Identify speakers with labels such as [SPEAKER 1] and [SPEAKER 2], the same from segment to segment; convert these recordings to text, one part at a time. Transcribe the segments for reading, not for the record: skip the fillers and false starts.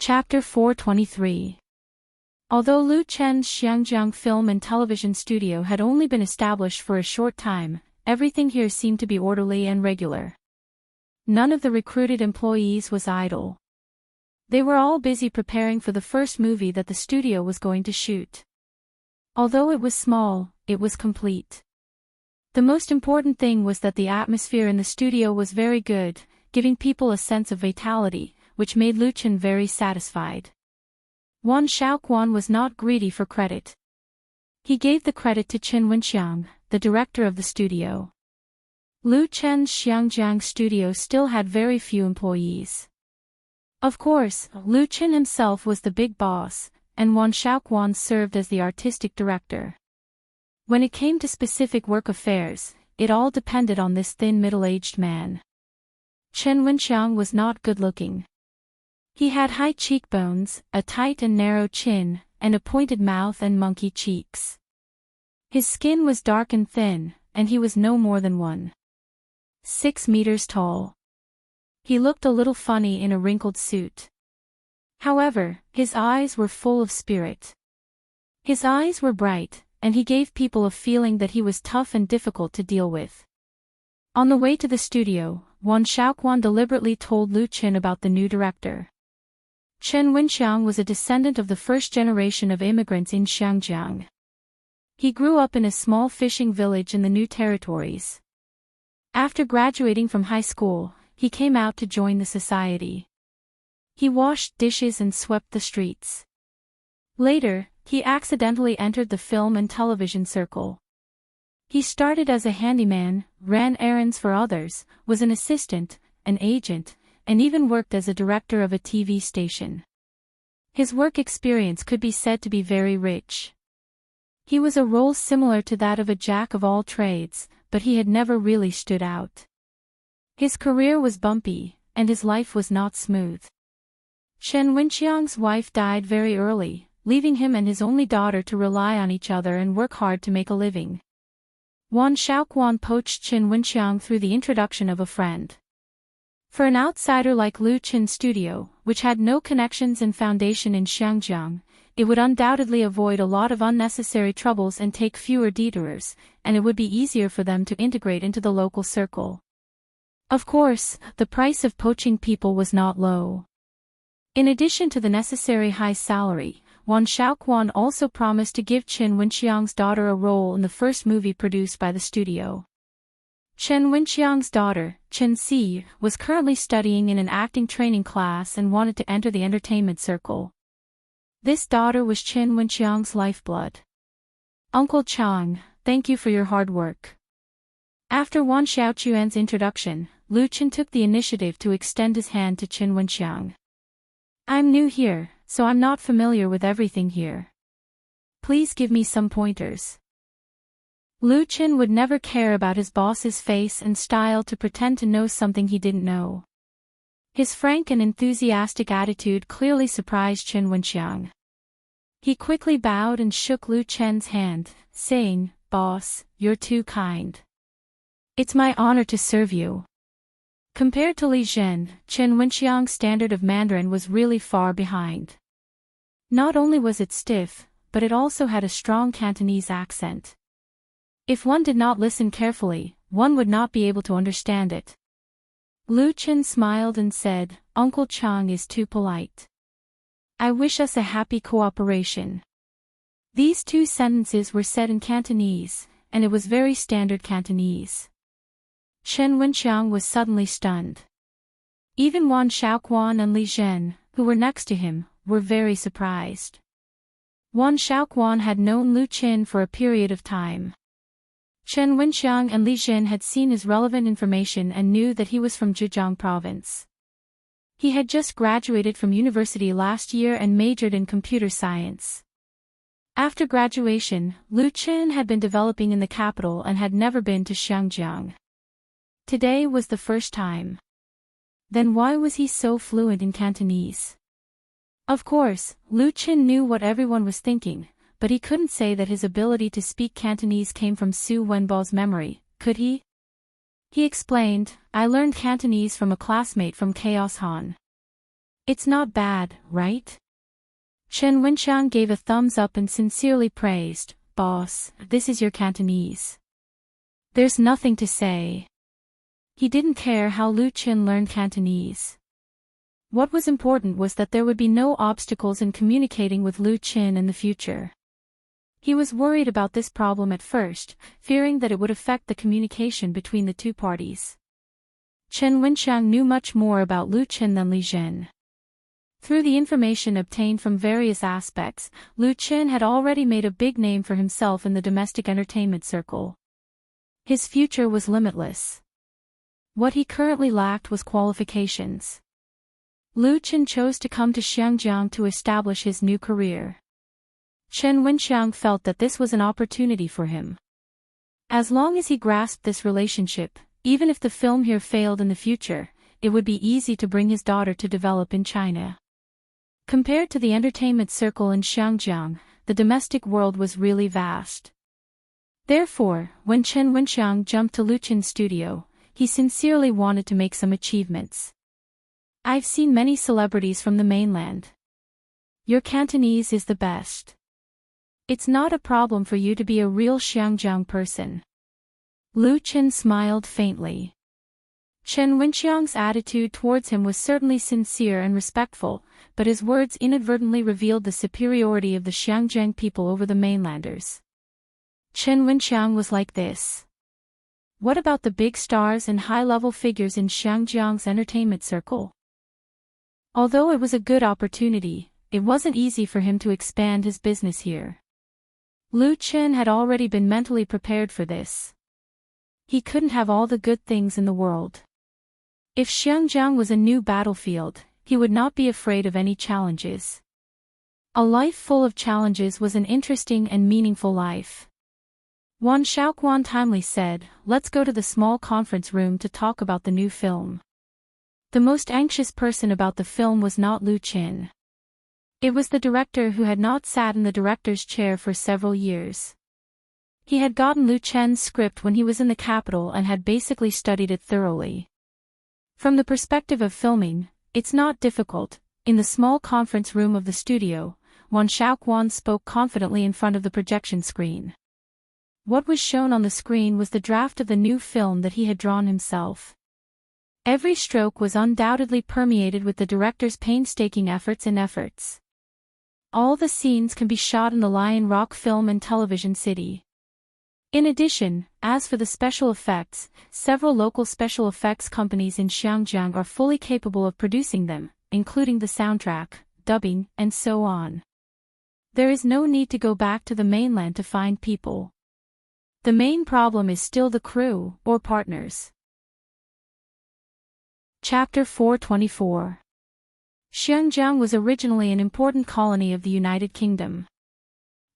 [SPEAKER 1] Chapter 423. Although Lu Chen's Xiangjiang Film and Television Studio had only been established for a short time, everything here seemed to be orderly and regular. None of the recruited employees was idle. They were all busy preparing for the first movie that the studio was going to shoot. Although it was small, it was complete. The most important thing was that the atmosphere in the studio was very good, giving people a sense of vitality, which made Lu Chen very satisfied. Wan Shaoquan was not greedy for credit. He gave the credit to Chen Wenxiang, the director of the studio. Lu Chen's Xiangjiang studio still had very few employees. Of course, Lu Chen himself was the big boss, and Wan Shaoquan served as the artistic director. When it came to specific work affairs, it all depended on this thin middle-aged man. Chen Wenxiang was not good-looking. He had high cheekbones, a tight and narrow chin, and a pointed mouth and monkey cheeks. His skin was dark and thin, and he was no more than 1.6 meters tall. He looked a little funny in a wrinkled suit. However, his eyes were full of spirit. His eyes were bright, and he gave people a feeling that he was tough and difficult to deal with. On the way to the studio, Wan Shaoquan deliberately told Lu Chen about the new director. Chen Wenxiang was a descendant of the first generation of immigrants in Xiangjiang. He grew up in a small fishing village in the New Territories. After graduating from high school, he came out to join the society. He washed dishes and swept the streets. Later, he accidentally entered the film and television circle. He started as a handyman, ran errands for others, was an assistant, an agent, and even worked as a director of a TV station. His work experience could be said to be very rich. He was a role similar to that of a jack of all trades, but he had never really stood out. His career was bumpy, and his life was not smooth. Chen Wenxiang's wife died very early, leaving him and his only daughter to rely on each other and work hard to make a living. Wan Shaoquan poached Chen Wenxiang through the introduction of a friend. For an outsider like Lu Chen's studio, which had no connections and foundation in Xiangjiang, it would undoubtedly avoid a lot of unnecessary troubles and take fewer detours, and it would be easier for them to integrate into the local circle. Of course, the price of poaching people was not low. In addition to the necessary high salary, Wan Shaoquan also promised to give Chen Wenxiang's daughter a role in the first movie produced by the studio. Chen Wenxiang's daughter, Chen Si, was currently studying in an acting training class and wanted to enter the entertainment circle. This daughter was Chen Wenxiang's lifeblood. Uncle Chang, thank you for your hard work. After Wan Xiaoquan's introduction, Lu Chen took the initiative to extend his hand to Chen Wenxiang. I'm new here, so I'm not familiar with everything here. Please give me some pointers. Lu Chen would never care about his boss's face and style to pretend to know something he didn't know. His frank and enthusiastic attitude clearly surprised Chen Wenxiang. He quickly bowed and shook Lu Chen's hand, saying, "Boss, you're too kind. It's my honor to serve you." Compared to Li Zhen, Chen Wenxiang's standard of Mandarin was really far behind. Not only was it stiff, but it also had a strong Cantonese accent. If one did not listen carefully, one would not be able to understand it. Lu Chen smiled and said, "Uncle Chang is too polite. I wish us a happy cooperation." These two sentences were said in Cantonese, and it was very standard Cantonese. Chen Wenxiang was suddenly stunned. Even Wan Shaoquan and Li Zhen, who were next to him, were very surprised. Wan Shaoquan had known Lu Chen for a period of time. Chen Wenxiang and Li Zhen had seen his relevant information and knew that he was from Zhejiang province. He had just graduated from university last year and majored in computer science. After graduation, Lu Chen had been developing in the capital and had never been to Xiangjiang. Today was the first time. Then why was he so fluent in Cantonese? Of course, Lu Chen knew what everyone was thinking, but he couldn't say that his ability to speak Cantonese came from Su Wenbao's memory, could he? He explained, "I learned Cantonese from a classmate from Chaos Han." It's not bad, right? Chen Wenxiang gave a thumbs up and sincerely praised, "Boss, this is your Cantonese." There's nothing to say. He didn't care how Lu Qin learned Cantonese. What was important was that there would be no obstacles in communicating with Lu Qin in the future. He was worried about this problem at first, fearing that it would affect the communication between the two parties. Chen Wenxiang knew much more about Lu Qin than Li Zhen. Through the information obtained from various aspects, Lu Qin had already made a big name for himself in the domestic entertainment circle. His future was limitless. What he currently lacked was qualifications. Lu Qin chose to come to Xiangjiang to establish his new career. Chen Wenxiang felt that this was an opportunity for him. As long as he grasped this relationship, even if the film here failed in the future, it would be easy to bring his daughter to develop in China. Compared to the entertainment circle in Xiangjiang, the domestic world was really vast. Therefore, when Chen Wenxiang jumped to Lu Qin's studio, he sincerely wanted to make some achievements. "I've seen many celebrities from the mainland. Your Cantonese is the best. It's not a problem for you to be a real Xiangjiang person." Lu Qin smiled faintly. Chen Wenxiang's attitude towards him was certainly sincere and respectful, but his words inadvertently revealed the superiority of the Xiangjiang people over the mainlanders. Chen Wenxiang was like this. What about the big stars and high-level figures in Xiangjiang's entertainment circle? Although it was a good opportunity, it wasn't easy for him to expand his business here. Lu Qin had already been mentally prepared for this. He couldn't have all the good things in the world. If Xiangjiang was a new battlefield, he would not be afraid of any challenges. A life full of challenges was an interesting and meaningful life. Wan Shaoquan timely said, "Let's go to the small conference room to talk about the new film." The most anxious person about the film was not Lu Qin. It was the director, who had not sat in the director's chair for several years. He had gotten Lu Chen's script when he was in the capital and had basically studied it thoroughly. From the perspective of filming, it's not difficult. In the small conference room of the studio, Wan Shaoquan spoke confidently in front of the projection screen. What was shown on the screen was the draft of the new film that he had drawn himself. Every stroke was undoubtedly permeated with the director's painstaking efforts. All the scenes can be shot in the Lion Rock Film and Television City. In addition, as for the special effects, several local special effects companies in Xiangjiang are fully capable of producing them, including the soundtrack, dubbing, and so on. There is no need to go back to the mainland to find people. The main problem is still the crew, or partners. Chapter 424. Xiangjiang was originally an important colony of the United Kingdom.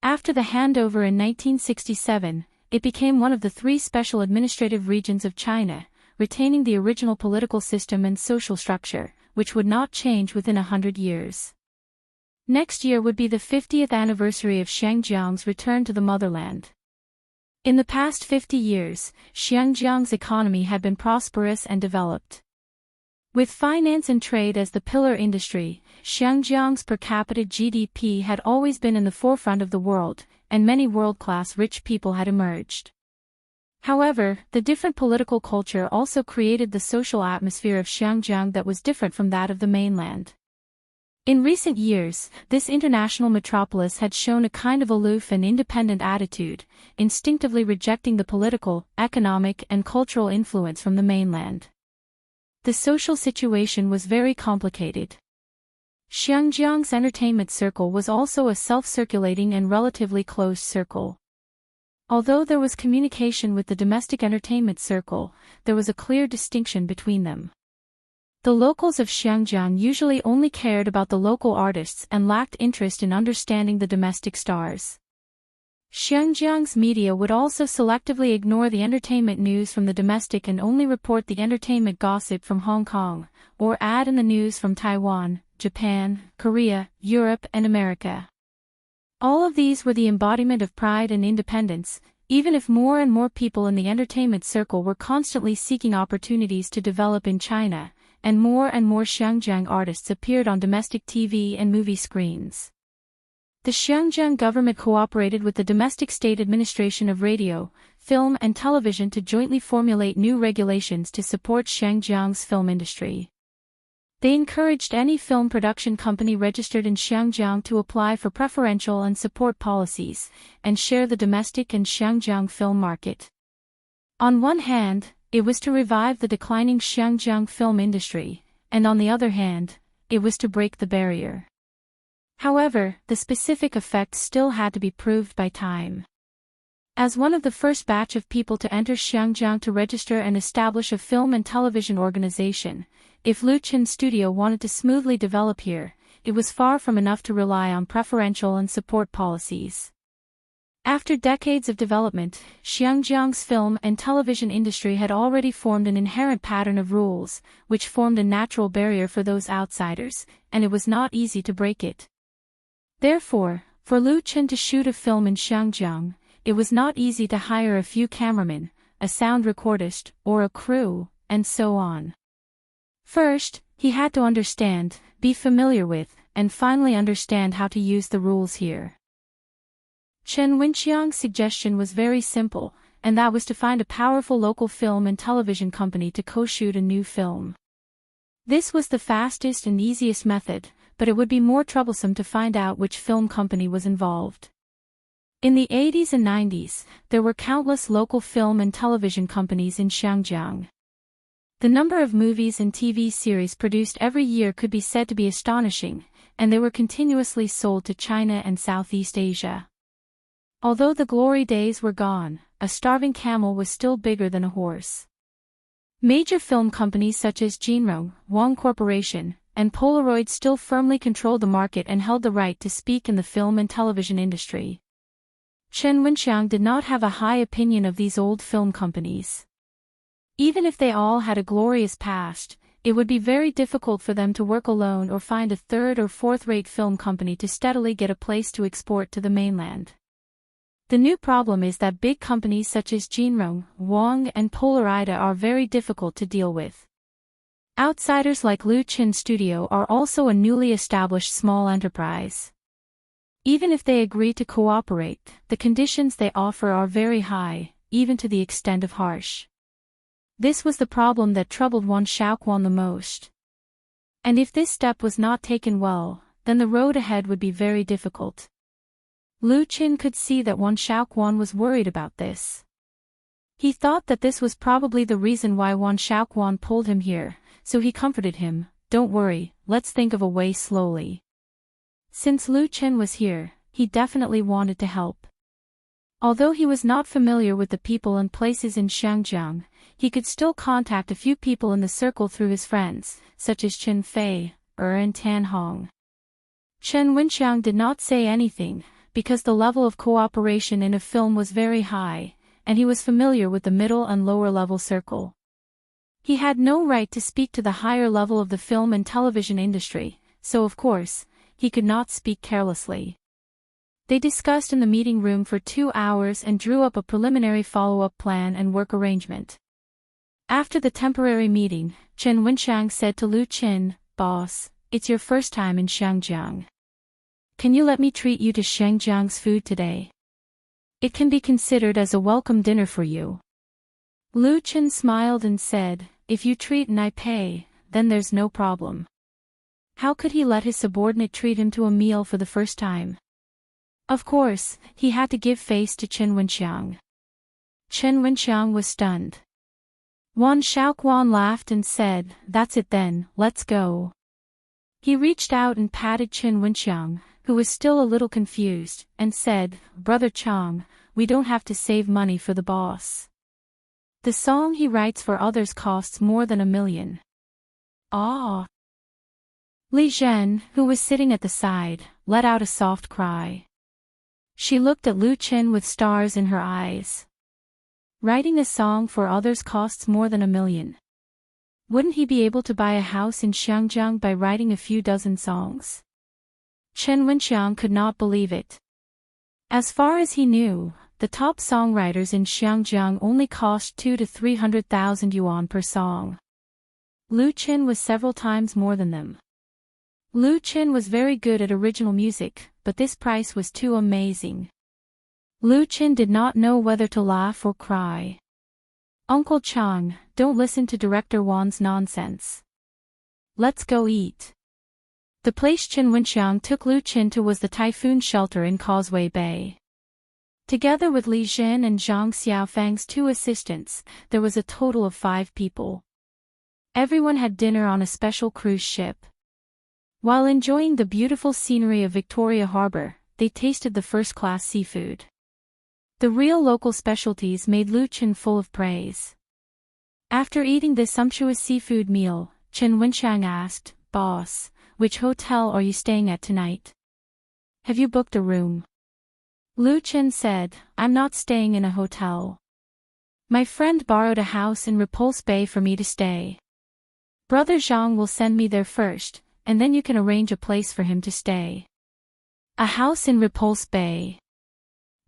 [SPEAKER 1] After the handover in 1967, it became one of the 3 special administrative regions of China, retaining the original political system and social structure, which would not change within 100 years. Next year would be the 50th anniversary of Xiangjiang's return to the motherland. In the past 50 years, Xiangjiang's economy had been prosperous and developed. With finance and trade as the pillar industry, Xiangjiang's per capita GDP had always been in the forefront of the world, and many world-class rich people had emerged. However, the different political culture also created the social atmosphere of Xiangjiang that was different from that of the mainland. In recent years, this international metropolis had shown a kind of aloof and independent attitude, instinctively rejecting the political, economic, and cultural influence from the mainland. The social situation was very complicated. Xiangjiang's entertainment circle was also a self-circulating and relatively closed circle. Although there was communication with the domestic entertainment circle, there was a clear distinction between them. The locals of Xiangjiang usually only cared about the local artists and lacked interest in understanding the domestic stars. Xiangjiang's media would also selectively ignore the entertainment news from the domestic and only report the entertainment gossip from Hong Kong, or add in the news from Taiwan, Japan, Korea, Europe, and America. All of these were the embodiment of pride and independence, even if more and more people in the entertainment circle were constantly seeking opportunities to develop in China, and more Xinjiang artists appeared on domestic TV and movie screens. The Xinjiang government cooperated with the domestic state administration of radio, film and television to jointly formulate new regulations to support Xinjiang's film industry. They encouraged any film production company registered in Xinjiang to apply for preferential and support policies, and share the domestic and Xinjiang film market. On one hand, it was to revive the declining Xinjiang film industry, and on the other hand, it was to break the barrier. However, the specific effects still had to be proved by time. As one of the first batch of people to enter Xinjiang to register and establish a film and television organization, if Luchin's studio wanted to smoothly develop here, it was far from enough to rely on preferential and support policies. After decades of development, Xinjiang's film and television industry had already formed an inherent pattern of rules, which formed a natural barrier for those outsiders, and it was not easy to break it. Therefore, for Luchin to shoot a film in Xinjiang, it was not easy to hire a few cameramen, a sound recordist, or a crew, and so on. First, he had to understand, be familiar with, and finally understand how to use the rules here. Chen Wenxiang's suggestion was very simple, and that was to find a powerful local film and television company to co-shoot a new film. This was the fastest and easiest method, but it would be more troublesome to find out which film company was involved. In the 80s and 90s, there were countless local film and television companies in Xinjiang. The number of movies and TV series produced every year could be said to be astonishing, and they were continuously sold to China and Southeast Asia. Although the glory days were gone, a starving camel was still bigger than a horse. Major film companies such as Jinrong, Wang Corporation, and Polaroid still firmly controlled the market and held the right to speak in the film and television industry. Chen Wenxiang did not have a high opinion of these old film companies. Even if they all had a glorious past, it would be very difficult for them to work alone or find a third or fourth-rate film company to steadily get a place to export to the mainland. The new problem is that big companies such as Jinrong, Wang and Polaroid are very difficult to deal with. Outsiders like Luchin Studio are also a newly established small enterprise. Even if they agree to cooperate, the conditions they offer are very high, even to the extent of harsh. This was the problem that troubled Wan Shaoquan the most. And if this step was not taken well, then the road ahead would be very difficult. Luchin could see that Wan Shaoquan was worried about this. He thought that this was probably the reason why Wan Shaoquan pulled him here, so he comforted him, "Don't worry, let's think of a way slowly." Since Luchin was here, he definitely wanted to help. Although he was not familiar with the people and places in Xinjiang, he could still contact a few people in the circle through his friends, such as Chen Fei, and Tan Hong. Chen Wenxiang did not say anything, because the level of cooperation in a film was very high, and he was familiar with the middle and lower level circle. He had no right to speak to the higher level of the film and television industry, so of course, he could not speak carelessly. They discussed in the meeting room for 2 hours and drew up a preliminary follow-up plan and work arrangement. After the temporary meeting, Chen Wenxiang said to Luchin, "Boss, it's your first time in Xinjiang. Can you let me treat you to Xinjiang's food today? It can be considered as a welcome dinner for you." Luchin smiled and said, "If you treat and I pay, then there's no problem." How could he let his subordinate treat him to a meal for the first time? Of course, he had to give face to Chen Wenxiang. Chen Wenxiang was stunned. Wan Shaoquan laughed and said, "That's it then, let's go." He reached out and patted Chen Wenxiang, who was still a little confused, and said, "Brother Chang, we don't have to save money for the boss. The song he writes for others costs more than $1 million. Ah! Li Zhen, who was sitting at the side, let out a soft cry. She looked at Luchin with stars in her eyes. Writing a song for others costs more than $1 million. Wouldn't he be able to buy a house in Xinjiang by writing a few dozen songs? Chen Wenxiang could not believe it. As far as he knew, the top songwriters in Xinjiang only cost 200,000 to 300,000 yuan per song. Lu Qin was several times more than them. Lu Qin was very good at original music, but this price was too amazing. Lu Qin did not know whether to laugh or cry. Uncle Chang, don't listen to Director Wan's nonsense. Let's go eat. The place Qin Wenxiang took Lu Qin to was the typhoon shelter in Causeway Bay. Together with Li Zhen and Zhang Xiaofang's 2 assistants, there was a total of 5 people. Everyone had dinner on a special cruise ship. While enjoying the beautiful scenery of Victoria Harbor, they tasted the first-class seafood. The real local specialties made Lu Qin full of praise. After eating this sumptuous seafood meal, Qin Wenxiang asked, "Boss, which hotel are you staying at tonight? Have you booked a room?" Lu Qin said, "I'm not staying in a hotel. My friend borrowed a house in Repulse Bay for me to stay. Brother Zhang will send me there first, and then you can arrange a place for him to stay." A house in Repulse Bay.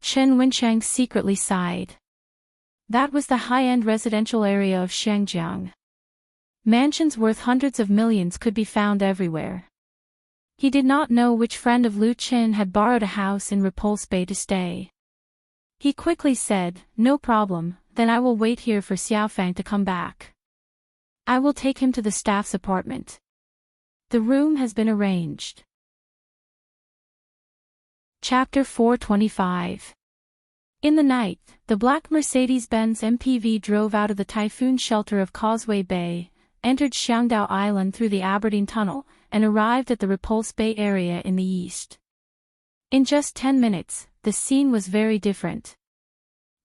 [SPEAKER 1] Qin Wenxiang secretly sighed. That was the high-end residential area of Shangjiang. Mansions worth hundreds of millions could be found everywhere. He did not know which friend of Lu Qin had borrowed a house in Repulse Bay to stay. He quickly said, "No problem, then I will wait here for Xiaofang to come back. I will take him to the staff's apartment. The room has been arranged." Chapter 425. In the night, the black Mercedes-Benz MPV drove out of the typhoon shelter of Causeway Bay, entered Xiangdao Island through the Aberdeen Tunnel, and arrived at the Repulse Bay area in the east. In just 10 minutes, the scene was very different.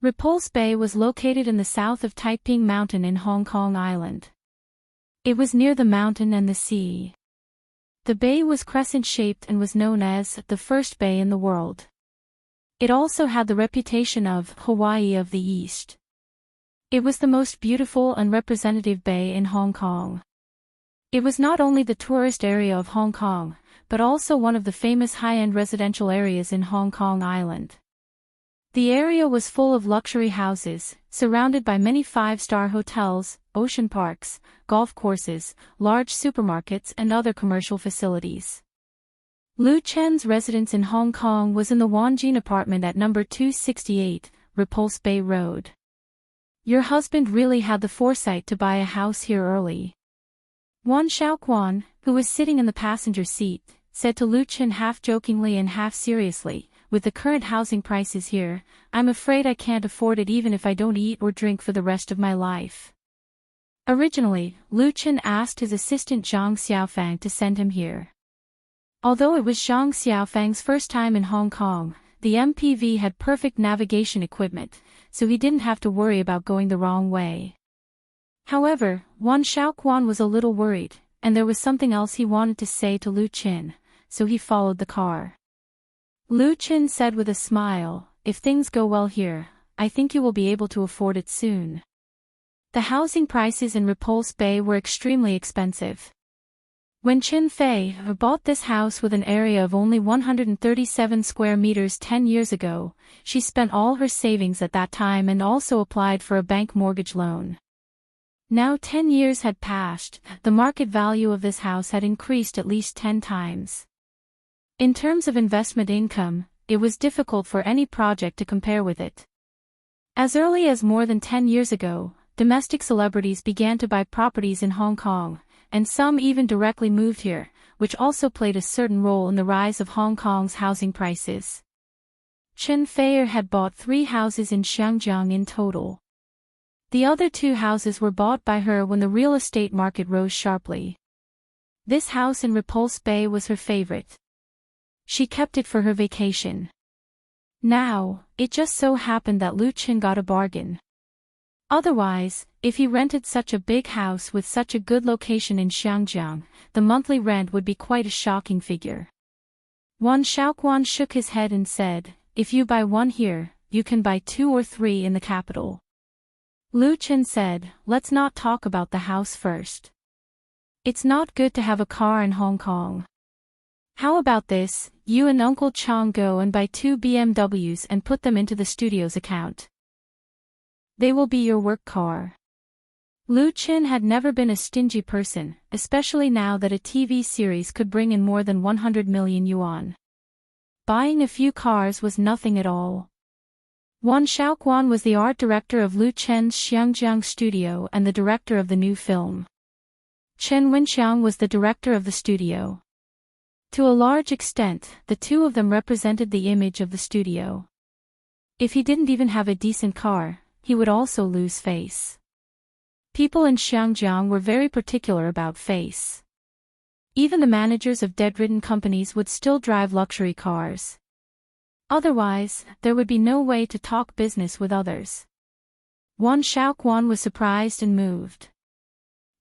[SPEAKER 1] Repulse Bay was located in the south of Taiping Mountain in Hong Kong Island. It was near the mountain and the sea. The bay was crescent-shaped and was known as the first bay in the world. It also had the reputation of Hawaii of the East. It was the most beautiful and representative bay in Hong Kong. It was not only the tourist area of Hong Kong, but also one of the famous high-end residential areas in Hong Kong Island. The area was full of luxury houses, surrounded by many 5-star hotels, ocean parks, golf courses, large supermarkets and other commercial facilities. Lu Chen's residence in Hong Kong was in the Wanjin apartment at number 268, Repulse Bay Road. "Your husband really had the foresight to buy a house here early." Wan Xiaoquan, who was sitting in the passenger seat, said to Lu Chen half jokingly and half seriously, "With the current housing prices here, I'm afraid I can't afford it even if I don't eat or drink for the rest of my life." Originally, Lu Chen asked his assistant Zhang Xiaofang to send him here. Although it was Zhang Xiaofang's first time in Hong Kong, the MPV had perfect navigation equipment, so he didn't have to worry about going the wrong way. However, Wan Xiaoquan was a little worried, and there was something else he wanted to say to Lu Chen, so he followed the car. Lu Chen said with a smile, "If things go well here, I think you will be able to afford it soon." The housing prices in Repulse Bay were extremely expensive. When Qin Fei bought this house with an area of only 137 square meters 10 years ago, she spent all her savings at that time and also applied for a bank mortgage loan. Now 10 years had passed, the market value of this house had increased at least 10 times. In terms of investment income, it was difficult for any project to compare with it. As early as more than 10 years ago, domestic celebrities began to buy properties in Hong Kong, and some even directly moved here, which also played a certain role in the rise of Hong Kong's housing prices. Qin Fei had bought 3 houses in Xiangjiang in total. The other 2 houses were bought by her when the real estate market rose sharply. This house in Repulse Bay was her favorite. She kept it for her vacation. Now, it just so happened that Lu Chen got a bargain. Otherwise, if he rented such a big house with such a good location in Xiangjiang, the monthly rent would be quite a shocking figure. Wan Xiaoquan shook his head and said, "If you buy one here, you can buy 2 or 3 in the capital." Lu Chen said, "Let's not talk about the house first. It's not good to have a car in Hong Kong. How about this, you and Uncle Chang go and buy 2 BMWs and put them into the studio's account. They will be your work car." Lu Qin had never been a stingy person, especially now that a TV series could bring in more than 100 million yuan. Buying a few cars was nothing at all. Wan Xiaoquan was the art director of Lu Chen's Xiangjiang studio and the director of the new film. Chen Wenxiang was the director of the studio. To a large extent, the two of them represented the image of the studio. If he didn't even have a decent car, he would also lose face. People in Xiangjiang were very particular about face. Even the managers of debt-ridden companies would still drive luxury cars. Otherwise, there would be no way to talk business with others. Wan Xiaoquan was surprised and moved.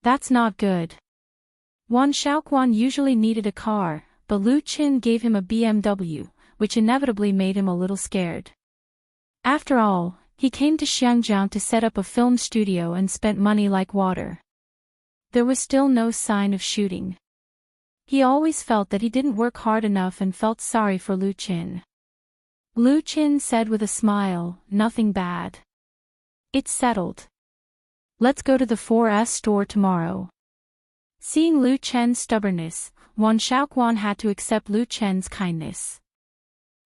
[SPEAKER 1] That's not good. Wan Xiaoquan usually needed a car, but Lu Qin gave him a BMW, which inevitably made him a little scared. After all, he came to Xiangjiang to set up a film studio and spent money like water. There was still no sign of shooting. He always felt that he didn't work hard enough and felt sorry for Lu Qin. Lu Qin said with a smile, "Nothing bad. It's settled. Let's go to the 4S store tomorrow." Seeing Lu Chen's stubbornness, Wan Xiaoquan had to accept Lu Chen's kindness.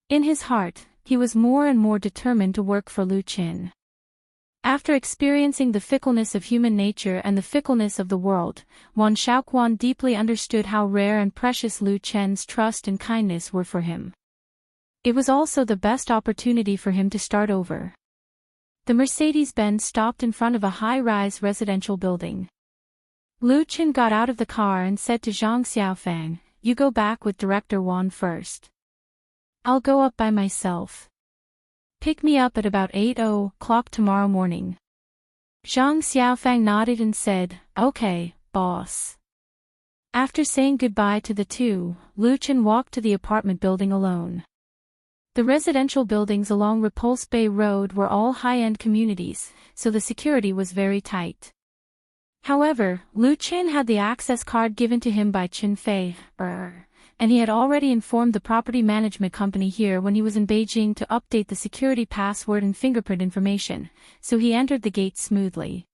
[SPEAKER 1] In his heart, he was more and more determined to work for Lu Qin. After experiencing the fickleness of human nature and the fickleness of the world, Wan Xiaoquan deeply understood how rare and precious Lu Chen's trust and kindness were for him. It was also the best opportunity for him to start over. The Mercedes-Benz stopped in front of a high-rise residential building. Lu Qin got out of the car and said to Zhang Xiaofang, "You go back with Director Wan first. I'll go up by myself. Pick me up at about 8:00 tomorrow morning." Zhang Xiaofang nodded and said, "Okay, boss." After saying goodbye to the two, Lu Qin walked to the apartment building alone. The residential buildings along Repulse Bay Road were all high-end communities, so the security was very tight. However, Lu Qin had the access card given to him by Qin Fei, and he had already informed the property management company here when he was in Beijing to update the security password and fingerprint information, so he entered the gate smoothly.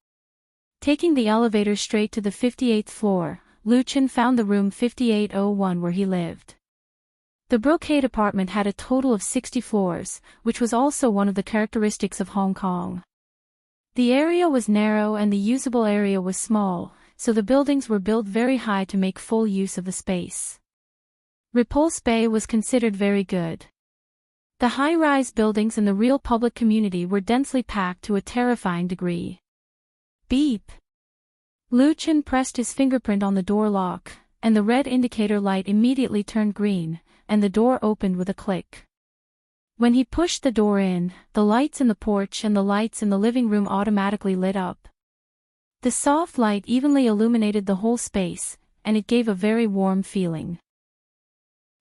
[SPEAKER 1] Taking the elevator straight to the 58th floor, Lu Qin found the room 5801 where he lived. The brocade apartment had a total of 60 floors, which was also one of the characteristics of Hong Kong. The area was narrow and the usable area was small, so the buildings were built very high to make full use of the space. Repulse Bay was considered very good. The high-rise buildings in the real public community were densely packed to a terrifying degree. Beep! Lu Qin pressed his fingerprint on the door lock, and the red indicator light immediately turned green, and the door opened with a click. When he pushed the door in, the lights in the porch and the lights in the living room automatically lit up. The soft light evenly illuminated the whole space, and it gave a very warm feeling.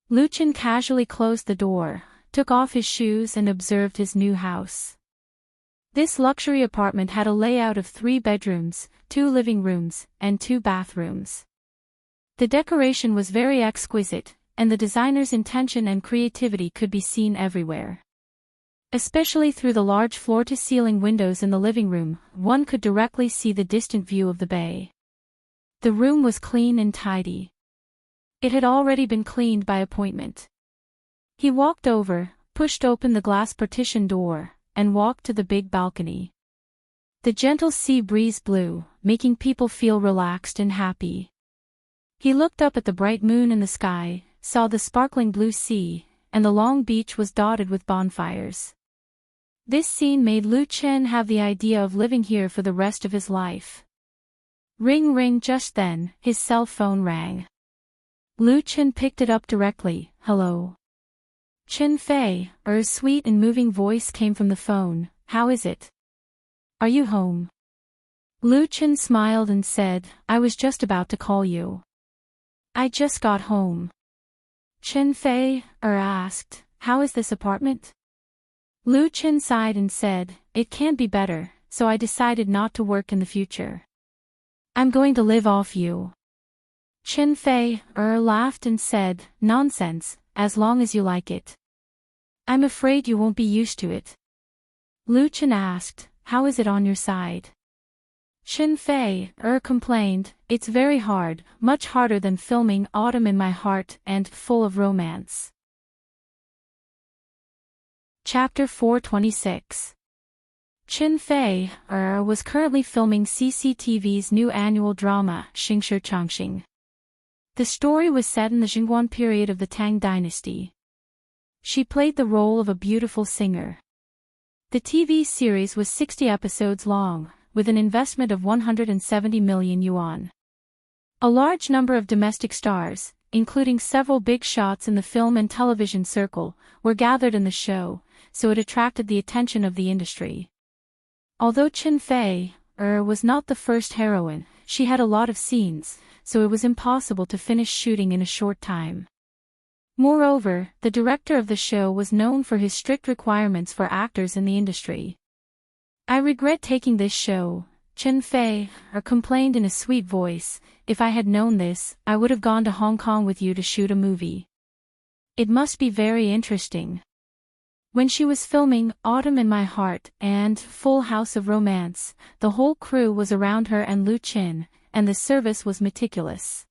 [SPEAKER 1] Lu Qin casually closed the door, took off his shoes and observed his new house. This luxury apartment had a layout of 3 bedrooms, 2 living rooms, and 2 bathrooms. The decoration was very exquisite, and the designer's intention and creativity could be seen everywhere. Especially through the large floor-to-ceiling windows in the living room, one could directly see the distant view of the bay. The room was clean and tidy. It had already been cleaned by appointment. He walked over, pushed open the glass partition door, and walked to the big balcony. The gentle sea breeze blew, making people feel relaxed and happy. He looked up at the bright moon in the sky, saw the sparkling blue sea, and the long beach was dotted with bonfires. This scene made Lu Qin have the idea of living here for the rest of his life. Ring ring. Just then, his cell phone rang. Lu Qin picked it up directly. "Hello." Qin Fei, sweet and moving voice came from the phone. "How is it? Are you home?" Lu Qin smiled and said, "I was just about to call you. I just got home." Qin Fei, asked, "How is this apartment?" Lu Qin sighed and said, "It can't be better, so I decided not to work in the future. I'm going to live off you." Qin Fei, laughed and said, "Nonsense, as long as you like it. I'm afraid you won't be used to it." Lu Qin asked, "How is it on your side?" Chen Fei complained, "It's very hard, much harder than filming Autumn in My Heart and Full of Romance." Chapter 426. Chen Fei was currently filming CCTV's new annual drama, Xingshi Changxing. The story was set in the Jingguan period of the Tang dynasty. She played the role of a beautiful singer. The TV series was 60 episodes long, with an investment of 170 million yuan. A large number of domestic stars, including several big shots in the film and television circle, were gathered in the show, so it attracted the attention of the industry. Although Chen Fei was not the first heroine, she had a lot of scenes, so it was impossible to finish shooting in a short time. Moreover, the director of the show was known for his strict requirements for actors in the industry. "I regret taking this show," Chen Fei complained in a sweet voice. "If I had known this, I would have gone to Hong Kong with you to shoot a movie. It must be very interesting." When she was filming Autumn in My Heart and Full House of Romance, the whole crew was around her and Lu Qin, and the service was meticulous.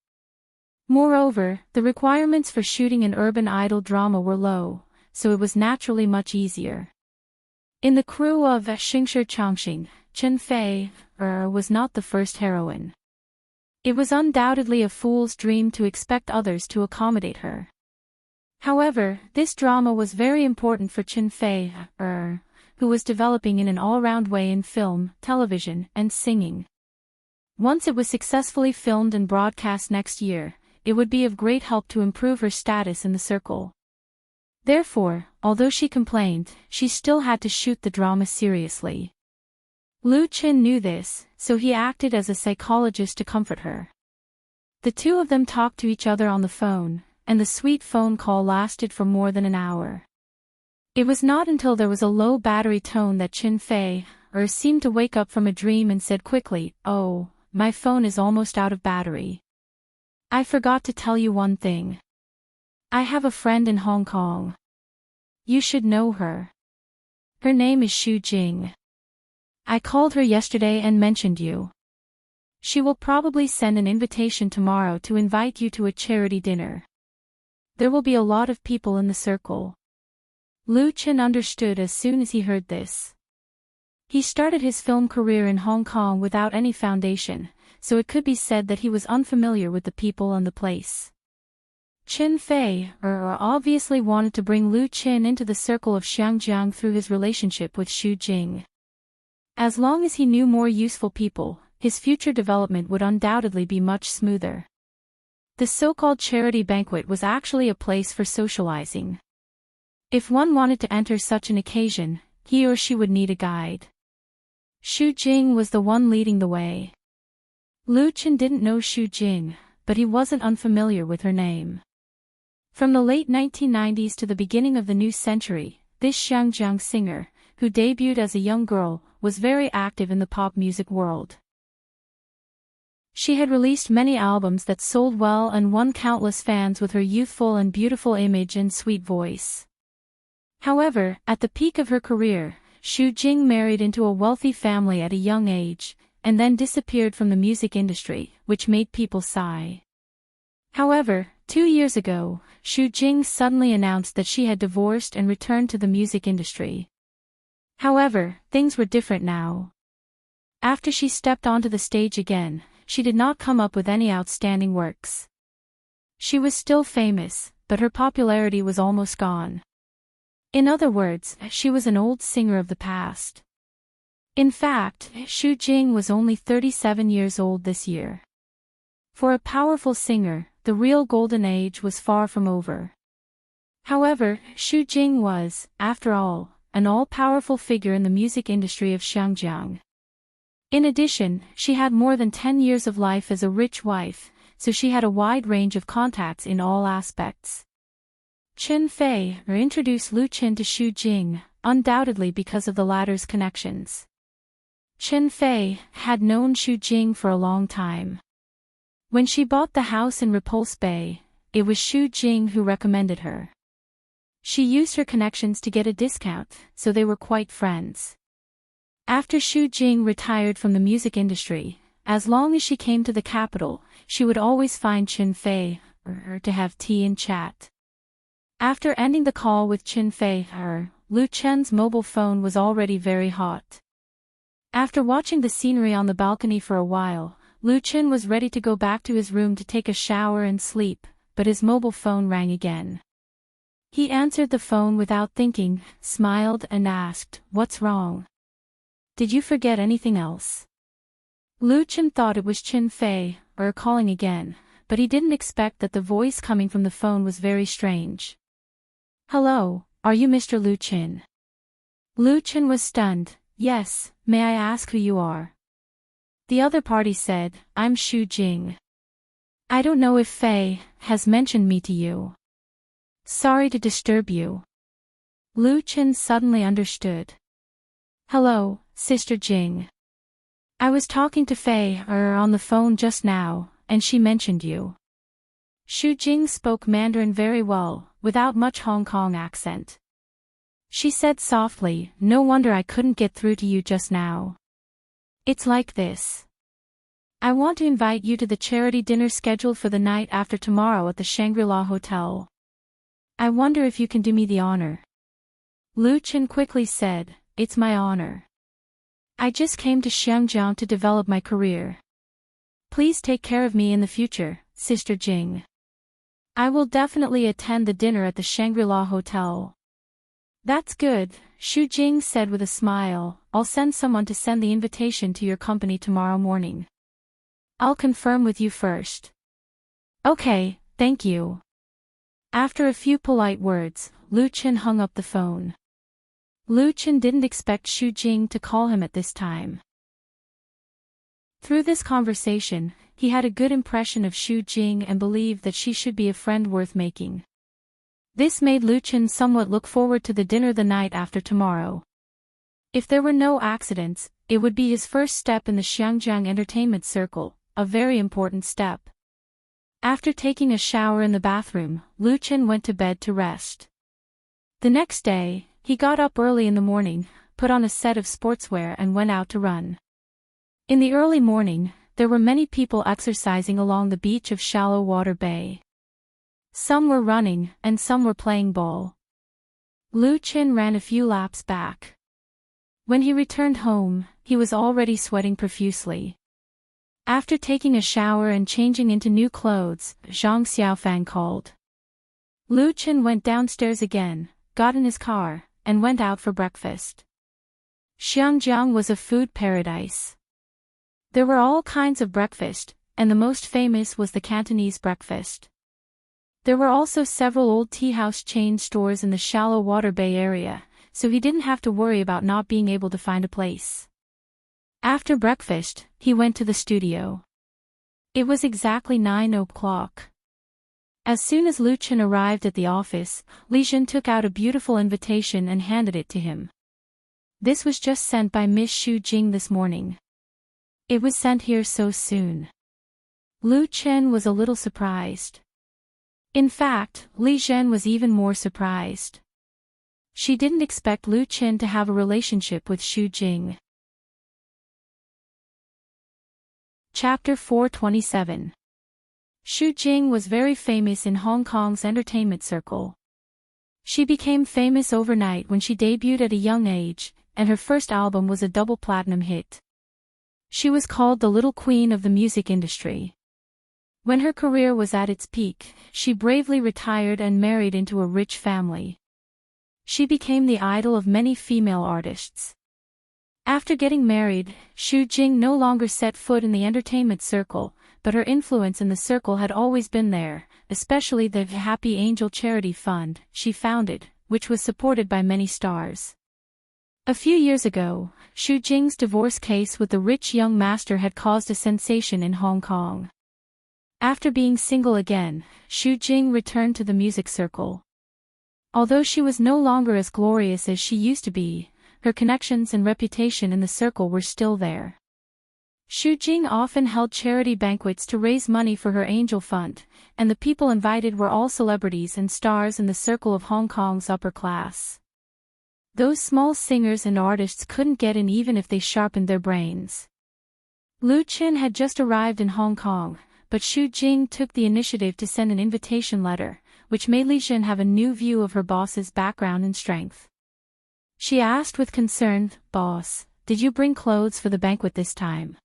[SPEAKER 1] Moreover, the requirements for shooting an urban idol drama were low, so it was naturally much easier. In the crew of Xingshi Changxing, Chen Fei was not the first heroine. It was undoubtedly a fool's dream to expect others to accommodate her. However, this drama was very important for Chen Fei, who was developing in an all-round way in film, television, and singing. Once it was successfully filmed and broadcast next year, it would be of great help to improve her status in the circle. Therefore, although she complained, she still had to shoot the drama seriously. Lu Qin knew this, so he acted as a psychologist to comfort her. The two of them talked to each other on the phone, and the sweet phone call lasted for more than an hour. It was not until there was a low battery tone that Chen Fei seemed to wake up from a dream and said quickly, "Oh, my phone is almost out of battery. I forgot to tell you one thing. I have a friend in Hong Kong. You should know her. Her name is Xu Jing. I called her yesterday and mentioned you. She will probably send an invitation tomorrow to invite you to a charity dinner. There will be a lot of people in the circle." Lu Qin understood as soon as he heard this. He started his film career in Hong Kong without any foundation, so it could be said that he was unfamiliar with the people and the place. Chen Fei obviously wanted to bring Lu Qin into the circle of Xiangjiang through his relationship with Xu Jing. As long as he knew more useful people, his future development would undoubtedly be much smoother. The so-called charity banquet was actually a place for socializing. If one wanted to enter such an occasion, he or she would need a guide. Xu Jing was the one leading the way. Lu Qin didn't know Xu Jing, but he wasn't unfamiliar with her name. From the late 1990s to the beginning of the new century, this Xiangjiang singer, who debuted as a young girl, was very active in the pop music world. She had released many albums that sold well and won countless fans with her youthful and beautiful image and sweet voice. However, at the peak of her career, Xu Jing married into a wealthy family at a young age, and then disappeared from the music industry, which made people sigh. However, 2 years ago, Xu Jing suddenly announced that she had divorced and returned to the music industry. However, things were different now. After she stepped onto the stage again, she did not come up with any outstanding works. She was still famous, but her popularity was almost gone. In other words, she was an old singer of the past. In fact, Xu Jing was only 37 years old this year. For a powerful singer, the real golden age was far from over. However, Xu Jing was, after all, an all-powerful figure in the music industry of Xiangjiang. In addition, she had more than 10 years of life as a rich wife, so she had a wide range of contacts in all aspects. Chen Fei introduced Lu Qin to Xu Jing, undoubtedly because of the latter's connections. Chen Fei had known Xu Jing for a long time. When she bought the house in Repulse Bay, it was Xu Jing who recommended her. She used her connections to get a discount, so they were quite friends. After Xu Jing retired from the music industry, as long as she came to the capital, she would always find Qin Fei to have tea and chat. After ending the call with Qin Fei, Lu Chen's mobile phone was already very hot. After watching the scenery on the balcony for a while, Lu Chen was ready to go back to his room to take a shower and sleep, but his mobile phone rang again. He answered the phone without thinking, smiled and asked, "What's wrong? Did you forget anything else?" Lu Chen thought it was Qin Fei, calling again, but he didn't expect that the voice coming from the phone was very strange. "Hello, are you Mr. Lu Chen?" Lu Chen was stunned. "Yes, may I ask who you are?" The other party said, "I'm Xu Jing. I don't know if Fei has mentioned me to you. Sorry to disturb you." Lu Chen suddenly understood. "Hello, Sister Jing. I was talking to Fei on the phone just now, and she mentioned you." Xu Jing spoke Mandarin very well, without much Hong Kong accent. She said softly, "No wonder I couldn't get through to you just now. It's like this. I want to invite you to the charity dinner scheduled for the night after tomorrow at the Shangri-La Hotel. I wonder if you can do me the honor." Lu Chen quickly said, "It's my honor. I just came to Xiangjiang to develop my career. Please take care of me in the future, Sister Jing. I will definitely attend the dinner at the Shangri-La Hotel." "That's good," Xu Jing said with a smile. "I'll send someone to send the invitation to your company tomorrow morning. I'll confirm with you first." "Okay, thank you." After a few polite words, Lu Chen hung up the phone. Lu Chen didn't expect Xu Jing to call him at this time. Through this conversation, he had a good impression of Xu Jing and believed that she should be a friend worth making. This made Lu Chen somewhat look forward to the dinner the night after tomorrow. If there were no accidents, it would be his first step in the Xiangjiang entertainment circle, a very important step. After taking a shower in the bathroom, Lu Chen went to bed to rest. The next day, he got up early in the morning, put on a set of sportswear and went out to run. In the early morning, there were many people exercising along the beach of Shallow Water Bay. Some were running, and some were playing ball. Lu Chen ran a few laps back. When he returned home, he was already sweating profusely. After taking a shower and changing into new clothes, Zhang Xiaofang called. Lu Chen went downstairs again, got in his car, and went out for breakfast. Xiangjiang was a food paradise. There were all kinds of breakfast, and the most famous was the Cantonese breakfast. There were also several old tea-house chain stores in the Shallow Water Bay area, so he didn't have to worry about not being able to find a place. After breakfast, he went to the studio. It was exactly 9 o'clock. As soon as Lu Chen arrived at the office, Li Zhen took out a beautiful invitation and handed it to him. "This was just sent by Miss Xu Jing this morning. It was sent here so soon." Lu Chen was a little surprised. In fact, Li Zhen was even more surprised. She didn't expect Lu Chen to have a relationship with Xu Jing. Chapter 427. Xu Jing was very famous in Hong Kong's entertainment circle. She became famous overnight when she debuted at a young age, and her first album was a double platinum hit. She was called the Little Queen of the music industry. When her career was at its peak, she bravely retired and married into a rich family. She became the idol of many female artists. After getting married, Xu Jing no longer set foot in the entertainment circle, but her influence in the circle had always been there, especially the Happy Angel charity fund she founded, which was supported by many stars. A few years ago, Xu Jing's divorce case with the rich young master had caused a sensation in Hong Kong. After being single again, Xu Jing returned to the music circle. Although she was no longer as glorious as she used to be, her connections and reputation in the circle were still there. Xu Jing often held charity banquets to raise money for her angel fund, and the people invited were all celebrities and stars in the circle of Hong Kong's upper class. Those small singers and artists couldn't get in even if they sharpened their brains. Lu Qin had just arrived in Hong Kong, but Xu Jing took the initiative to send an invitation letter, which made Li Zhen have a new view of her boss's background and strength. She asked with concern, "Boss, did you bring clothes for the banquet this time?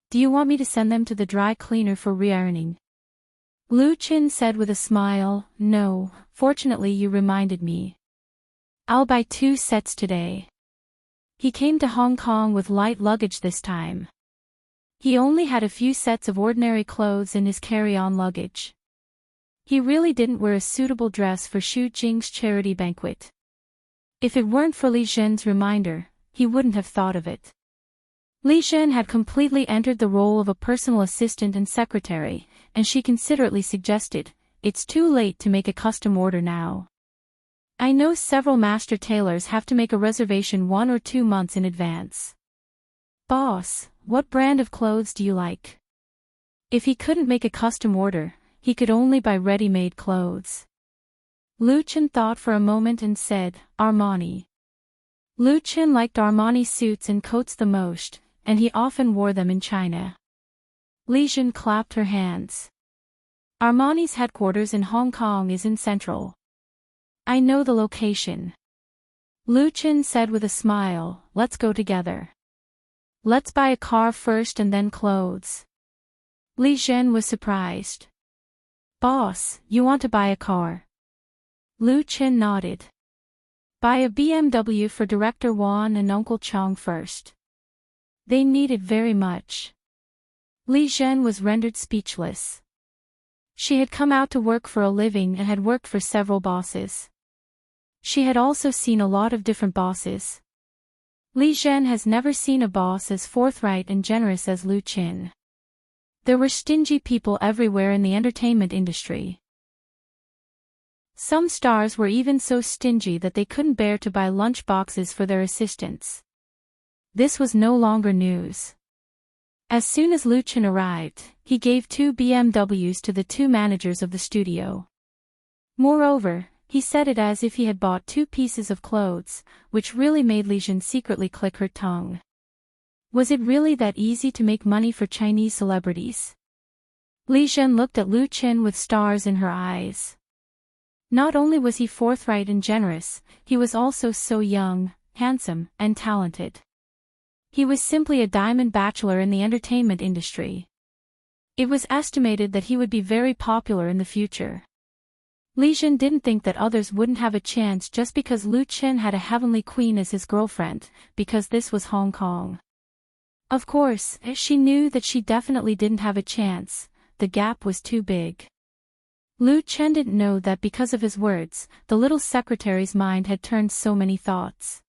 [SPEAKER 1] Do you want me to send them to the dry cleaner for re-ironing?" Lu Qin said with a smile, "No, fortunately you reminded me. I'll buy 2 sets today." He came to Hong Kong with light luggage this time. He only had a few sets of ordinary clothes in his carry-on luggage. He really didn't wear a suitable dress for Xu Jing's charity banquet. If it weren't for Li Zhen's reminder, he wouldn't have thought of it. Li Zhen had completely entered the role of a personal assistant and secretary, and she considerately suggested, "It's too late to make a custom order now. I know several master tailors have to make a reservation 1 or 2 months in advance." "Boss, what brand of clothes do you like?" If he couldn't make a custom order, he could only buy ready-made clothes. Lu Qin thought for a moment and said, "Armani." Lu Qin liked Armani suits and coats the most, and he often wore them in China. Li Zhen clapped her hands. "Armani's headquarters in Hong Kong is in Central. I know the location." Lu Qin said with a smile, "Let's go together. Let's buy a car first and then clothes." Li Zhen was surprised. "Boss, you want to buy a car?" Lu Qin nodded. "Buy a BMW for Director Wan and Uncle Chong first. They need it very much." Li Zhen was rendered speechless. She had come out to work for a living and had worked for several bosses. She had also seen a lot of different bosses. Li Zhen has never seen a boss as forthright and generous as Lu Qin. There were stingy people everywhere in the entertainment industry. Some stars were even so stingy that they couldn't bear to buy lunch boxes for their assistants. This was no longer news. As soon as Lu Qin arrived, he gave 2 BMWs to the 2 managers of the studio. Moreover, he said it as if he had bought 2 pieces of clothes, which really made Li Zhen secretly click her tongue. Was it really that easy to make money for Chinese celebrities? Li Zhen looked at Lu Qin with stars in her eyes. Not only was he forthright and generous, he was also so young, handsome, and talented. He was simply a diamond bachelor in the entertainment industry. It was estimated that he would be very popular in the future. Li Zhen didn't think that others wouldn't have a chance just because Lu Qin had a heavenly queen as his girlfriend, because this was Hong Kong. Of course, she knew that she definitely didn't have a chance. The gap was too big. Lu Qin didn't know that because of his words, the little secretary's mind had turned so many thoughts.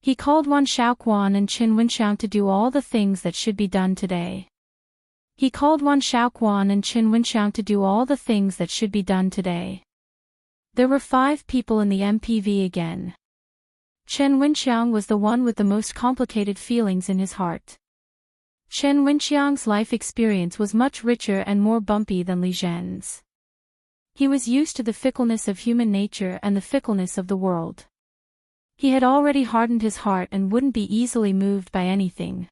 [SPEAKER 1] He called Wan Shaoquan and Qin Wenxiang to do all the things that should be done today. He called Wan Shaoquan and Qin Wenxiang to do all the things that should be done today. There were 5 people in the MPV again. Qin Wenxiang was the one with the most complicated feelings in his heart. Qin Wenxiang's life experience was much richer and more bumpy than Li Zhen's. He was used to the fickleness of human nature and the fickleness of the world. He had already hardened his heart and wouldn't be easily moved by anything.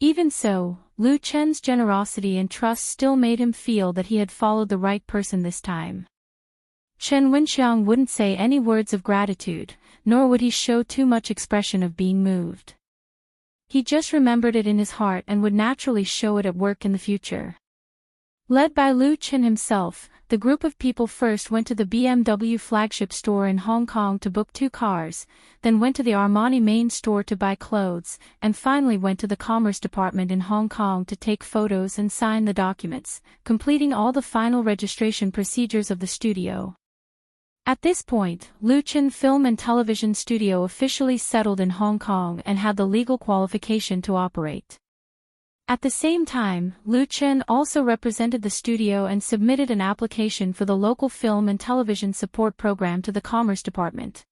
[SPEAKER 1] Even so, Lu Chen's generosity and trust still made him feel that he had followed the right person this time. Qin Wenxiang wouldn't say any words of gratitude, nor would he show too much expression of being moved. He just remembered it in his heart and would naturally show it at work in the future. Led by Lu Qin himself, the group of people first went to the BMW flagship store in Hong Kong to book 2 cars, then went to the Armani main store to buy clothes, and finally went to the Commerce Department in Hong Kong to take photos and sign the documents, completing all the final registration procedures of the studio. At this point, Lu Qin Film and Television Studio officially settled in Hong Kong and had the legal qualification to operate. At the same time, Lu Qin also represented the studio and submitted an application for the local film and television support program to the Commerce Department.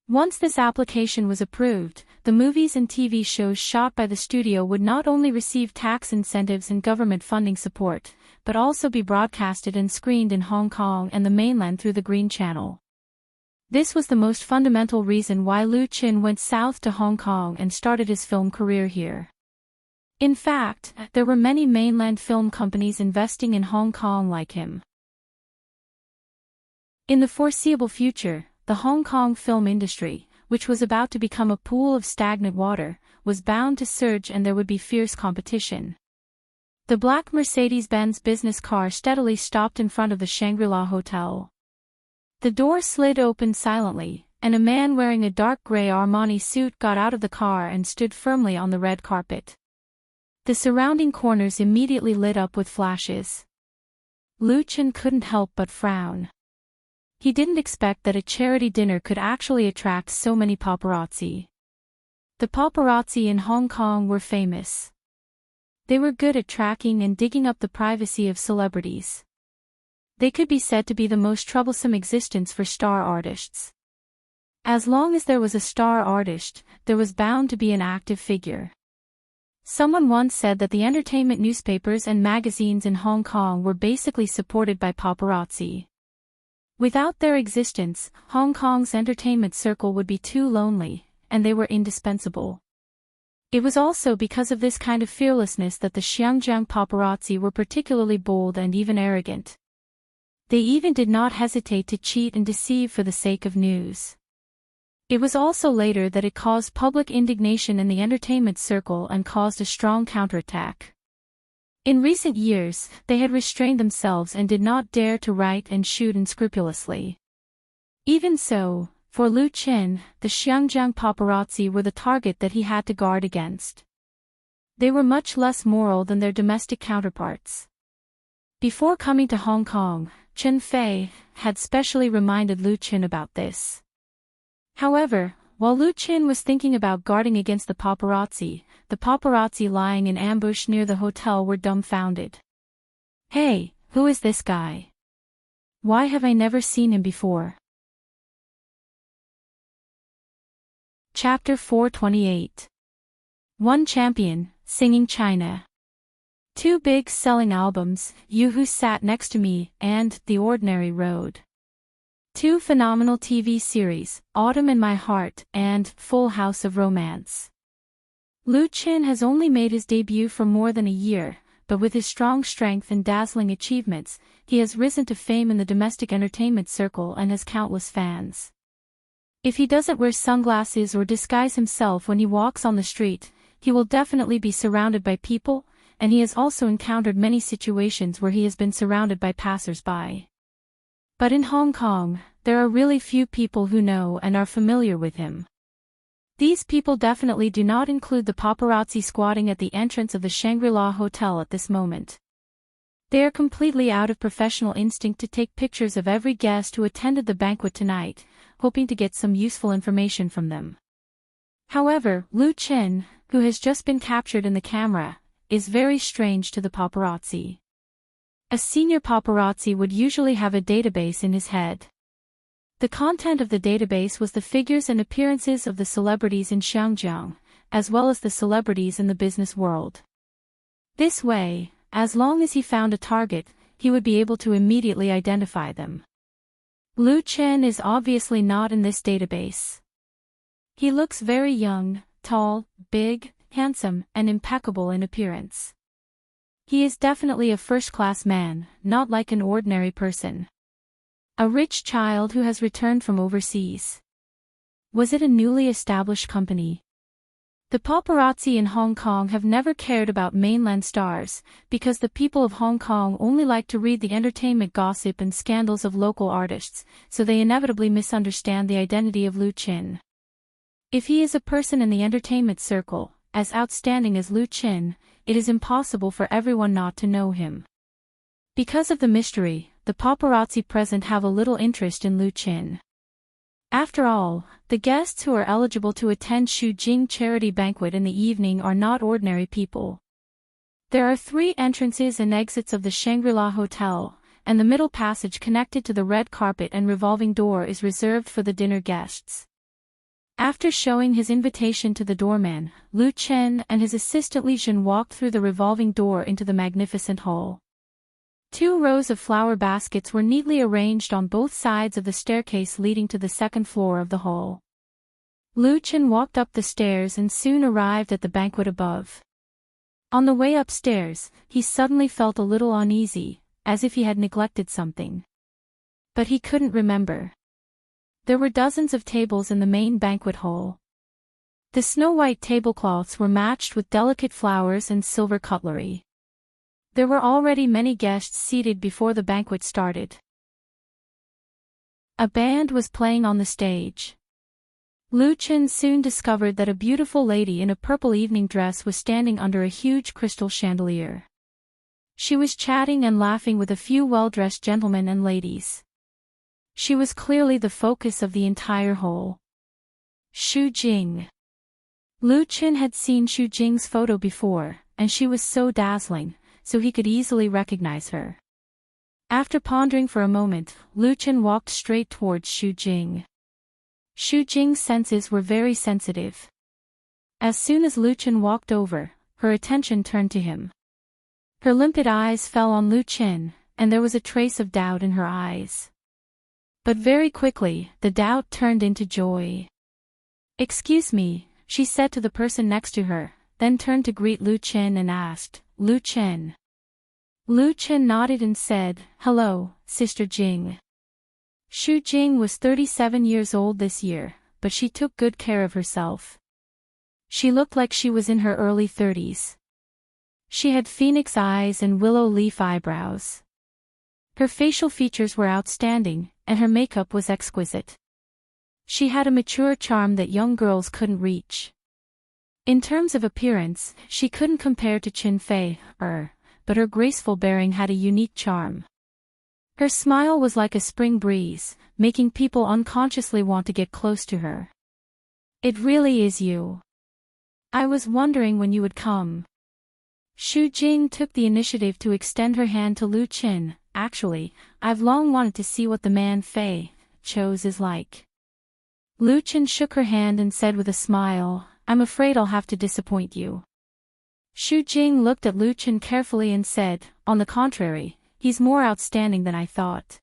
[SPEAKER 1] Once this application was approved, the movies and TV shows shot by the studio would not only receive tax incentives and government funding support, but also be broadcasted and screened in Hong Kong and the mainland through the Green Channel. This was the most fundamental reason why Lu Qin went south to Hong Kong and started his film career here. In fact, there were many mainland film companies investing in Hong Kong like him. In the foreseeable future, the Hong Kong film industry, which was about to become a pool of stagnant water, was bound to surge and there would be fierce competition. The black Mercedes-Benz business car steadily stopped in front of the Shangri-La Hotel. The door slid open silently, and a man wearing a dark gray Armani suit got out of the car and stood firmly on the red carpet. The surrounding corners immediately lit up with flashes. Lu Qin couldn't help but frown. He didn't expect that a charity dinner could actually attract so many paparazzi. The paparazzi in Hong Kong were famous. They were good at tracking and digging up the privacy of celebrities. They could be said to be the most troublesome existence for star artists. As long as there was a star artist, there was bound to be an active figure. Someone once said that the entertainment newspapers and magazines in Hong Kong were basically supported by paparazzi. Without their existence, Hong Kong's entertainment circle would be too lonely, and they were indispensable. It was also because of this kind of fearlessness that the Xiangjiang paparazzi were particularly bold and even arrogant. They even did not hesitate to cheat and deceive for the sake of news. It was also later that it caused public indignation in the entertainment circle and caused a strong counterattack. In recent years, they had restrained themselves and did not dare to write and shoot unscrupulously. Even so, for Lu Qin, the Xiangjiang paparazzi were the target that he had to guard against. They were much less moral than their domestic counterparts. Before coming to Hong Kong, Chen Fei had specially reminded Lu Qin about this. However, while Lu Qin was thinking about guarding against the paparazzi lying in ambush near the hotel were dumbfounded. "Hey, who is this guy? Why have I never seen him before?" Chapter 428. One Champion, Singing China. Two big selling albums, You Who Sat Next to Me and The Ordinary Road. Two phenomenal TV series, Autumn in My Heart and Full House of Romance. Lu Qin has only made his debut for more than a year, but with his strong strength and dazzling achievements, he has risen to fame in the domestic entertainment circle and has countless fans. If he doesn't wear sunglasses or disguise himself when he walks on the street, he will definitely be surrounded by people, and he has also encountered many situations where he has been surrounded by passers-by. But in Hong Kong, there are really few people who know and are familiar with him. These people definitely do not include the paparazzi squatting at the entrance of the Shangri-La Hotel at this moment. They are completely out of professional instinct to take pictures of every guest who attended the banquet tonight, hoping to get some useful information from them. However, Lu Qin, who has just been captured in the camera, is very strange to the paparazzi. A senior paparazzi would usually have a database in his head. The content of the database was the figures and appearances of the celebrities in Xiangjiang, as well as the celebrities in the business world. This way, as long as he found a target, he would be able to immediately identify them. Lu Qin is obviously not in this database. He looks very young, tall, big, handsome, and impeccable in appearance. He is definitely a first-class man, not like an ordinary person. A rich child who has returned from overseas. Was it a newly established company? The paparazzi in Hong Kong have never cared about mainland stars, because the people of Hong Kong only like to read the entertainment gossip and scandals of local artists, so they inevitably misunderstand the identity of Lu Qin. If he is a person in the entertainment circle, as outstanding as Lu Qin, it is impossible for everyone not to know him. Because of the mystery, the paparazzi present have a little interest in Lu Qin. After all, the guests who are eligible to attend Shu Jing charity banquet in the evening are not ordinary people. There are 3 entrances and exits of the Shangri-La Hotel, and the middle passage connected to the red carpet and revolving door is reserved for the dinner guests. After showing his invitation to the doorman, Lu Qin and his assistant Li Jun walked through the revolving door into the magnificent hall. 2 rows of flower baskets were neatly arranged on both sides of the staircase leading to the second floor of the hall. Lu Chen walked up the stairs and soon arrived at the banquet above. On the way upstairs, he suddenly felt a little uneasy, as if he had neglected something. But he couldn't remember. There were dozens of tables in the main banquet hall. The snow-white tablecloths were matched with delicate flowers and silver cutlery. There were already many guests seated before the banquet started. A band was playing on the stage. Lu Chen soon discovered that a beautiful lady in a purple evening dress was standing under a huge crystal chandelier. She was chatting and laughing with a few well-dressed gentlemen and ladies. She was clearly the focus of the entire hall. Xu Jing. Lu Chen had seen Xu Jing's photo before, and she was so dazzling, so he could easily recognize her. After pondering for a moment, Lu Chen walked straight towards Xu Jing. Xu Jing's senses were very sensitive. As soon as Lu Chen walked over, her attention turned to him. Her limpid eyes fell on Lu Chen, and there was a trace of doubt in her eyes. But very quickly, the doubt turned into joy. "Excuse me," she said to the person next to her, then turned to greet Lu Chen and asked, "Lu Chen?" Lu Chen nodded and said, "Hello, Sister Jing." Xu Jing was 37 years old this year, but she took good care of herself. She looked like she was in her early 30s. She had phoenix eyes and willow leaf eyebrows. Her facial features were outstanding, and her makeup was exquisite. She had a mature charm that young girls couldn't reach. In terms of appearance, she couldn't compare to Qin Fei, but her graceful bearing had a unique charm. Her smile was like a spring breeze, making people unconsciously want to get close to her. "It really is you. I was wondering when you would come." Xu Jing took the initiative to extend her hand to Lu Chen. "Actually, I've long wanted to see what the man Fei chose is like." Lu Chen shook her hand and said with a smile, "I'm afraid I'll have to disappoint you." Xu Jing looked at Lu Chen carefully and said, "On the contrary, he's more outstanding than I thought.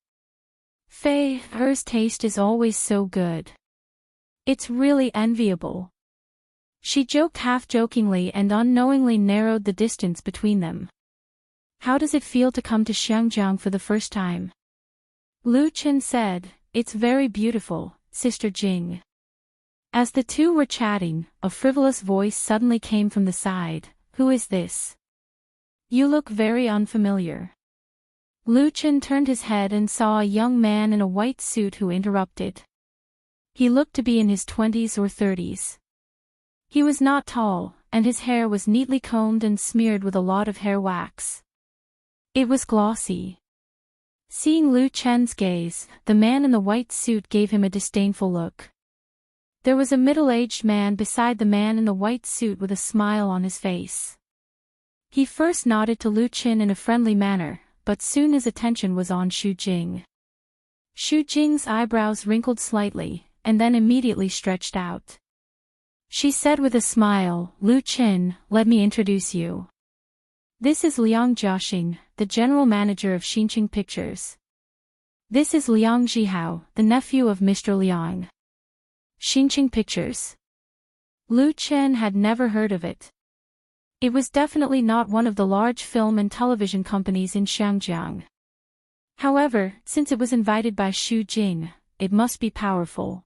[SPEAKER 1] Fei's taste is always so good. It's really enviable." She joked half-jokingly and unknowingly narrowed the distance between them. "How does it feel to come to Xiangjiang for the first time?" Lu Chen said, "It's very beautiful, Sister Jing." As the two were chatting, a frivolous voice suddenly came from the side. "Who is this? You look very unfamiliar." Lu Chen turned his head and saw a young man in a white suit who interrupted. He looked to be in his 20s or 30s. He was not tall, and his hair was neatly combed and smeared with a lot of hair wax. It was glossy. Seeing Lu Chen's gaze, the man in the white suit gave him a disdainful look. There was a middle-aged man beside the man in the white suit with a smile on his face. He first nodded to Lu Chen in a friendly manner, but soon his attention was on Xu Jing. Xu Jing's eyebrows wrinkled slightly, and then immediately stretched out. She said with a smile, "Lu Chen, let me introduce you. This is Liang Jiaxing, the general manager of Xinqing Pictures. This is Liang Zhihao, the nephew of Mr. Liang. Xinqing Pictures." Lu Chen had never heard of it. It was definitely not one of the large film and television companies in Xiangjiang. However, since it was invited by Xu Jing, it must be powerful.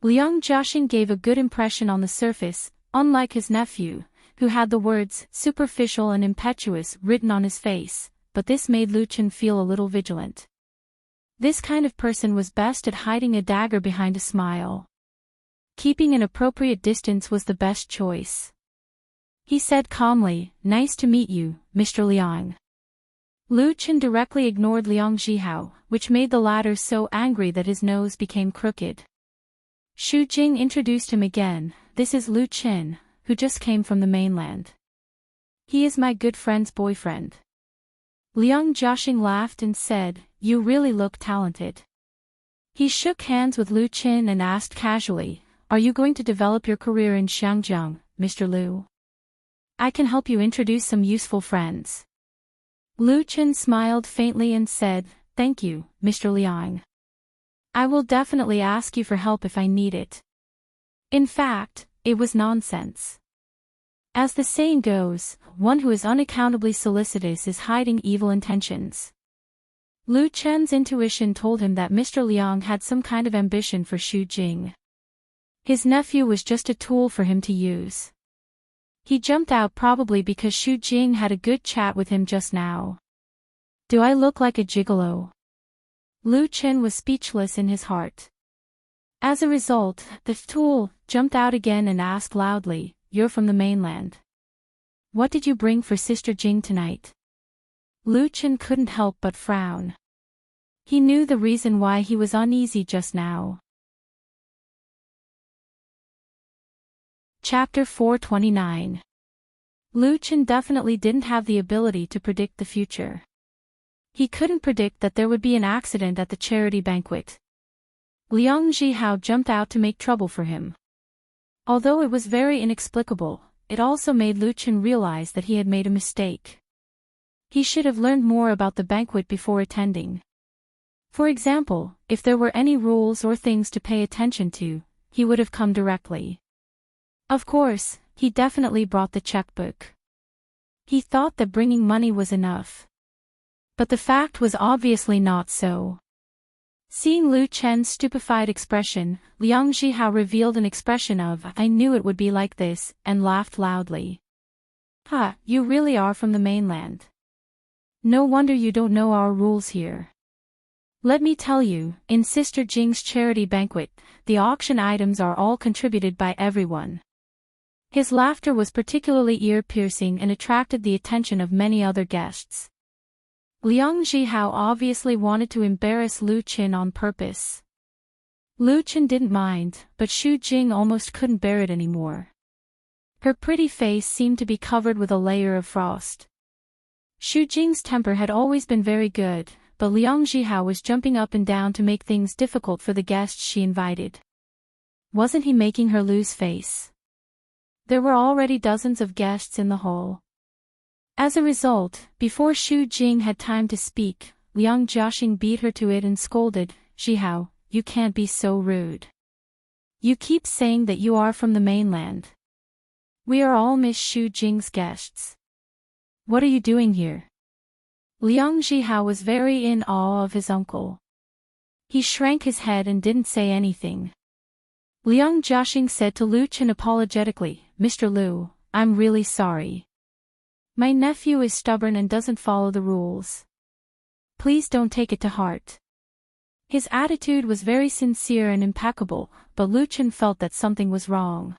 [SPEAKER 1] Liang Jiaxing gave a good impression on the surface, unlike his nephew, who had the words "superficial and impetuous" written on his face, but this made Lu Chen feel a little vigilant. This kind of person was best at hiding a dagger behind a smile. Keeping an appropriate distance was the best choice. He said calmly, "Nice to meet you, Mr. Liang." Lu Chen directly ignored Liang Zhihao, which made the latter so angry that his nose became crooked. Xu Jing introduced him again. "This is Lu Chen, who just came from the mainland. He is my good friend's boyfriend." Liang Jiaxing laughed and said, "You really look talented." He shook hands with Lu Chen and asked casually, "Are you going to develop your career in Xiangjiang, Mr. Lu? I can help you introduce some useful friends." Lu Chen smiled faintly and said, "Thank you, Mr. Liang. I will definitely ask you for help if I need it." In fact, it was nonsense. As the saying goes, one who is unaccountably solicitous is hiding evil intentions. Lu Chen's intuition told him that Mr. Liang had some kind of ambition for Xu Jing. His nephew was just a tool for him to use. He jumped out probably because Xu Jing had a good chat with him just now. "Do I look like a gigolo?" Lu Chen was speechless in his heart. As a result, the tool jumped out again and asked loudly, "You're from the mainland. What did you bring for Sister Jing tonight?" Lu Chen couldn't help but frown. He knew the reason why he was uneasy just now. Chapter 429. Lu Chen definitely didn't have the ability to predict the future. He couldn't predict that there would be an accident at the charity banquet. Liang Zhihao jumped out to make trouble for him. Although it was very inexplicable, it also made Lu Chen realize that he had made a mistake. He should have learned more about the banquet before attending. For example, if there were any rules or things to pay attention to, he would have come directly. Of course, he definitely brought the checkbook. He thought that bringing money was enough. But the fact was obviously not so. Seeing Lu Chen's stupefied expression, Liang Zhihao revealed an expression of, "I knew it would be like this," and laughed loudly. "Ha, you really are from the mainland. No wonder you don't know our rules here. Let me tell you, in Sister Jing's charity banquet, the auction items are all contributed by everyone." His laughter was particularly ear-piercing and attracted the attention of many other guests. Liang Zhihao obviously wanted to embarrass Lu Chen on purpose. Lu Chen didn't mind, but Xu Jing almost couldn't bear it anymore. Her pretty face seemed to be covered with a layer of frost. Xu Jing's temper had always been very good, but Liang Zhihao was jumping up and down to make things difficult for the guests she invited. Wasn't he making her lose face? There were already dozens of guests in the hall. As a result, before Xu Jing had time to speak, Liang Jiaxing beat her to it and scolded, "Zhihao, you can't be so rude. You keep saying that you are from the mainland. We are all Miss Xu Jing's guests. What are you doing here?" Liang Zhihao was very in awe of his uncle. He shrank his head and didn't say anything. Liang Jiaxing said to Lu Chen apologetically, "Mr. Lu, I'm really sorry. My nephew is stubborn and doesn't follow the rules. Please don't take it to heart." His attitude was very sincere and impeccable, but Lu Chen felt that something was wrong.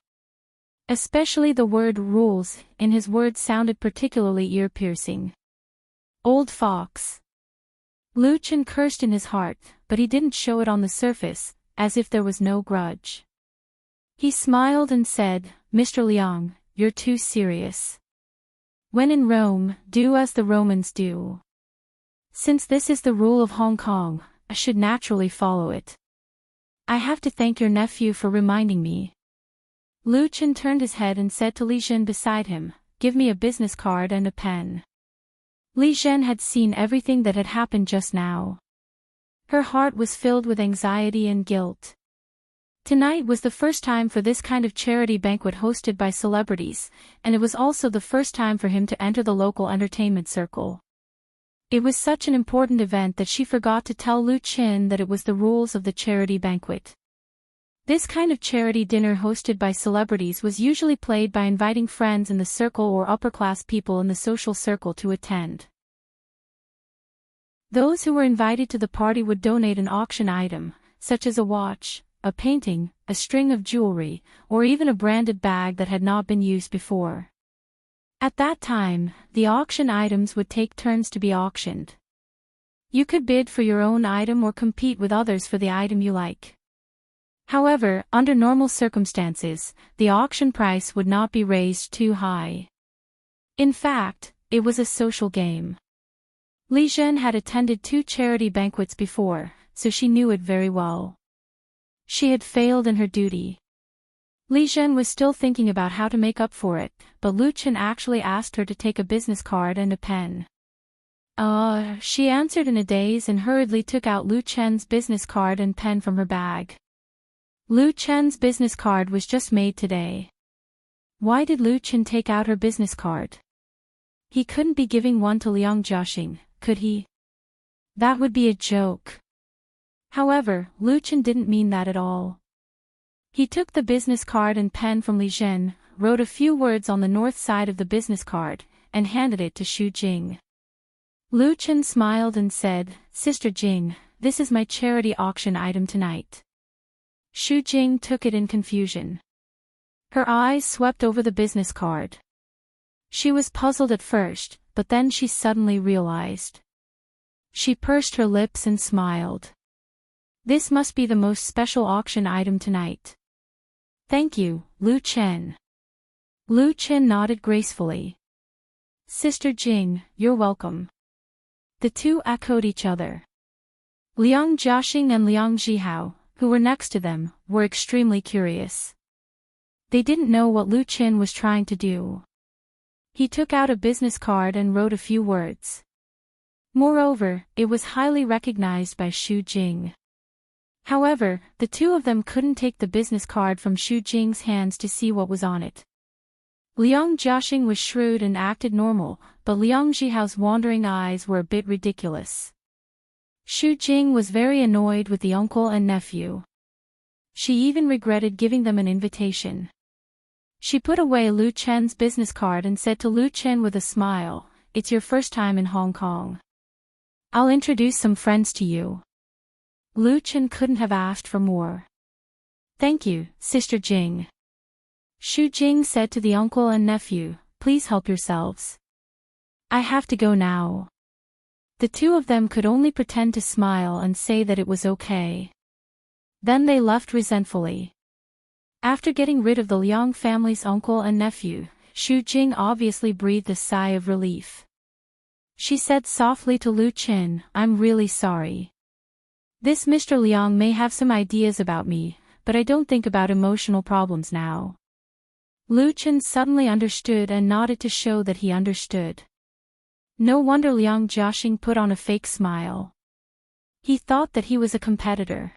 [SPEAKER 1] Especially the word "rules" in his words sounded particularly ear-piercing. Old fox. Lu Chen cursed in his heart, but he didn't show it on the surface, as if there was no grudge. He smiled and said, "Mr. Liang, you're too serious. When in Rome, do as the Romans do. Since this is the rule of Hong Kong, I should naturally follow it. I have to thank your nephew for reminding me." Lu Chen turned his head and said to Li Zhen beside him, "Give me a business card and a pen." Li Zhen had seen everything that had happened just now. Her heart was filled with anxiety and guilt. Tonight was the first time for this kind of charity banquet hosted by celebrities, and it was also the first time for him to enter the local entertainment circle. It was such an important event that she forgot to tell Lu Chen that it was the rules of the charity banquet. This kind of charity dinner hosted by celebrities was usually played by inviting friends in the circle or upper-class people in the social circle to attend. Those who were invited to the party would donate an auction item, such as a watch, a painting, a string of jewelry, or even a branded bag that had not been used before. At that time, the auction items would take turns to be auctioned. You could bid for your own item or compete with others for the item you like. However, under normal circumstances, the auction price would not be raised too high. In fact, it was a social game. Li Zhen had attended 2 charity banquets before, so she knew it very well. She had failed in her duty. Li Zhen was still thinking about how to make up for it, but Lu Chen actually asked her to take a business card and a pen. She answered in a daze and hurriedly took out Lu Chen's business card and pen from her bag. Lu Chen's business card was just made today. Why did Lu Chen take out her business card? He couldn't be giving one to Liang Jiaxing, could he? That would be a joke. However, Lu Chen didn't mean that at all. He took the business card and pen from Li Zhen, wrote a few words on the north side of the business card, and handed it to Xu Jing. Lu Chen smiled and said, "Sister Jing, this is my charity auction item tonight." Xu Jing took it in confusion. Her eyes swept over the business card. She was puzzled at first, but then she suddenly realized. She pursed her lips and smiled. This must be the most special auction item tonight. Thank you, Lu Chen. Lu Chen nodded gracefully. Sister Jing, you're welcome. The two echoed each other. Liang Jiaxing and Liang Zhihao, who were next to them, were extremely curious. They didn't know what Lu Chen was trying to do. He took out a business card and wrote a few words. Moreover, it was highly recognized by Xu Jing. However, the two of them couldn't take the business card from Xu Jing's hands to see what was on it. Liang Jiaxing was shrewd and acted normal, but Liang Zhihao's wandering eyes were a bit ridiculous. Xu Jing was very annoyed with the uncle and nephew. She even regretted giving them an invitation. She put away Lu Chen's business card and said to Lu Chen with a smile, "It's your first time in Hong Kong. I'll introduce some friends to you." Lu Chen couldn't have asked for more. "Thank you, Sister Jing." Xu Jing said to the uncle and nephew, "Please help yourselves. I have to go now." The two of them could only pretend to smile and say that it was okay. Then they left resentfully. After getting rid of the Liang family's uncle and nephew, Xu Jing obviously breathed a sigh of relief. She said softly to Lu Chen, "I'm really sorry. This Mr. Liang may have some ideas about me, but I don't think about emotional problems now." Lu Chen suddenly understood and nodded to show that he understood. No wonder Liang Jiaxing put on a fake smile. He thought that he was a competitor.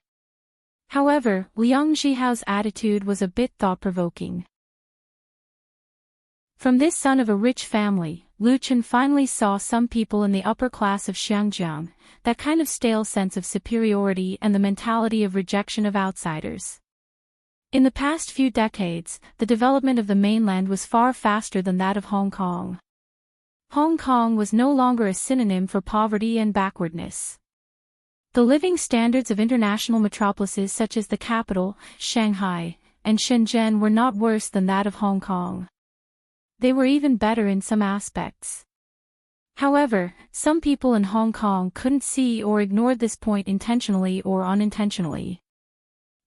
[SPEAKER 1] However, Liang Zhihao's attitude was a bit thought-provoking. From this son of a rich family, Lu Chen finally saw some people in the upper class of Xiangjiang, that kind of stale sense of superiority and the mentality of rejection of outsiders. In the past few decades, the development of the mainland was far faster than that of Hong Kong. Hong Kong was no longer a synonym for poverty and backwardness. The living standards of international metropolises such as the capital, Shanghai, and Shenzhen were not worse than that of Hong Kong. They were even better in some aspects. However, some people in Hong Kong couldn't see or ignored this point intentionally or unintentionally.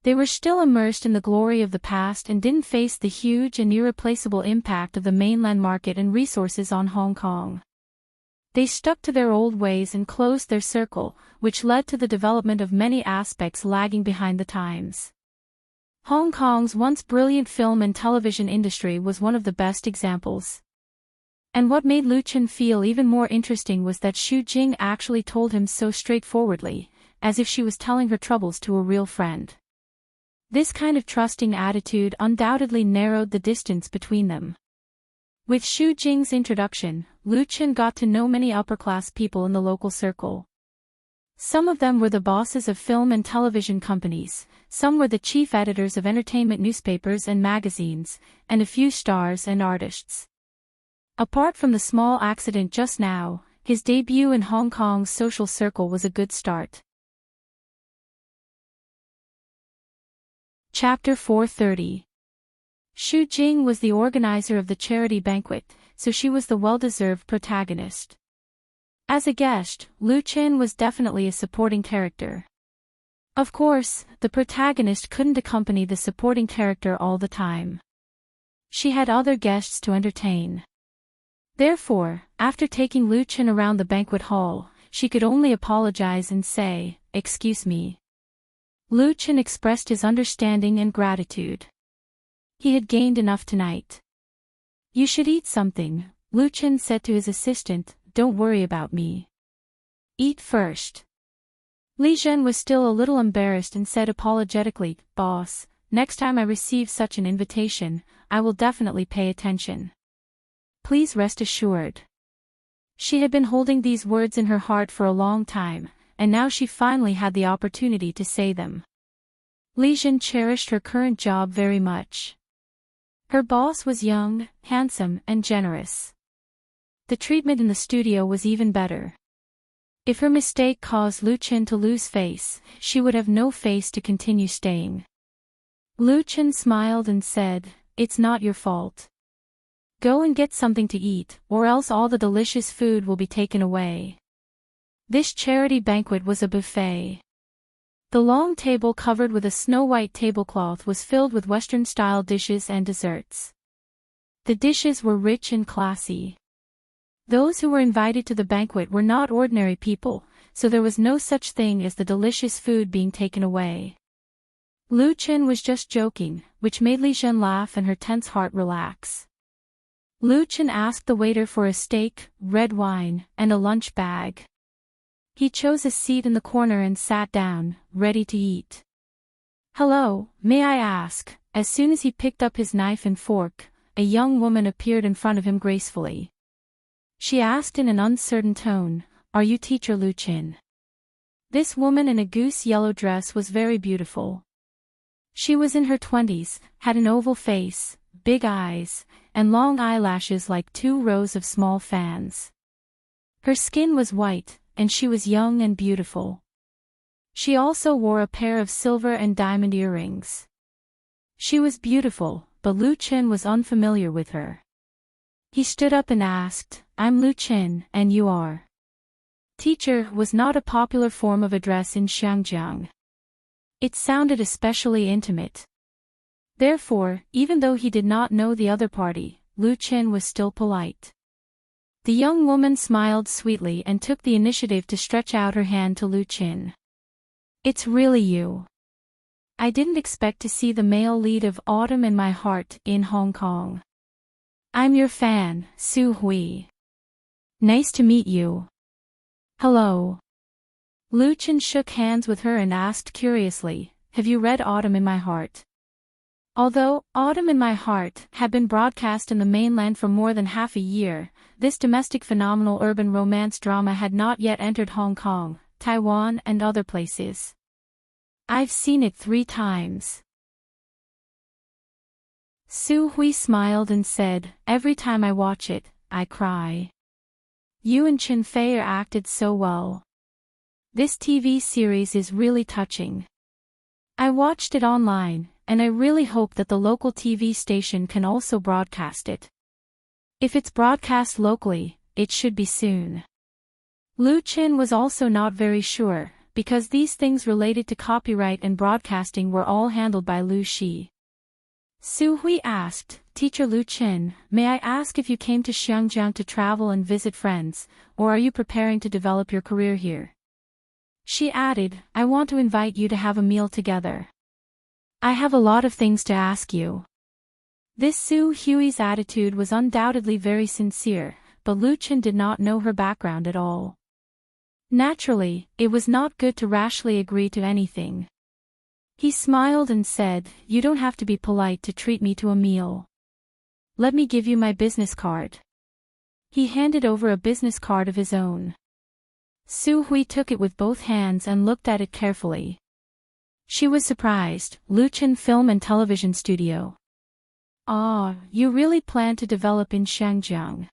[SPEAKER 1] They were still immersed in the glory of the past and didn't face the huge and irreplaceable impact of the mainland market and resources on Hong Kong. They stuck to their old ways and closed their circle, which led to the development of many aspects lagging behind the times. Hong Kong's once brilliant film and television industry was one of the best examples. And what made Lu Chen feel even more interesting was that Xu Jing actually told him so straightforwardly, as if she was telling her troubles to a real friend. This kind of trusting attitude undoubtedly narrowed the distance between them. With Xu Jing's introduction, Lu Chen got to know many upper-class people in the local circle. Some of them were the bosses of film and television companies, some were the chief editors of entertainment newspapers and magazines, and a few stars and artists. Apart from the small accident just now, his debut in Hong Kong's social circle was a good start. Chapter 430. Xu Jing was the organizer of the charity banquet, so she was the well-deserved protagonist. As a guest, Lu Chen was definitely a supporting character. Of course, the protagonist couldn't accompany the supporting character all the time. She had other guests to entertain. Therefore, after taking Lu Chen around the banquet hall, she could only apologize and say, "Excuse me." Lu Chen expressed his understanding and gratitude. He had gained enough tonight. "You should eat something," Lu Chen said to his assistant, "Don't worry about me. Eat first. Li Zhen was still a little embarrassed and said apologetically, "Boss, next time I receive such an invitation, I will definitely pay attention. Please rest assured." She had been holding these words in her heart for a long time, and now she finally had the opportunity to say them. Li Zhen cherished her current job very much. Her boss was young, handsome, and generous. The treatment in the studio was even better. If her mistake caused Lu Chen to lose face, she would have no face to continue staying. Lu Chen smiled and said, "It's not your fault. Go and get something to eat, or else all the delicious food will be taken away." This charity banquet was a buffet. The long table covered with a snow-white tablecloth was filled with Western-style dishes and desserts. The dishes were rich and classy. Those who were invited to the banquet were not ordinary people, so there was no such thing as the delicious food being taken away. Lu Chen was just joking, which made Li Zhen laugh and her tense heart relax. Lu Chen asked the waiter for a steak, red wine, and a lunch bag. He chose a seat in the corner and sat down, ready to eat. "Hello, may I ask?" As soon as he picked up his knife and fork, a young woman appeared in front of him gracefully. She asked in an uncertain tone, "Are you teacher Lu Chen?" This woman in a goose-yellow dress was very beautiful. She was in her 20s, had an oval face, big eyes, and long eyelashes like 2 rows of small fans. Her skin was white, and she was young and beautiful. She also wore a pair of silver and diamond earrings. She was beautiful, but Lu Chen was unfamiliar with her. He stood up and asked, "I'm Lu Chen, and you are?" Teacher was not a popular form of address in Xiangjiang. It sounded especially intimate. Therefore, even though he did not know the other party, Lu Chen was still polite. The young woman smiled sweetly and took the initiative to stretch out her hand to Lu Chen. "It's really you. I didn't expect to see the male lead of Autumn in My Heart in Hong Kong. I'm your fan, Su Hui. Nice to meet you." "Hello." Lu Chen shook hands with her and asked curiously, "Have you read Autumn in My Heart?" Although Autumn in My Heart had been broadcast in the mainland for more than half a year, this domestic phenomenal urban romance drama had not yet entered Hong Kong, Taiwan, and other places. "I've seen it 3 times. Su Hui smiled and said, "Every time I watch it, I cry. You and Chen Fei are acted so well. This TV series is really touching. I watched it online, and I really hope that the local TV station can also broadcast it. If it's broadcast locally, it should be soon." Lu Chen was also not very sure, because these things related to copyright and broadcasting were all handled by Lu Shi. Su Hui asked, "Teacher Lu Chen, may I ask if you came to Xiangjiang to travel and visit friends, or are you preparing to develop your career here?" She added, "I want to invite you to have a meal together. I have a lot of things to ask you." This Su Hui's attitude was undoubtedly very sincere, but Lu Chen did not know her background at all. Naturally, it was not good to rashly agree to anything. He smiled and said, "You don't have to be polite to treat me to a meal. Let me give you my business card." He handed over a business card of his own. Su Hui took it with both hands and looked at it carefully. She was surprised. Lu Chen Film and Television Studio. "Ah, you really plan to develop in Xiangjiang.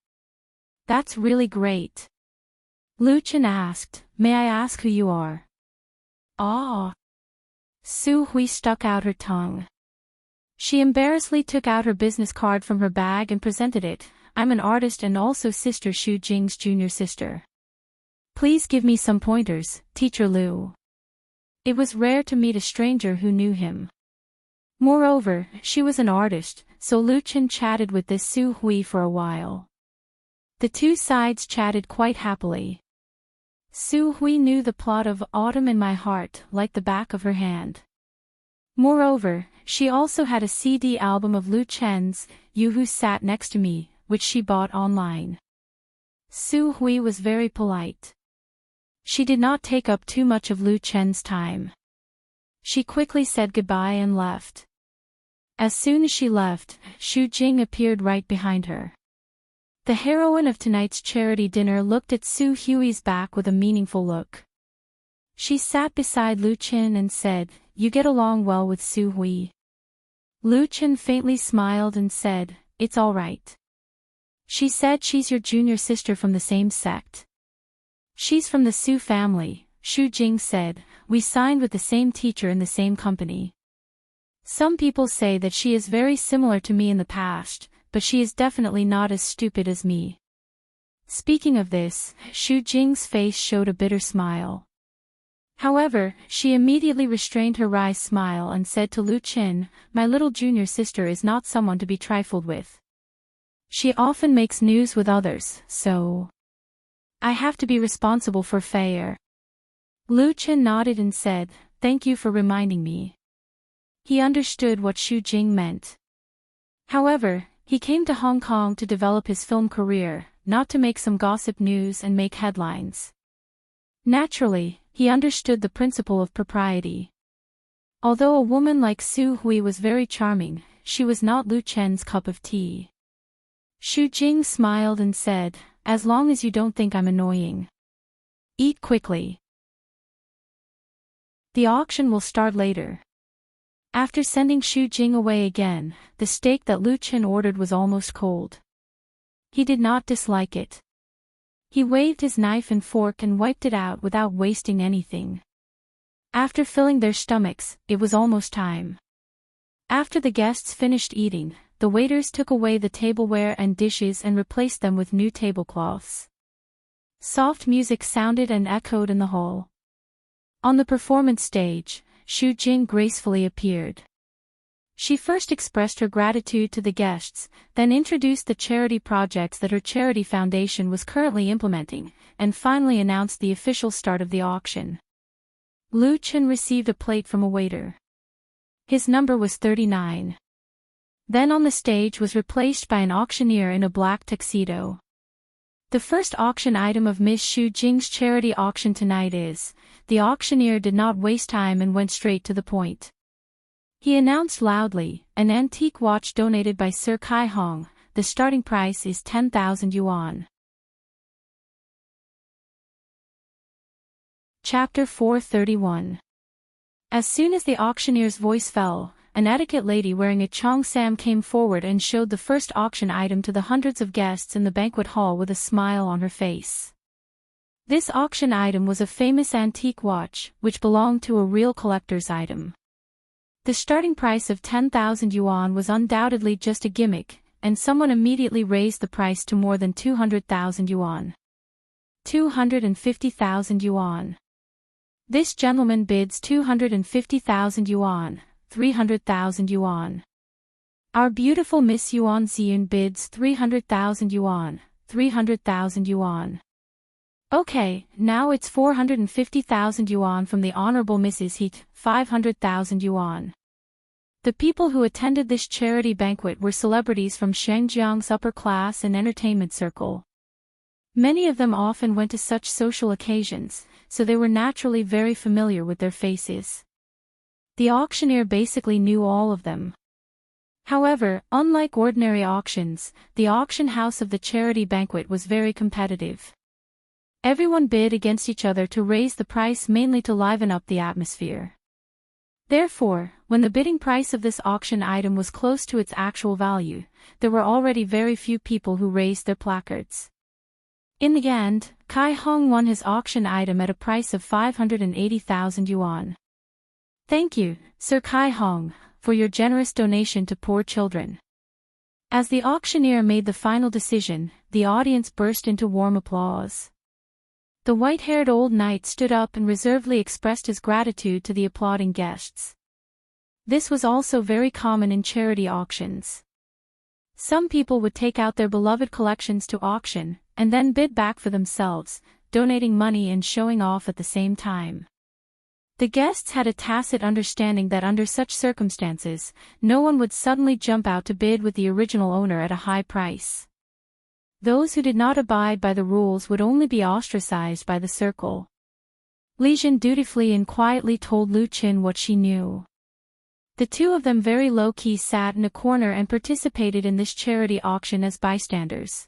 [SPEAKER 1] That's really great." Lu Chen asked, "May I ask who you are?" "Ah." Su Hui stuck out her tongue. She embarrassedly took out her business card from her bag and presented it. "I'm an artist and also Sister Xu Jing's junior sister. Please give me some pointers, Teacher Lu." It was rare to meet a stranger who knew him. Moreover, she was an artist, so Lu Chen chatted with this Su Hui for a while. The two sides chatted quite happily. Su Hui knew the plot of Autumn in My Heart like the back of her hand. Moreover, she also had a CD album of Lu Chen's, You Who Sat Next to Me, which she bought online. Su Hui was very polite. She did not take up too much of Lu Chen's time. She quickly said goodbye and left. As soon as she left, Xu Jing appeared right behind her. The heroine of tonight's charity dinner looked at Su Hui's back with a meaningful look. She sat beside Lu Chen and said, "You get along well with Su Hui." Lu Chen faintly smiled and said, "It's all right." She said, "She's your junior sister from the same sect." "She's from the Su family," Xu Jing said. "We signed with the same teacher in the same company. Some people say that she is very similar to me in the past, but she is definitely not as stupid as me." Speaking of this, Xu Jing's face showed a bitter smile. However, she immediately restrained her wry smile and said to Lu Chen, "My little junior sister is not someone to be trifled with. She often makes news with others, so I have to be responsible for fair." Lu Chen nodded and said, "Thank you for reminding me." He understood what Xu Jing meant. However, he came to Hong Kong to develop his film career, not to make some gossip news and make headlines. Naturally, he understood the principle of propriety. Although a woman like Su Hui was very charming, she was not Lu Chen's cup of tea. Xu Jing smiled and said, "As long as you don't think I'm annoying. Eat quickly. The auction will start later." After sending Xu Jing away again, the steak that Lu Chen ordered was almost cold. He did not dislike it. He waved his knife and fork and wiped it out without wasting anything. After filling their stomachs, it was almost time. After the guests finished eating, the waiters took away the tableware and dishes and replaced them with new tablecloths. Soft music sounded and echoed in the hall. On the performance stage, Xu Jing gracefully appeared. She first expressed her gratitude to the guests, then introduced the charity projects that her charity foundation was currently implementing, and finally announced the official start of the auction. Lu Chen received a plate from a waiter. His number was 39. Then on the stage was replaced by an auctioneer in a black tuxedo. The first auction item of Miss Xu Jing's charity auction tonight is, the auctioneer did not waste time and went straight to the point. He announced loudly, an antique watch donated by Sir Kai Hong. The starting price is 10,000 yuan. Chapter 431. As soon as the auctioneer's voice fell, an etiquette lady wearing a cheongsam came forward and showed the first auction item to the hundreds of guests in the banquet hall with a smile on her face. This auction item was a famous antique watch, which belonged to a real collector's item. The starting price of 10,000 yuan was undoubtedly just a gimmick, and someone immediately raised the price to more than 200,000 yuan. 250,000 yuan. This gentleman bids 250,000 yuan, 300,000 yuan. Our beautiful Miss Yuan Ziyun bids 300,000 yuan, 300,000 yuan. Okay, now it's 450,000 yuan from the Honorable Mrs. Heat, 500,000 yuan. The people who attended this charity banquet were celebrities from Shengjiang's upper class and entertainment circle. Many of them often went to such social occasions, so they were naturally very familiar with their faces. The auctioneer basically knew all of them. However, unlike ordinary auctions, the auction house of the charity banquet was very competitive. Everyone bid against each other to raise the price, mainly to liven up the atmosphere. Therefore, when the bidding price of this auction item was close to its actual value, there were already very few people who raised their placards. In the end, Kai Hong won his auction item at a price of 580,000 yuan. Thank you, Sir Kai Hong, for your generous donation to poor children. As the auctioneer made the final decision, the audience burst into warm applause. The white-haired old knight stood up and reservedly expressed his gratitude to the applauding guests. This was also very common in charity auctions. Some people would take out their beloved collections to auction, and then bid back for themselves, donating money and showing off at the same time. The guests had a tacit understanding that under such circumstances, no one would suddenly jump out to bid with the original owner at a high price. Those who did not abide by the rules would only be ostracized by the circle. Li Jin dutifully and quietly told Lu Qin what she knew. The two of them very low-key sat in a corner and participated in this charity auction as bystanders.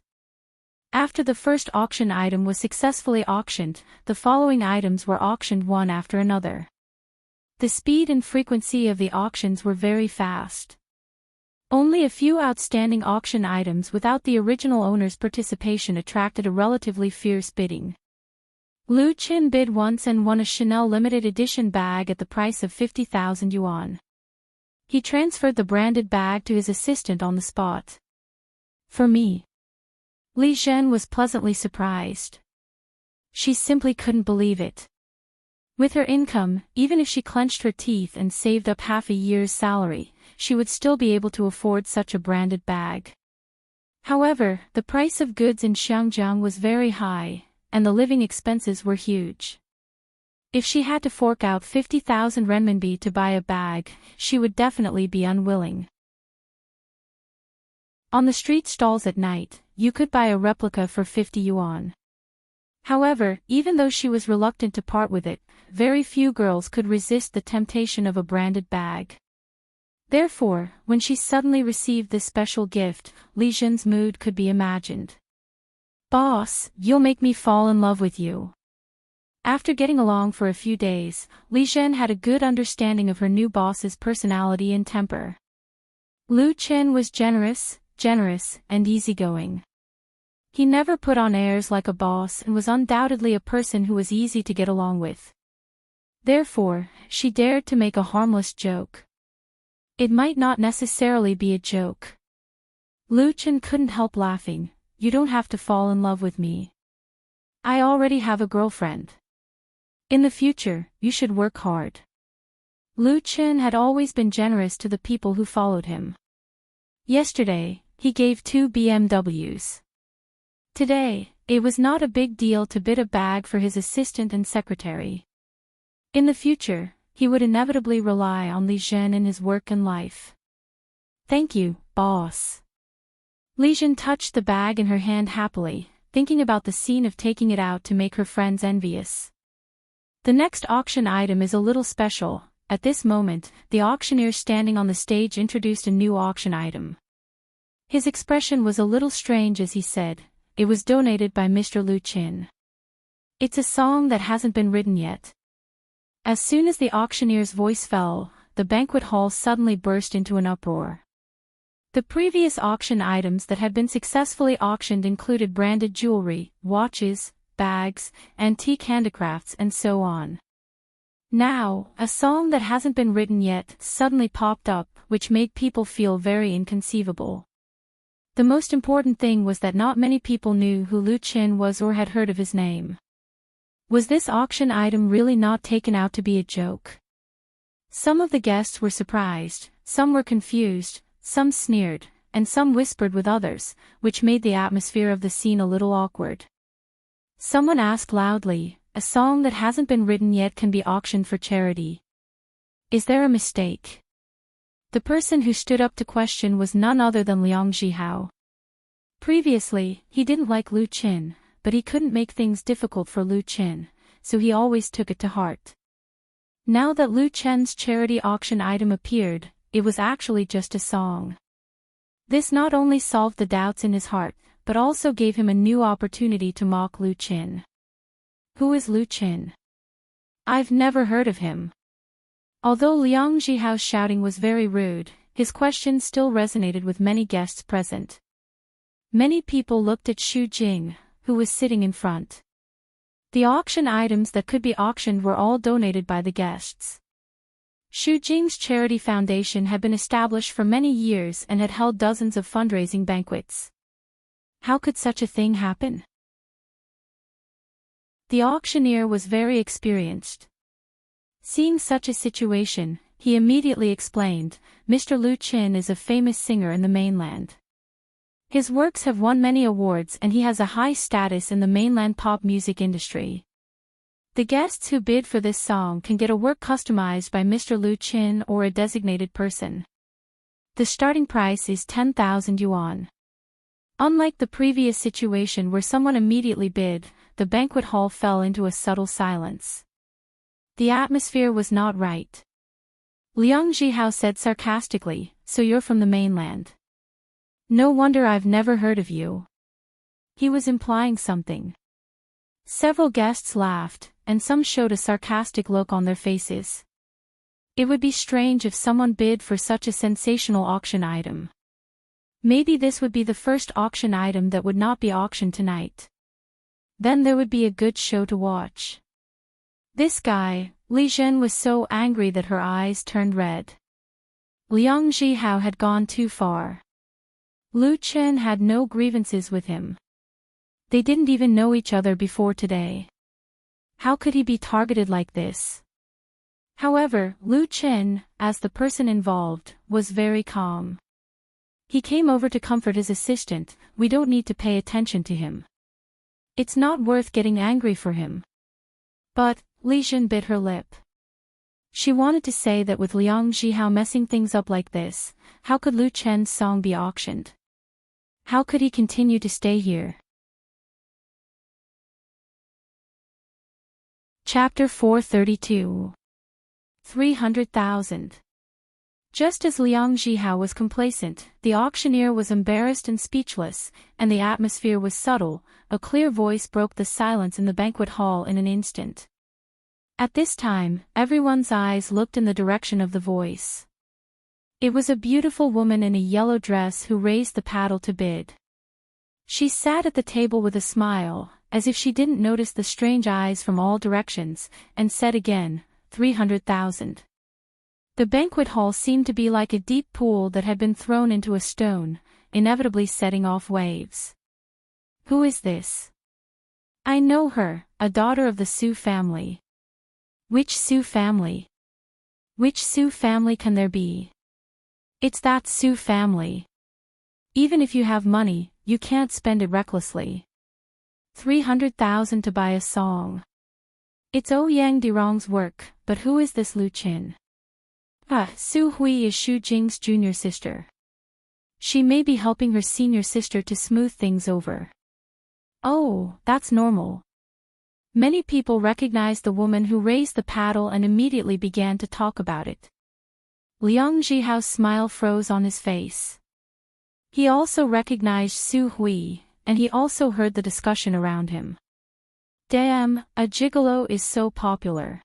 [SPEAKER 1] After the first auction item was successfully auctioned, the following items were auctioned one after another. The speed and frequency of the auctions were very fast. Only a few outstanding auction items without the original owner's participation attracted a relatively fierce bidding. Lu Qin bid once and won a Chanel limited edition bag at the price of 50,000 yuan. He transferred the branded bag to his assistant on the spot. For me. Li Zhen was pleasantly surprised. She simply couldn't believe it. With her income, even if she clenched her teeth and saved up half a year's salary, she would still be able to afford such a branded bag. However, the price of goods in Xiangjiang was very high, and the living expenses were huge. If she had to fork out 50,000 renminbi to buy a bag, she would definitely be unwilling. On the street stalls at night, you could buy a replica for 50 yuan. However, even though she was reluctant to part with it, very few girls could resist the temptation of a branded bag. Therefore, when she suddenly received this special gift, Li Zhen's mood could be imagined. "Boss, you'll make me fall in love with you." After getting along for a few days, Li Zhen had a good understanding of her new boss's personality and temper. Lu Qin was generous, and easygoing. He never put on airs like a boss and was undoubtedly a person who was easy to get along with. Therefore, she dared to make a harmless joke. It might not necessarily be a joke. Lu Qin couldn't help laughing. "You don't have to fall in love with me. I already have a girlfriend. In the future, you should work hard." Lu Qin had always been generous to the people who followed him. Yesterday, he gave 2 BMWs. Today, it was not a big deal to bid a bag for his assistant and secretary. In the future, he would inevitably rely on Li Zhen in his work and life. "Thank you, boss." Li Zhen touched the bag in her hand happily, thinking about the scene of taking it out to make her friends envious. The next auction item is a little special. At this moment, the auctioneer standing on the stage introduced a new auction item. His expression was a little strange as he said, "It was donated by Mr. Lu Qin. It's a song that hasn't been written yet." As soon as the auctioneer's voice fell, the banquet hall suddenly burst into an uproar. The previous auction items that had been successfully auctioned included branded jewelry, watches, bags, antique handicrafts and so on. Now, a song that hasn't been written yet suddenly popped up, which made people feel very inconceivable. The most important thing was that not many people knew who Lu Qin was or had heard of his name. Was this auction item really not taken out to be a joke? Some of the guests were surprised, some were confused, some sneered, and some whispered with others, which made the atmosphere of the scene a little awkward. Someone asked loudly, "A song that hasn't been written yet can be auctioned for charity. Is there a mistake?" The person who stood up to question was none other than Liang Zhihao. Previously, he didn't like Lu Qin, but he couldn't make things difficult for Lu Qin, so he always took it to heart. Now that Lu Qin's charity auction item appeared, it was actually just a song. This not only solved the doubts in his heart, but also gave him a new opportunity to mock Lu Qin. Who is Lu Qin? I've never heard of him. Although Liang Zhihao's shouting was very rude, his question still resonated with many guests present. Many people looked at Xu Jing, who was sitting in front. The auction items that could be auctioned were all donated by the guests. Xu Jing's charity foundation had been established for many years and had held dozens of fundraising banquets. How could such a thing happen? The auctioneer was very experienced. Seeing such a situation, he immediately explained, "Mr. Lu Qin is a famous singer in the mainland. His works have won many awards and he has a high status in the mainland pop music industry. The guests who bid for this song can get a work customized by Mr. Lu Qin or a designated person. The starting price is 10,000 yuan. Unlike the previous situation where someone immediately bid, the banquet hall fell into a subtle silence. The atmosphere was not right. Liang Zhihao said sarcastically, "So you're from the mainland. No wonder I've never heard of you." He was implying something. Several guests laughed, and some showed a sarcastic look on their faces. It would be strange if someone bid for such a sensational auction item. Maybe this would be the first auction item that would not be auctioned tonight. Then there would be a good show to watch. This guy, Li Zhen, was so angry that her eyes turned red. Liang Zhihao had gone too far. Lu Chen had no grievances with him. They didn't even know each other before today. How could he be targeted like this? However, Lu Chen, as the person involved, was very calm. He came over to comfort his assistant. "We don't need to pay attention to him. It's not worth getting angry for him." But Li Zhen bit her lip. She wanted to say that with Liang Zhihao messing things up like this, how could Lu Chen's song be auctioned? How could he continue to stay here? Chapter 432. 300,000. Just as Liang Zhihao was complacent, the auctioneer was embarrassed and speechless, and the atmosphere was subtle. A clear voice broke the silence in the banquet hall in an instant. At this time, everyone's eyes looked in the direction of the voice. It was a beautiful woman in a yellow dress who raised the paddle to bid. She sat at the table with a smile, as if she didn't notice the strange eyes from all directions, and said again, 300,000. The banquet hall seemed to be like a deep pool that had been thrown into a stone, inevitably setting off waves. Who is this? I know her, a daughter of the Su family. Which Su family? Which Su family can there be? It's that Su family. Even if you have money, you can't spend it recklessly. 300,000 to buy a song. It's Ouyang Dirong's work, but who is this Lu Qin? Su Hui is Xu Jing's junior sister. She may be helping her senior sister to smooth things over. Oh, that's normal. Many people recognized the woman who raised the paddle and immediately began to talk about it. Liang Zhihao's smile froze on his face. He also recognized Su Hui, and he also heard the discussion around him. Damn, a gigolo is so popular.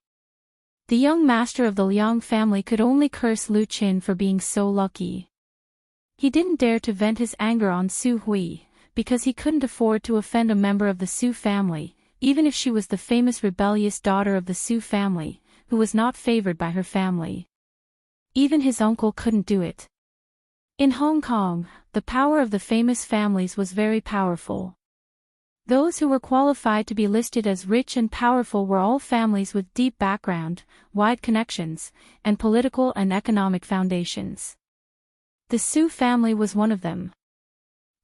[SPEAKER 1] The young master of the Liang family could only curse Lu Qin for being so lucky. He didn't dare to vent his anger on Su Hui, because he couldn't afford to offend a member of the Su family, even if she was the famous rebellious daughter of the Su family, who was not favored by her family. Even his uncle couldn't do it. In Hong Kong, the power of the famous families was very powerful. Those who were qualified to be listed as rich and powerful were all families with deep background, wide connections, and political and economic foundations. The Su family was one of them.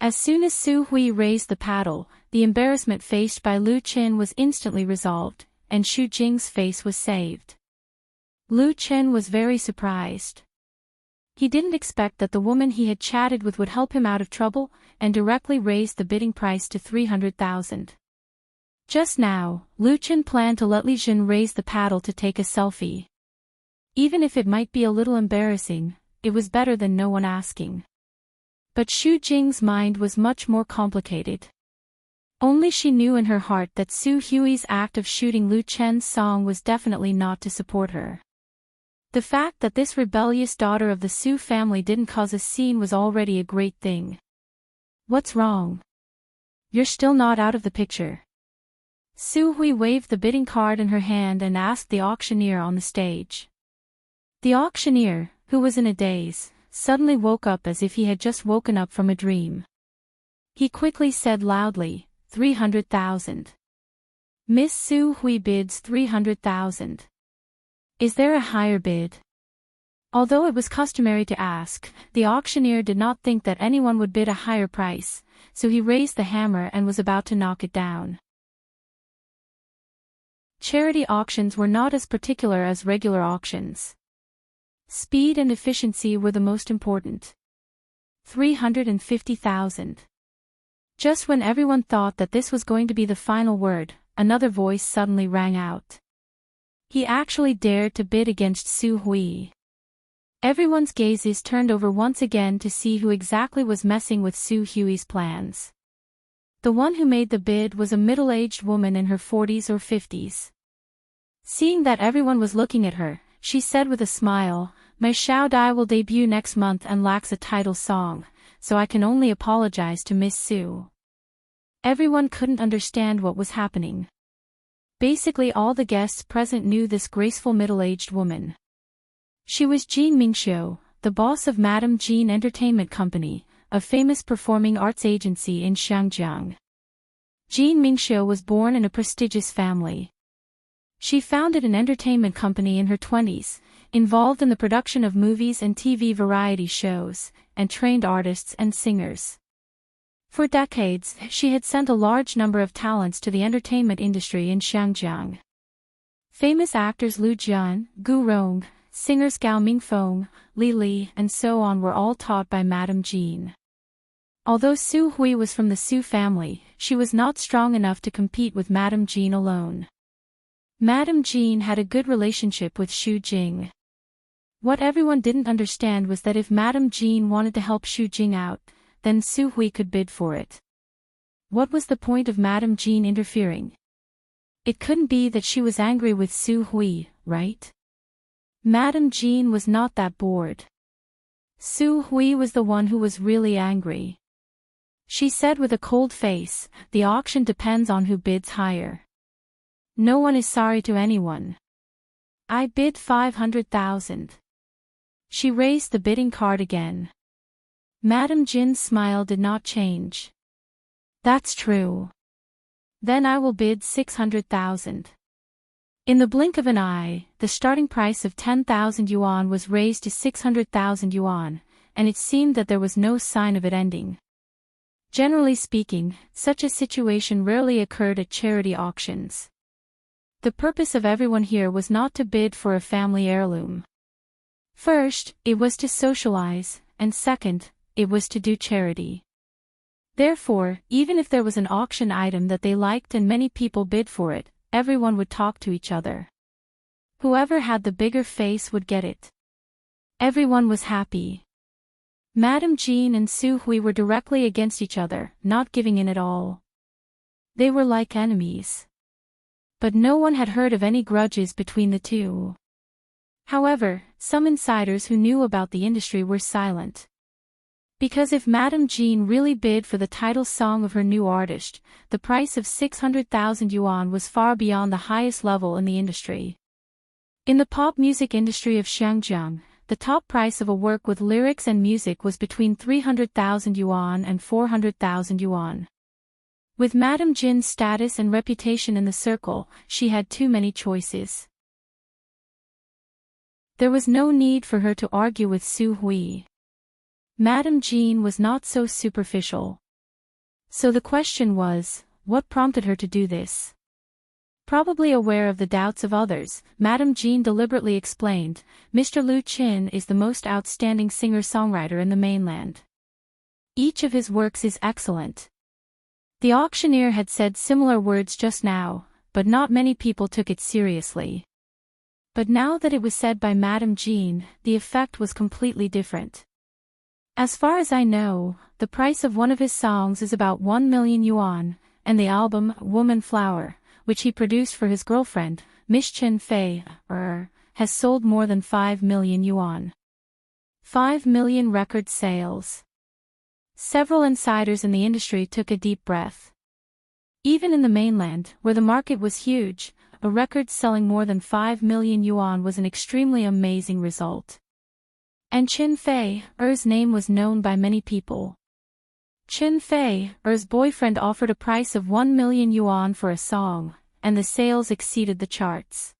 [SPEAKER 1] As soon as Su Hui raised the paddle, the embarrassment faced by Lu Qin was instantly resolved, and Xu Jing's face was saved. Lu Qin was very surprised. He didn't expect that the woman he had chatted with would help him out of trouble, and directly raised the bidding price to 300,000. Just now, Lu Qin planned to let Li Zhen raise the paddle to take a selfie. Even if it might be a little embarrassing, it was better than no one asking. But Xu Jing's mind was much more complicated. Only she knew in her heart that Su Hui's act of shooting Lu Chen's song was definitely not to support her. The fact that this rebellious daughter of the Su family didn't cause a scene was already a great thing. What's wrong? You're still not out of the picture. Su Hui waved the bidding card in her hand and asked the auctioneer on the stage. The auctioneer, who was in a daze, suddenly woke up as if he had just woken up from a dream. He quickly said loudly, 300,000. Miss Su Hui bids 300,000. Is there a higher bid? Although it was customary to ask, the auctioneer did not think that anyone would bid a higher price, so he raised the hammer and was about to knock it down. Charity auctions were not as particular as regular auctions. Speed and efficiency were the most important. 350,000. Just when everyone thought that this was going to be the final word, another voice suddenly rang out. He actually dared to bid against Su Hui. Everyone's gazes turned over once again to see who exactly was messing with Su Hui's plans. The one who made the bid was a middle-aged woman in her 40s or 50s. Seeing that everyone was looking at her, she said with a smile, "My Xiao Dai will debut next month and lacks a title song, so I can only apologize to Miss Su." Everyone couldn't understand what was happening. Basically all the guests present knew this graceful middle-aged woman. She was Jean Mingxiu, the boss of Madame Jean Entertainment Company, a famous performing arts agency in Xiangjiang. Jean Mingxiu was born in a prestigious family. She founded an entertainment company in her 20s, involved in the production of movies and TV variety shows, and trained artists and singers. For decades, she had sent a large number of talents to the entertainment industry in Xiangjiang. Famous actors Lu Jian, Gu Rong, singers Gao Mingfeng, Li Li, and so on were all taught by Madame Jean. Although Su Hui was from the Su family, she was not strong enough to compete with Madame Jean alone. Madame Jean had a good relationship with Xu Jing. What everyone didn't understand was that if Madame Jean wanted to help Xu Jing out, then Su Hui could bid for it. What was the point of Madame Jean interfering? It couldn't be that she was angry with Su Hui, right? Madame Jean was not that bored. Su Hui was the one who was really angry. She said with a cold face, "The auction depends on who bids higher. No one is sorry to anyone. I bid 500,000. She raised the bidding card again. Madame Jin's smile did not change. "That's true. Then I will bid 600,000. In the blink of an eye, the starting price of 10,000 yuan was raised to 600,000 yuan, and it seemed that there was no sign of it ending. Generally speaking, such a situation rarely occurred at charity auctions. The purpose of everyone here was not to bid for a family heirloom. First, it was to socialize, and second, it was to do charity. Therefore, even if there was an auction item that they liked and many people bid for it, everyone would talk to each other. Whoever had the bigger face would get it. Everyone was happy. Madame Jean and Su Hui were directly against each other, not giving in at all. They were like enemies. But no one had heard of any grudges between the two. However, some insiders who knew about the industry were silent. Because if Madame Jean really bid for the title song of her new artist, the price of 600,000 yuan was far beyond the highest level in the industry. In the pop music industry of Xiangjiang, the top price of a work with lyrics and music was between 300,000 yuan and 400,000 yuan. With Madame Jin's status and reputation in the circle, she had too many choices. There was no need for her to argue with Su Hui. Madame Jean was not so superficial. So the question was, what prompted her to do this? Probably aware of the doubts of others, Madame Jean deliberately explained, "Mr. Lu Qin is the most outstanding singer-songwriter in the mainland. Each of his works is excellent." The auctioneer had said similar words just now, but not many people took it seriously. But now that it was said by Madame Jean, the effect was completely different. "As far as I know, the price of one of his songs is about 1 million yuan, and the album, Woman Flower, which he produced for his girlfriend, Miss Chen Fei, has sold more than 5 million yuan. 5 million record sales." Several insiders in the industry took a deep breath. Even in the mainland, where the market was huge, a record selling more than 5 million yuan was an extremely amazing result. And Chen Fei's name was known by many people. Chen Fei's boyfriend offered a price of 1 million yuan for a song, and the sales exceeded the charts.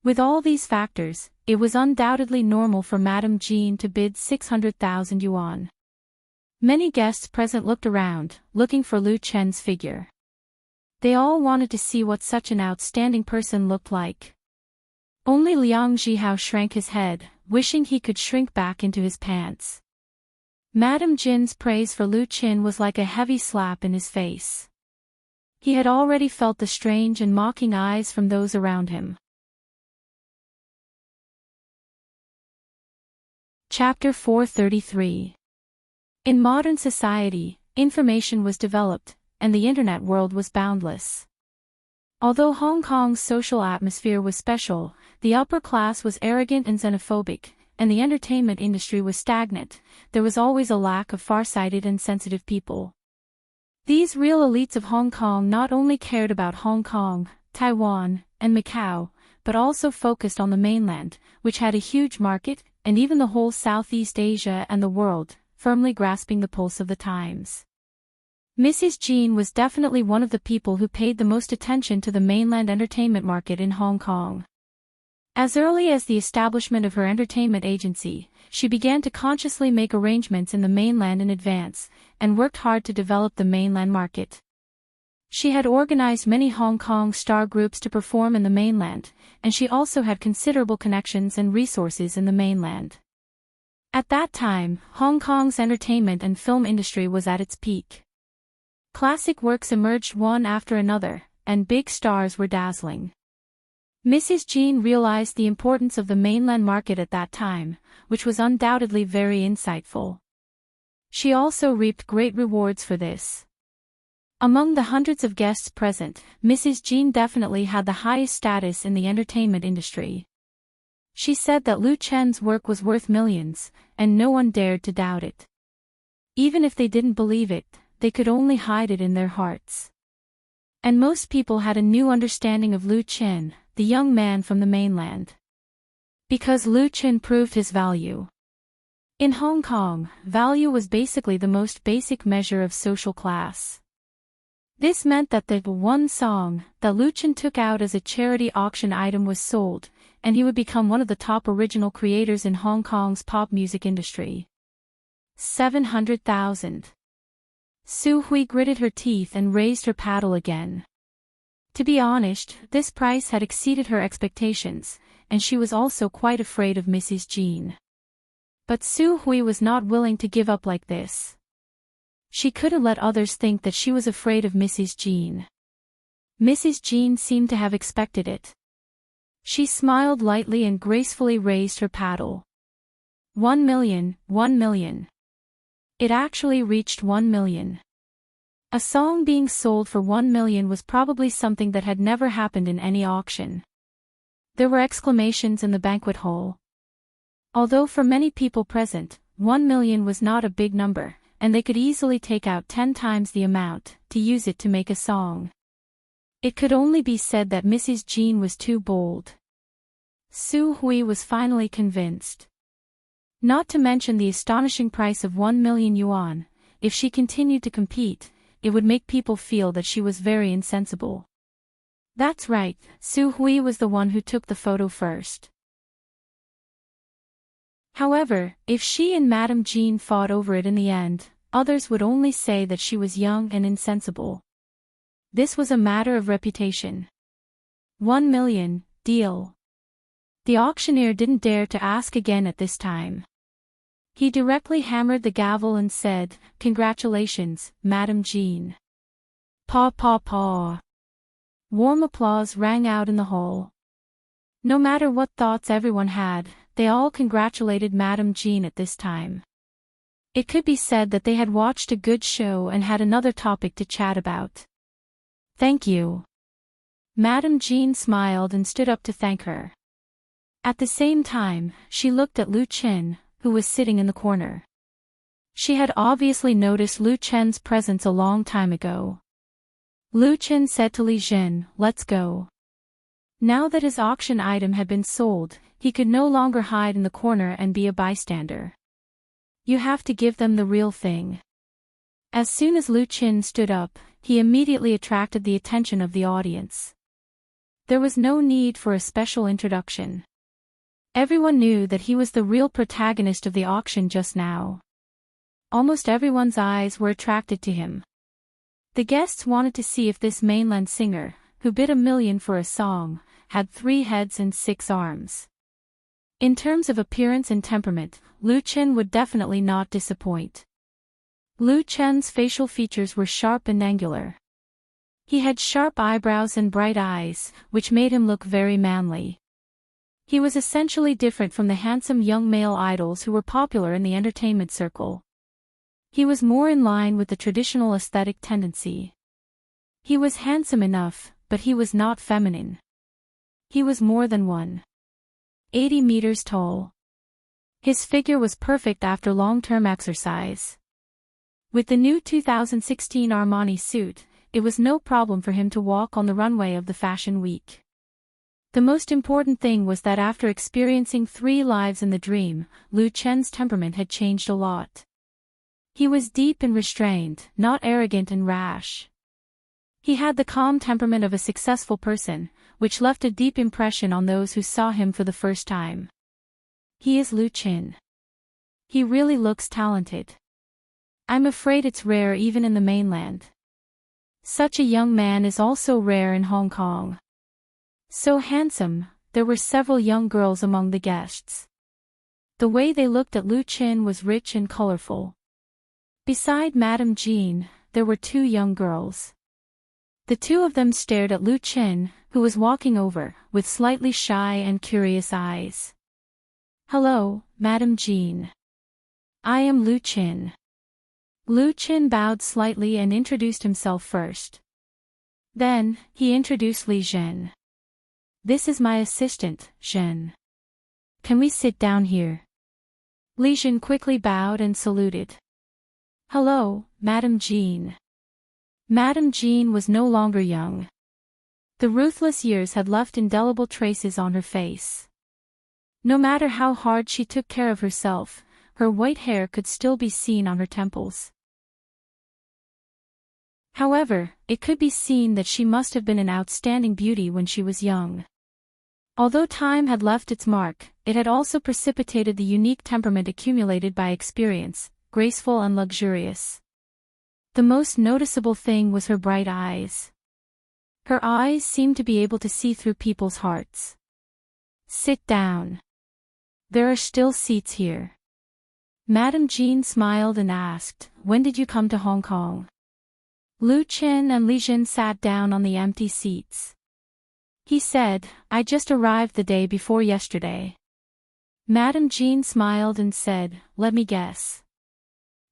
[SPEAKER 1] With all these factors, it was undoubtedly normal for Madame Jean to bid 600,000 yuan. Many guests present looked around, looking for Lu Chen's figure. They all wanted to see what such an outstanding person looked like. Only Liang Zhihao shrank his head, wishing he could shrink back into his pants. Madame Jin's praise for Lu Qin was like a heavy slap in his face. He had already felt the strange and mocking eyes from those around him. Chapter 433. In modern society, information was developed, and the internet world was boundless. Although Hong Kong's social atmosphere was special, the upper class was arrogant and xenophobic, and the entertainment industry was stagnant. There was always a lack of far-sighted and sensitive people. These real elites of Hong Kong not only cared about Hong Kong, Taiwan, and Macau, but also focused on the mainland, which had a huge market, and even the whole Southeast Asia and the world, firmly grasping the pulse of the times. Mrs. Jean was definitely one of the people who paid the most attention to the mainland entertainment market in Hong Kong. As early as the establishment of her entertainment agency, she began to consciously make arrangements in the mainland in advance, and worked hard to develop the mainland market. She had organized many Hong Kong star groups to perform in the mainland, and she also had considerable connections and resources in the mainland. At that time, Hong Kong's entertainment and film industry was at its peak. Classic works emerged one after another, and big stars were dazzling. Mrs. Jean realized the importance of the mainland market at that time, which was undoubtedly very insightful. She also reaped great rewards for this. Among the hundreds of guests present, Mrs. Jean definitely had the highest status in the entertainment industry. She said that Lu Chen's work was worth millions, and no one dared to doubt it. Even if they didn't believe it, they could only hide it in their hearts. And most people had a new understanding of Lu Chen, the young man from the mainland. Because Lu Chen proved his value. In Hong Kong, value was basically the most basic measure of social class. This meant that the one song that Lu Chen took out as a charity auction item was sold, and he would become one of the top original creators in Hong Kong's pop music industry. 700,000. Su Hui gritted her teeth and raised her paddle again. To be honest, this price had exceeded her expectations, and she was also quite afraid of Mrs. Jean. But Su Hui was not willing to give up like this. She couldn't let others think that she was afraid of Mrs. Jean. Mrs. Jean seemed to have expected it. She smiled lightly and gracefully raised her paddle. 1 million, 1 million. It actually reached 1 million. A song being sold for 1 million was probably something that had never happened in any auction. There were exclamations in the banquet hall. Although for many people present, 1 million was not a big number, and they could easily take out 10 times the amount to use it to make a song. It could only be said that Mrs. Jean was too bold. Su Hui was finally convinced. Not to mention the astonishing price of 1 million yuan, if she continued to compete, it would make people feel that she was very insensible. That's right, Su Hui was the one who took the photo first. However, if she and Madame Jean fought over it in the end, others would only say that she was young and insensible. This was a matter of reputation. 1 million, deal. The auctioneer didn't dare to ask again at this time. He directly hammered the gavel and said, "Congratulations, Madame Jean." Paw paw paw. Warm applause rang out in the hall. No matter what thoughts everyone had, they all congratulated Madame Jean at this time. It could be said that they had watched a good show and had another topic to chat about. Thank you. Madame Jean smiled and stood up to thank her. At the same time, she looked at Lu Chen, who was sitting in the corner. She had obviously noticed Lu Chen's presence a long time ago. Lu Chen said to Li Zhen, "Let's go." Now that his auction item had been sold, he could no longer hide in the corner and be a bystander. You have to give them the real thing. As soon as Lu Chen stood up, he immediately attracted the attention of the audience. There was no need for a special introduction. Everyone knew that he was the real protagonist of the auction just now. Almost everyone's eyes were attracted to him. The guests wanted to see if this mainland singer, who bid 1 million for a song, had 3 heads and 6 arms. In terms of appearance and temperament, Lu Chen would definitely not disappoint. Lu Chen's facial features were sharp and angular. He had sharp eyebrows and bright eyes, which made him look very manly. He was essentially different from the handsome young male idols who were popular in the entertainment circle. He was more in line with the traditional aesthetic tendency. He was handsome enough, but he was not feminine. He was more than 180 meters tall. His figure was perfect after long-term exercise. With the new 2016 Armani suit, it was no problem for him to walk on the runway of the Fashion Week. The most important thing was that after experiencing 3 lives in the dream, Lu Chen's temperament had changed a lot. He was deep and restrained, not arrogant and rash. He had the calm temperament of a successful person, which left a deep impression on those who saw him for the first time. He is Lu Chen. He really looks talented. I'm afraid it's rare even in the mainland. Such a young man is also rare in Hong Kong. So handsome, there were several young girls among the guests. The way they looked at Lu Chen was rich and colorful. Beside Madame Jean, there were 2 young girls. The 2 of them stared at Lu Chen, who was walking over, with slightly shy and curious eyes. "Hello, Madame Jean. I am Lu Chen." Lu Chen bowed slightly and introduced himself first. Then, he introduced Li Zhen. "This is my assistant, Zhen. Can we sit down here?" Li Zhen quickly bowed and saluted. "Hello, Madame Jean." Madame Jean was no longer young. The ruthless years had left indelible traces on her face. No matter how hard she took care of herself, her white hair could still be seen on her temples. However, it could be seen that she must have been an outstanding beauty when she was young. Although time had left its mark, it had also precipitated the unique temperament accumulated by experience, graceful and luxurious. The most noticeable thing was her bright eyes. Her eyes seemed to be able to see through people's hearts. "Sit down. There are still seats here." Madame Jean smiled and asked, "When did you come to Hong Kong?" Lu Chen and Li Zhen sat down on the empty seats. He said, "I just arrived the day before yesterday." Madame Jean smiled and said, "Let me guess.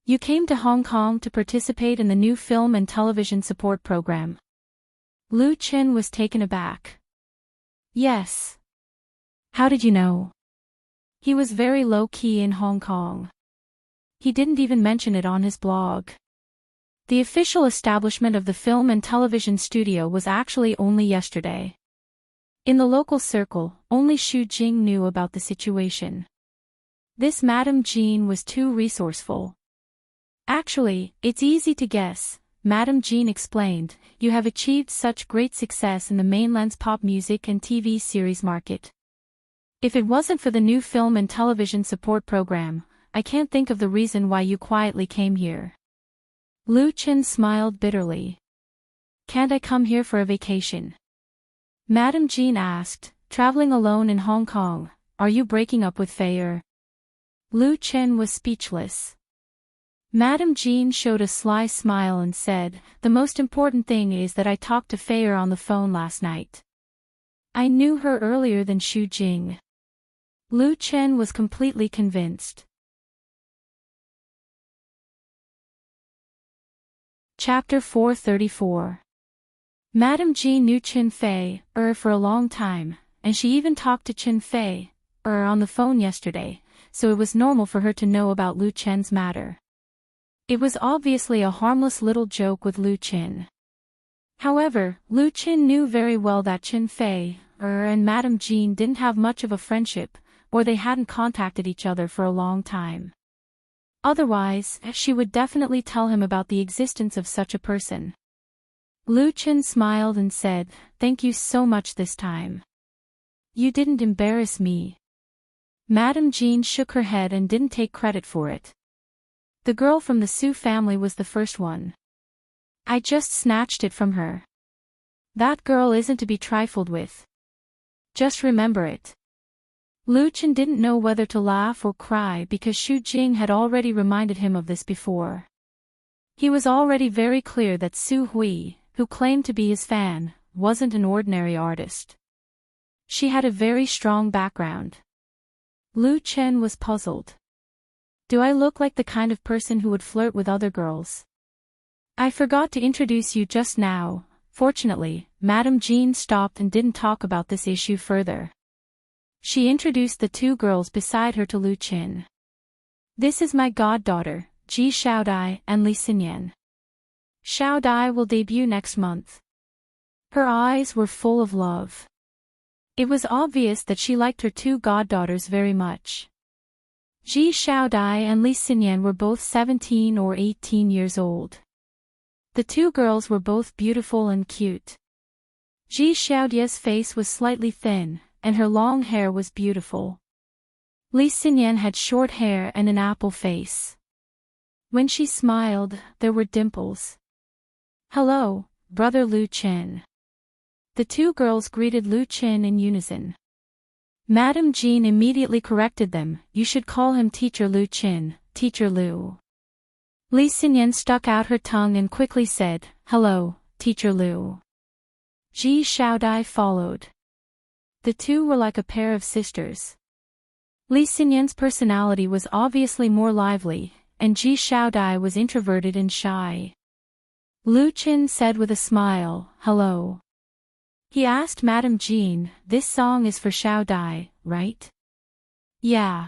[SPEAKER 1] You came to Hong Kong to participate in the new film and television support program." Lu Chen was taken aback. "Yes. How did you know?" He was very low-key in Hong Kong. He didn't even mention it on his blog. The official establishment of the film and television studio was actually only yesterday. In the local circle, only Xu Jing knew about the situation. This Madame Jean was too resourceful. "Actually, it's easy to guess," Madame Jean explained. "You have achieved such great success in the mainland's pop music and TV series market. If it wasn't for the new film and television support program, I can't think of the reason why you quietly came here." Lu Chen smiled bitterly. "Can't I come here for a vacation?" Madame Jean asked, "Traveling alone in Hong Kong, are you breaking up with Fei? Lu Chen was speechless. Madame Jean showed a sly smile and said, "The most important thing is that I talked to Fei on the phone last night. I knew her earlier than Xu Jing." Lu Chen was completely convinced. Chapter 434. Madame Jean knew Qin Fei for a long time, and she even talked to Qin Fei on the phone yesterday, so it was normal for her to know about Lu Chen's matter. It was obviously a harmless little joke with Lu Chen. However, Lu Chen knew very well that Qin Fei and Madame Jean didn't have much of a friendship, or they hadn't contacted each other for a long time. Otherwise, she would definitely tell him about the existence of such a person. Lu Chen smiled and said, "Thank you so much this time. You didn't embarrass me." Madame Jean shook her head and didn't take credit for it. "The girl from the Su family was the first one. I just snatched it from her. That girl isn't to be trifled with. Just remember it." Lu Chen didn't know whether to laugh or cry because Xu Jing had already reminded him of this before. He was already very clear that Su Hui, who claimed to be his fan, wasn't an ordinary artist. She had a very strong background. Lu Chen was puzzled. Do I look like the kind of person who would flirt with other girls? I forgot to introduce you just now. Fortunately, Madame Jean stopped and didn't talk about this issue further. She introduced the two girls beside her to Lu Chen. This is my goddaughter, Ji Xiaodai and Li Xinyan. Xiaodai will debut next month. Her eyes were full of love. It was obvious that she liked her two goddaughters very much. Ji Xiaodai and Li Xinyan were both 17 or 18 years old. The two girls were both beautiful and cute. Ji Xiaodai's face was slightly thin, and her long hair was beautiful. Li Xinyan had short hair and an apple face. When she smiled, there were dimples. Hello, brother Lu Chen. The two girls greeted Lu Chen in unison. Madame Jean immediately corrected them. You should call him Teacher Lu Chen, Teacher Lu. Li Xinyan stuck out her tongue and quickly said, Hello, Teacher Lu. Ji Xiaodai followed. The two were like a pair of sisters. Li Xinyan's personality was obviously more lively, and Ji Xiaodai was introverted and shy. Lu Chen said with a smile, Hello. He asked Madame Jean, This song is for Xiaodai, right? Yeah.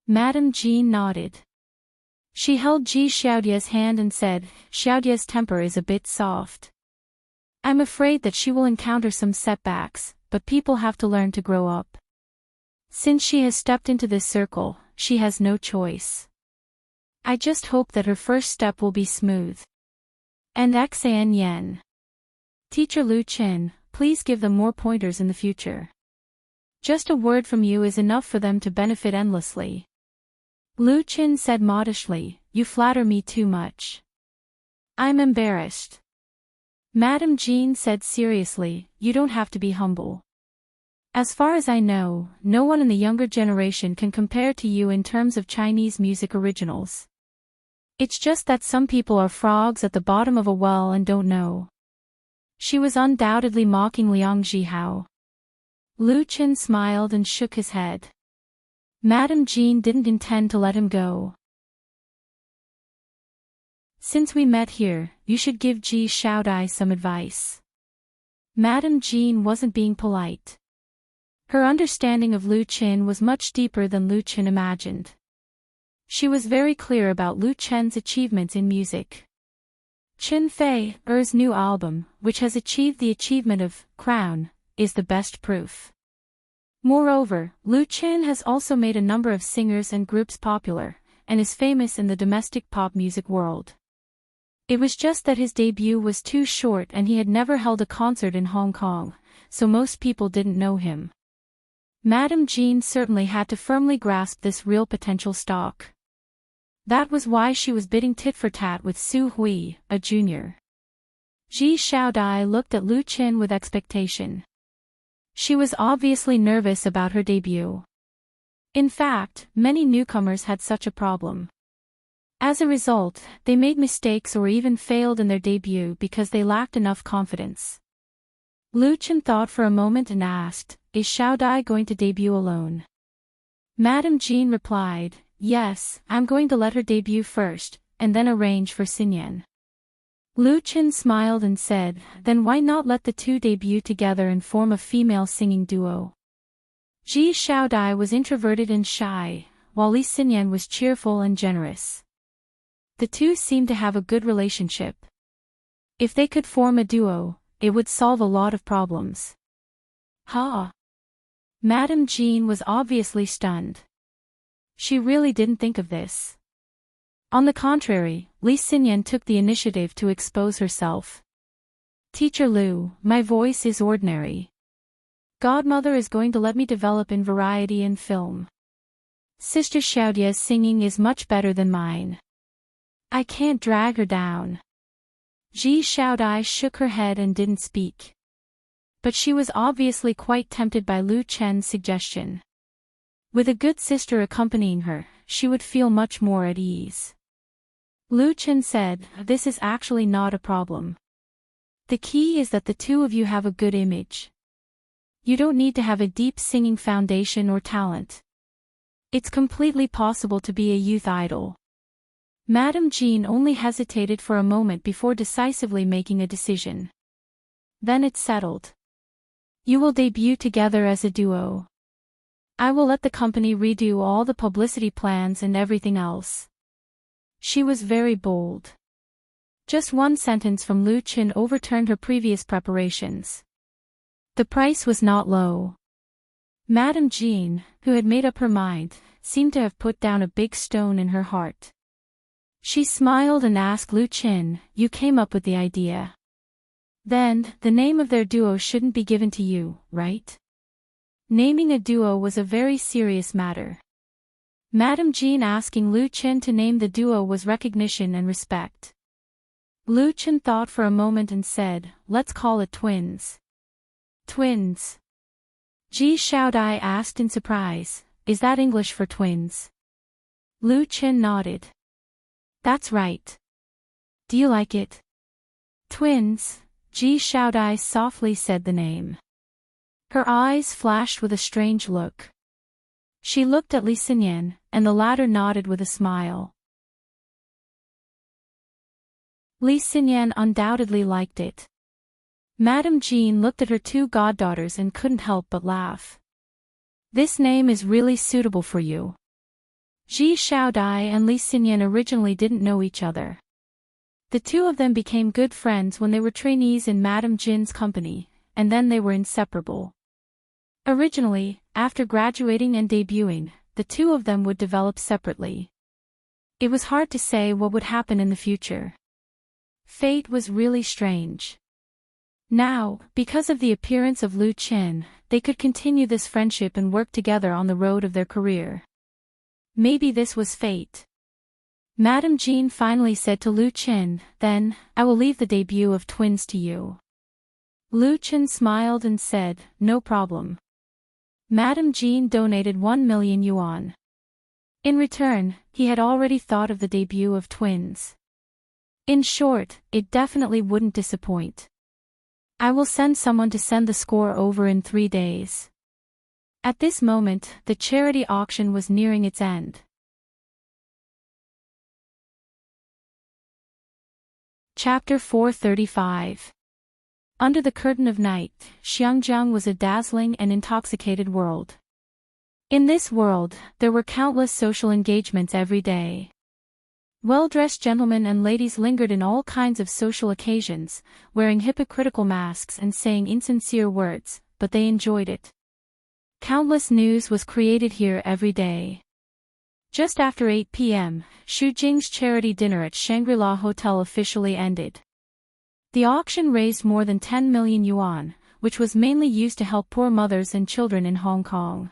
[SPEAKER 1] Madame Jean nodded. She held Ji Xiaodai's hand and said, Xiaodai's temper is a bit soft. I'm afraid that she will encounter some setbacks, but people have to learn to grow up. Since she has stepped into this circle, she has no choice. I just hope that her first step will be smooth. And Xan Yen. Teacher Lu Chen, please give them more pointers in the future. Just a word from you is enough for them to benefit endlessly. Lu Chen said modestly, You flatter me too much. I'm embarrassed. Madame Jean said seriously, You don't have to be humble. As far as I know, no one in the younger generation can compare to you in terms of Chinese music originals. It's just that some people are frogs at the bottom of a well and don't know. She was undoubtedly mocking Liang Zhihao. Lu Chen smiled and shook his head. Madame Jean didn't intend to let him go. Since we met here, you should give Ji Xiaodai some advice. Madame Jean wasn't being polite. Her understanding of Lu Chen was much deeper than Lu Chen imagined. She was very clear about Lu Chen's achievements in music. Chen Fei's new album, which has achieved the achievement of Crown, is the best proof. Moreover, Lu Chen has also made a number of singers and groups popular, and is famous in the domestic pop music world. It was just that his debut was too short and he had never held a concert in Hong Kong, so most people didn't know him. Madame Jean certainly had to firmly grasp this real potential stock. That was why she was bidding tit for tat with Su Hui, a junior. Ji Xiaodai looked at Lu Chen with expectation. She was obviously nervous about her debut. In fact, many newcomers had such a problem. As a result, they made mistakes or even failed in their debut because they lacked enough confidence. Lu Chen thought for a moment and asked, Is Xiaodai going to debut alone? Madame Jean replied, Yes, I'm going to let her debut first, and then arrange for Xinyan. Lu Chen smiled and said, Then why not let the two debut together and form a female singing duo? Ji Xiaodai was introverted and shy, while Li Xinyan was cheerful and generous. The two seemed to have a good relationship. If they could form a duo, it would solve a lot of problems. Ha! Madame Jean was obviously stunned. She really didn't think of this. On the contrary, Li Xinyan took the initiative to expose herself. Teacher Lu, my voice is ordinary. Godmother is going to let me develop in variety and film. Sister Xiaodia's singing is much better than mine. I can't drag her down. Ji Xiaodai shook her head and didn't speak. But she was obviously quite tempted by Lu Chen's suggestion. With a good sister accompanying her, she would feel much more at ease. Lu Chen said, This is actually not a problem. The key is that the two of you have a good image. You don't need to have a deep singing foundation or talent. It's completely possible to be a youth idol. Madame Jean only hesitated for a moment before decisively making a decision. Then it's settled. You will debut together as a duo. I will let the company redo all the publicity plans and everything else. She was very bold. Just one sentence from Lu Qin overturned her previous preparations. The price was not low. Madame Jean, who had made up her mind, seemed to have put down a big stone in her heart. She smiled and asked Lu Qin, "You came up with the idea. Then, the name of their duo shouldn't be given to you, right?" Naming a duo was a very serious matter. Madame Jean asking Lu Qin to name the duo was recognition and respect. Lu Qin thought for a moment and said, "Let's call it twins." Twins? Ji Xiaodai asked in surprise, "Is that English for twins?" Lu Qin nodded. "That's right. Do you like it?" Twins, Ji Xiaodai softly said the name. Her eyes flashed with a strange look. She looked at Li Xinyan, and the latter nodded with a smile. Li Xinyan undoubtedly liked it. Madame Jean looked at her two goddaughters and couldn't help but laugh. "This name is really suitable for you." Ji Xiaodai and Li Xinyan originally didn't know each other. The two of them became good friends when they were trainees in Madame Jin's company, and then they were inseparable. Originally, after graduating and debuting, the two of them would develop separately. It was hard to say what would happen in the future. Fate was really strange. Now, because of the appearance of Lu Qin, they could continue this friendship and work together on the road of their career. Maybe this was fate. Madame Jean finally said to Lu Qin, "Then, I will leave the debut of twins to you." Lu Qin smiled and said, "No problem." Madame Jean donated 1 million yuan. In return, he had already thought of the debut of twins. In short, it definitely wouldn't disappoint. "I will send someone to send the score over in 3 days." At this moment, the charity auction was nearing its end. Chapter 435. Under the curtain of night, Xiangjiang was a dazzling and intoxicated world. In this world, there were countless social engagements every day. Well-dressed gentlemen and ladies lingered in all kinds of social occasions, wearing hypocritical masks and saying insincere words, but they enjoyed it. Countless news was created here every day. Just after 8 p.m., Xu Jing's charity dinner at Shangri-La Hotel officially ended. The auction raised more than 10 million yuan, which was mainly used to help poor mothers and children in Hong Kong.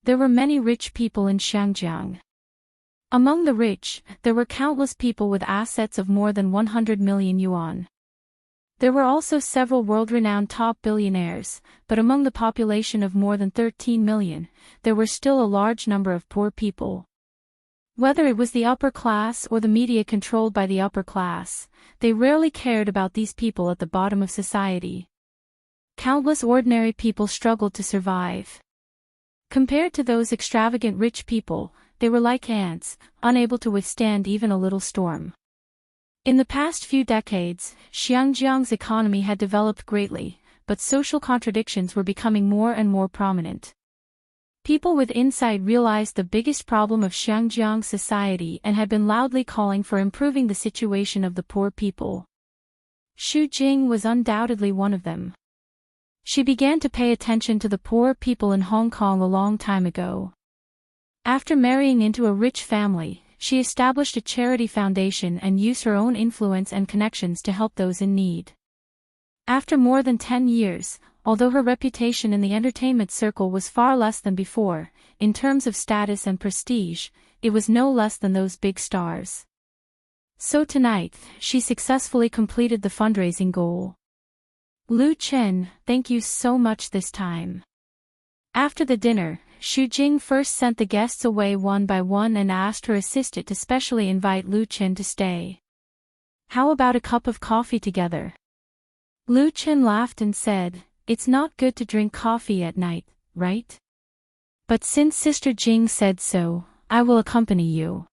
[SPEAKER 1] There were many rich people in Xiangjiang. Among the rich, there were countless people with assets of more than 100 million yuan. There were also several world-renowned top billionaires, but among the population of more than 13 million, there were still a large number of poor people. Whether it was the upper class or the media controlled by the upper class, they rarely cared about these people at the bottom of society. Countless ordinary people struggled to survive. Compared to those extravagant rich people, they were like ants, unable to withstand even a little storm. In the past few decades, Xiangjiang's economy had developed greatly, but social contradictions were becoming more and more prominent. People with insight realized the biggest problem of Xiangjiang's society and had been loudly calling for improving the situation of the poor people. Xu Jing was undoubtedly one of them. She began to pay attention to the poor people in Hong Kong a long time ago. After marrying into a rich family, she established a charity foundation and used her own influence and connections to help those in need. After more than 10 years, although her reputation in the entertainment circle was far less than before, in terms of status and prestige, it was no less than those big stars. So tonight, she successfully completed the fundraising goal. Lu Qin, thank you so much this time. After the dinner, Xu Jing first sent the guests away one by one and asked her assistant to specially invite Lu Qin to stay. How about a cup of coffee together? Lu Qin laughed and said, it's not good to drink coffee at night, right? But since Sister Jing said so, I will accompany you.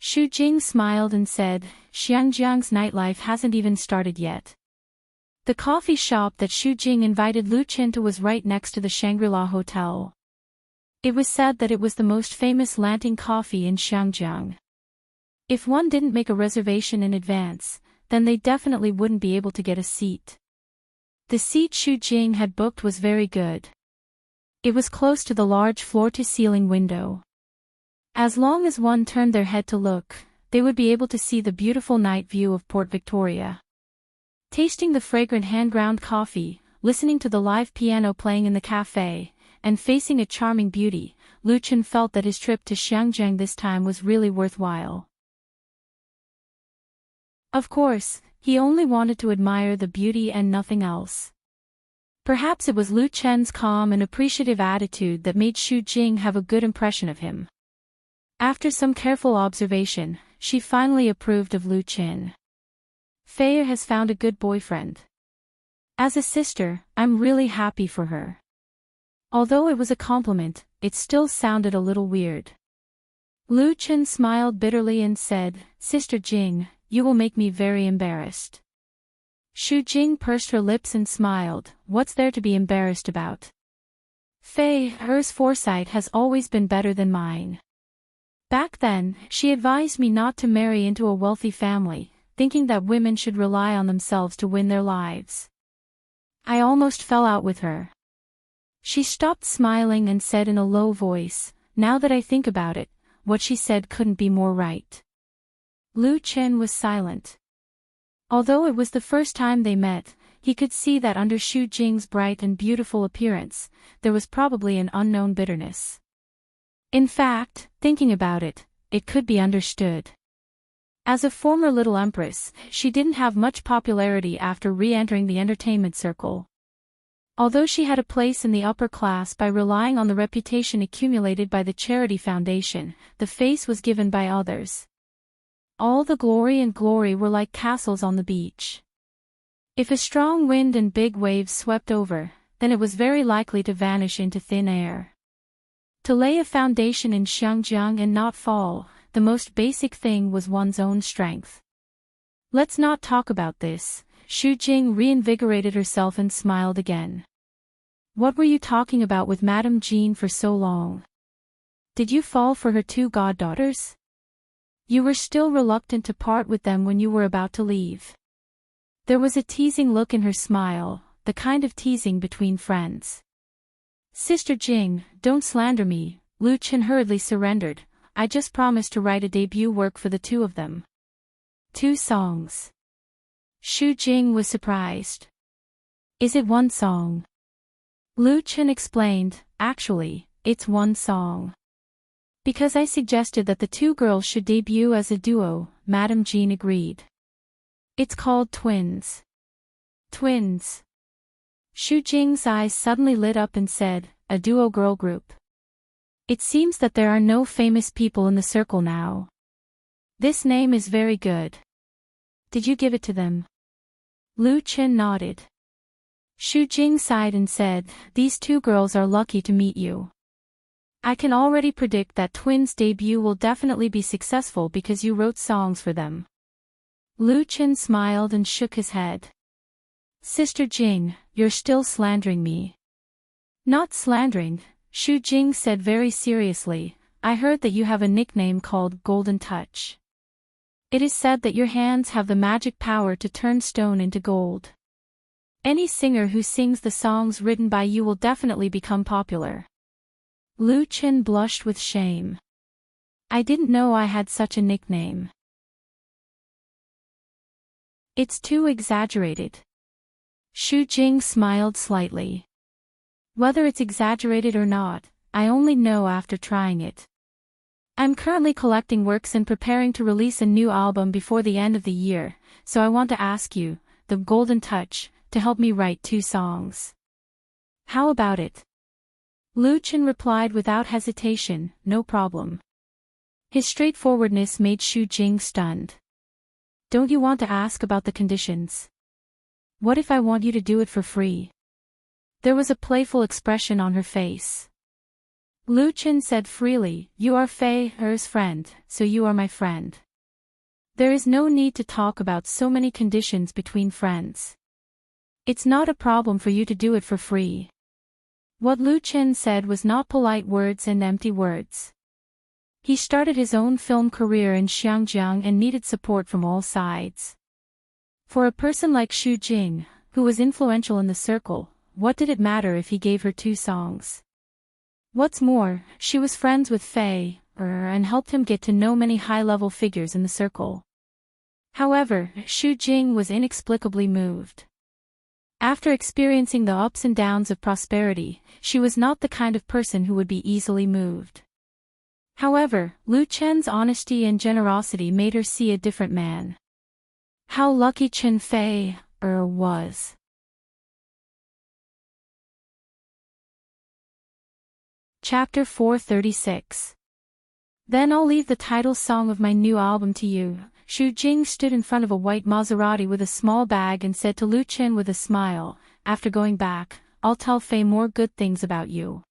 [SPEAKER 1] Xu Jing smiled and said, Xiangjiang's nightlife hasn't even started yet. The coffee shop that Xu Jing invited Lu Chen to was right next to the Shangri-La Hotel. It was said that it was the most famous Lanting coffee in Xiangjiang. If one didn't make a reservation in advance, then they definitely wouldn't be able to get a seat. The seat Xu Jing had booked was very good. It was close to the large floor-to-ceiling window. As long as one turned their head to look, they would be able to see the beautiful night view of Port Victoria. Tasting the fragrant hand-ground coffee, listening to the live piano playing in the cafe, and facing a charming beauty, Lu Chen felt that his trip to Xiangjiang this time was really worthwhile. Of course, he only wanted to admire the beauty and nothing else. Perhaps it was Lu Chen's calm and appreciative attitude that made Xu Jing have a good impression of him. After some careful observation, she finally approved of Lu Chen. Fei has found a good boyfriend. As a sister, I'm really happy for her. Although it was a compliment, it still sounded a little weird. Lu Chen smiled bitterly and said, Sister Jing, you will make me very embarrassed. Xu Jing pursed her lips and smiled, what's there to be embarrassed about? Fei, hers foresight has always been better than mine. Back then, she advised me not to marry into a wealthy family, thinking that women should rely on themselves to win their lives. I almost fell out with her. She stopped smiling and said in a low voice, now that I think about it, what she said couldn't be more right. Lu Chen was silent. Although it was the first time they met, he could see that under Xu Jing's bright and beautiful appearance, there was probably an unknown bitterness. In fact, thinking about it, it could be understood. As a former little empress, she didn't have much popularity after re-entering the entertainment circle. Although she had a place in the upper class by relying on the reputation accumulated by the charity foundation, the face was given by others. All the glory and glory were like castles on the beach. If a strong wind and big waves swept over, then it was very likely to vanish into thin air. To lay a foundation in Xiangjiang and not fall, the most basic thing was one's own strength. Let's not talk about this, Xu Jing reinvigorated herself and smiled again. What were you talking about with Madame Jean for so long? Did you fall for her two goddaughters? You were still reluctant to part with them when you were about to leave. There was a teasing look in her smile, the kind of teasing between friends. Sister Jing, don't slander me, Lu Chen hurriedly surrendered, I just promised to write a debut work for the two of them. 2 songs. Xu Jing was surprised. Is it 1 song? Lu Chen explained, actually, it's 1 song. Because I suggested that the 2 girls should debut as a duo, Madame Jean agreed. It's called Twins. Twins. Xu Jing's eyes suddenly lit up and said, a duo girl group. It seems that there are no famous people in the circle now. This name is very good. Did you give it to them? Lu Chen nodded. Xu Jing sighed and said, these 2 girls are lucky to meet you. I can already predict that Twins' debut will definitely be successful because you wrote songs for them. Lu Chen smiled and shook his head. Sister Jing, you're still slandering me. Not slandering, Xu Jing said very seriously, I heard that you have a nickname called Golden Touch. It is said that your hands have the magic power to turn stone into gold. Any singer who sings the songs written by you will definitely become popular. Lu Chen blushed with shame. I didn't know I had such a nickname. It's too exaggerated. Xu Jing smiled slightly. Whether it's exaggerated or not, I only know after trying it. I'm currently collecting works and preparing to release a new album before the end of the year, so I want to ask you, the Golden Touch, to help me write 2 songs. How about it? Lu Chen replied without hesitation, no problem. His straightforwardness made Xu Jing stunned. Don't you want to ask about the conditions? What if I want you to do it for free? There was a playful expression on her face. Lu Chen said freely, "You are Fei's friend, so you are my friend. There is no need to talk about so many conditions between friends. It's not a problem for you to do it for free." What Lu Chen said was not polite words and empty words. He started his own film career in Xiangjiang and needed support from all sides. For a person like Xu Jing, who was influential in the circle, what did it matter if he gave her 2 songs? What's more, she was friends with Fei, and helped him get to know many high-level figures in the circle. However, Xu Jing was inexplicably moved. After experiencing the ups and downs of prosperity, she was not the kind of person who would be easily moved. However, Lu Chen's honesty and generosity made her see a different man. How lucky Chen Fei was. Chapter 436. Then I'll leave the title song of my new album to you. Xu Jing stood in front of a white Maserati with a small bag and said to Lu Chen with a smile, "After going back, I'll tell Fei more good things about you.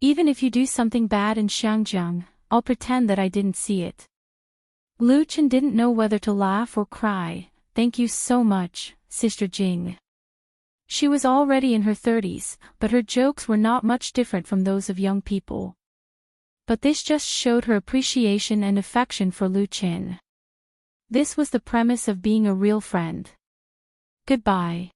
[SPEAKER 1] Even if you do something bad in Xiangjiang, I'll pretend that I didn't see it." Lu Chen didn't know whether to laugh or cry. "Thank you so much, Sister Jing." She was already in her 30s, but her jokes were not much different from those of young people. But this just showed her appreciation and affection for Lu Chen. This was the premise of being a real friend. "Goodbye."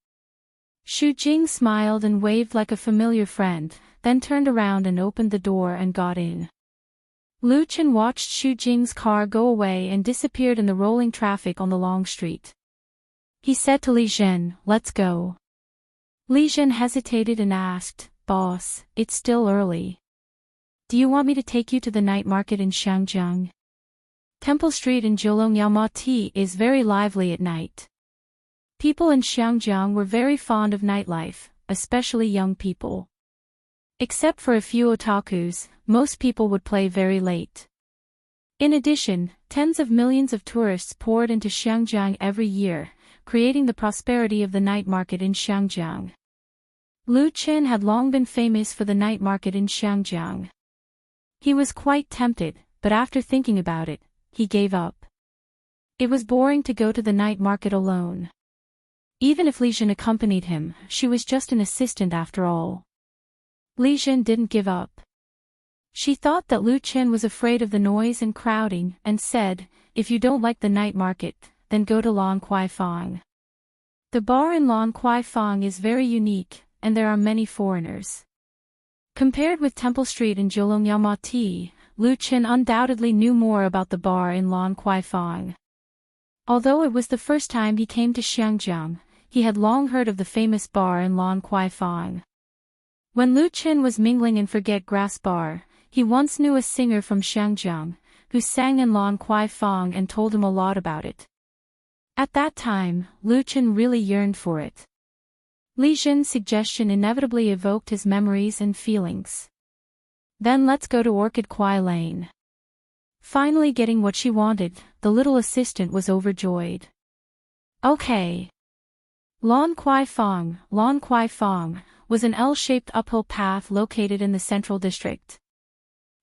[SPEAKER 1] Xu Jing smiled and waved like a familiar friend, then turned around and opened the door and got in. Lu Chen watched Xu Jing's car go away and disappeared in the rolling traffic on the long street. He said to Li Zhen, "Let's go." Li Zhen hesitated and asked, "Boss, it's still early. Do you want me to take you to the night market in Xiangjiang? Temple Street in Zhilongyao is very lively at night." People in Xiangjiang were very fond of nightlife, especially young people. Except for a few otakus, most people would play very late. In addition, tens of millions of tourists poured into Xiangjiang every year, creating the prosperity of the night market in Xiangjiang. Lu Chen had long been famous for the night market in Xiangjiang. He was quite tempted, but after thinking about it, he gave up. It was boring to go to the night market alone. Even if Li Zhen accompanied him, she was just an assistant after all. Li Zhen didn't give up. She thought that Lu Chen was afraid of the noise and crowding, and said, "If you don't like the night market, then go to Lan Kwai Fong. The bar in Lan Kwai Fong is very unique, and there are many foreigners." Compared with Temple Street in Zhilongyao, Lu Chen undoubtedly knew more about the bar in Lan Kwai Fong. Although it was the first time he came to Xiangjiang, he had long heard of the famous bar in Lan Kwai Fong. When Lu Chen was mingling in Forget Grass Bar, he once knew a singer from Xiangjiang, who sang in Lan Kwai Fong and told him a lot about it. At that time, Lu Chen really yearned for it. Li Zhen's suggestion inevitably evoked his memories and feelings. "Then let's go to Orchid Kwai Lane." Finally getting what she wanted, the little assistant was overjoyed. "Okay." Lan Kwai Fong was an L-shaped uphill path located in the Central District.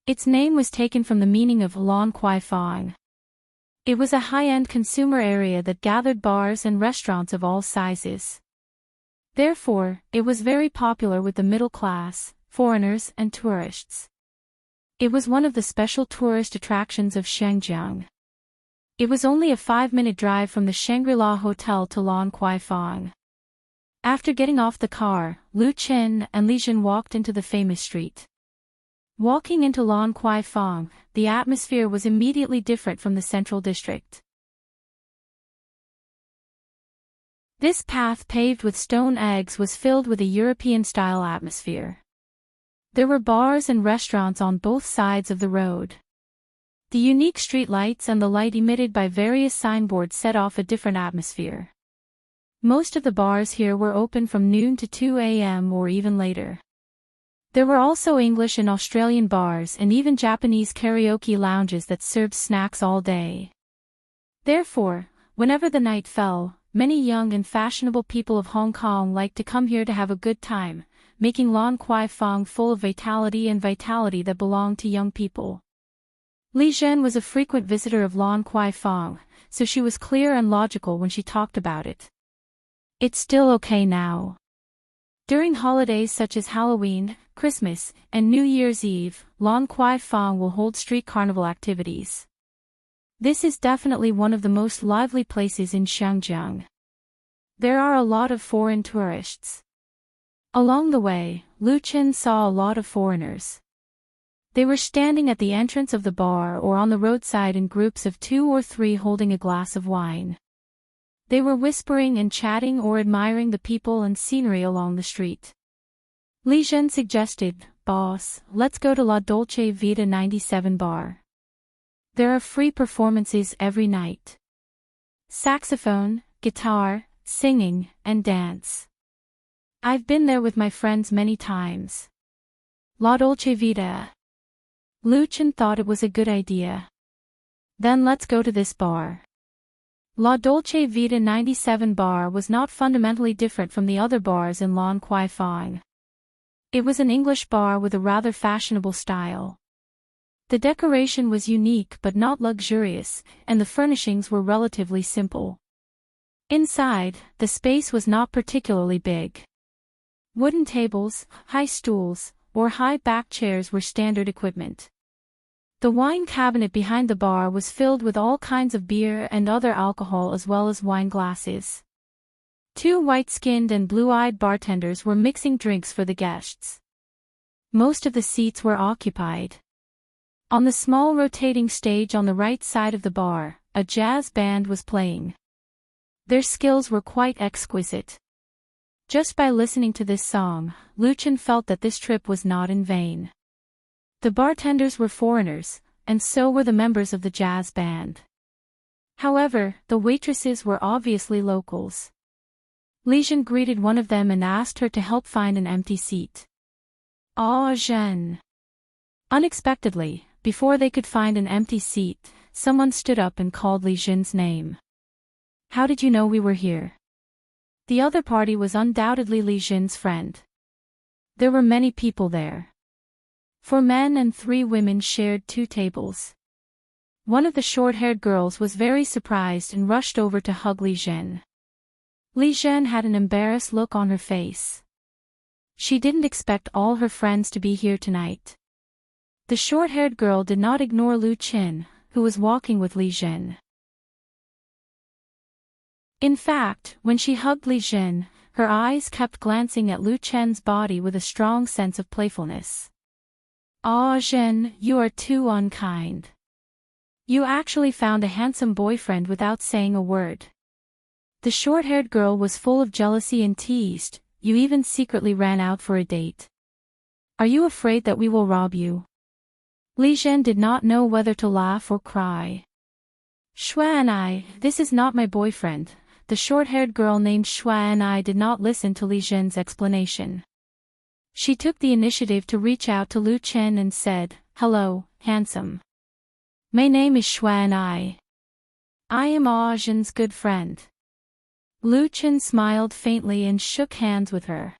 [SPEAKER 1] Its name was taken from the meaning of Lan Kwai Fong. It was a high-end consumer area that gathered bars and restaurants of all sizes. Therefore, it was very popular with the middle class, foreigners and tourists. It was one of the special tourist attractions of Xiangjiang. It was only a 5-minute drive from the Shangri-La Hotel to Lan Kwai Fong. After getting off the car, Lu Chen and Li Zhen walked into the famous street. Walking into Lan Kwai Fong, the atmosphere was immediately different from the Central District. This path paved with stone eggs was filled with a European-style atmosphere. There were bars and restaurants on both sides of the road. The unique street lights and the light emitted by various signboards set off a different atmosphere. Most of the bars here were open from noon to 2 a.m. or even later. There were also English and Australian bars and even Japanese karaoke lounges that served snacks all day. Therefore, whenever the night fell, many young and fashionable people of Hong Kong liked to come here to have a good time, making Lan Kuai-fong full of vitality and vitality that belonged to young people. Li Zhen was a frequent visitor of Lan Kuai-fong, so she was clear and logical when she talked about it. It's still okay now. During holidays such as Halloween, Christmas, and New Year's Eve, Lan Kuai-fong will hold street carnival activities. This is definitely one of the most lively places in Xiangjiang. There are a lot of foreign tourists. Along the way, Lu Qin saw a lot of foreigners. They were standing at the entrance of the bar or on the roadside in groups of 2 or 3 holding a glass of wine. They were whispering and chatting or admiring the people and scenery along the street. Li Zhen suggested, "Boss, let's go to La Dolce Vita 97 bar. There are free performances every night. Saxophone, guitar, singing, and dance. I've been there with my friends many times." La Dolce Vita. Lu Qin thought it was a good idea. Then let's go to this bar. La Dolce Vita 97 bar was not fundamentally different from the other bars in Lan Kuai-fong. It was an English bar with a rather fashionable style. The decoration was unique but not luxurious, and the furnishings were relatively simple. Inside, the space was not particularly big. Wooden tables, high stools, or high back chairs were standard equipment. The wine cabinet behind the bar was filled with all kinds of beer and other alcohol as well as wine glasses. 2 white-skinned and blue-eyed bartenders were mixing drinks for the guests. Most of the seats were occupied. On the small rotating stage on the right side of the bar, a jazz band was playing. Their skills were quite exquisite. Just by listening to this song, Lu Qin felt that this trip was not in vain. The bartenders were foreigners, and so were the members of the jazz band. However, the waitresses were obviously locals. Li Zhen greeted one of them and asked her to help find an empty seat. "Ah, Zhen." Unexpectedly, before they could find an empty seat, someone stood up and called Li Zhen's name. "How did you know we were here?" The other party was undoubtedly Li Zhen's friend. There were many people there. 4 men and 3 women shared 2 tables. One of the short-haired girls was very surprised and rushed over to hug Li Zhen. Li Zhen had an embarrassed look on her face. She didn't expect all her friends to be here tonight. The short-haired girl did not ignore Lu Qin, who was walking with Li Zhen. In fact, when she hugged Li Zhen, her eyes kept glancing at Lu Qin's body with a strong sense of playfulness. "Ah, Zhen, you are too unkind. You actually found a handsome boyfriend without saying a word." The short-haired girl was full of jealousy and teased, "You even secretly ran out for a date. Are you afraid that we will rob you?" Li Zhen did not know whether to laugh or cry. "Shua and I, this is not my boyfriend." The short-haired girl named Shua and I did not listen to Li Zhen's explanation. She took the initiative to reach out to Lu Qin and said, "Hello, handsome. My name is Shua and I am Ah Zhen's good friend." Lu Qin smiled faintly and shook hands with her.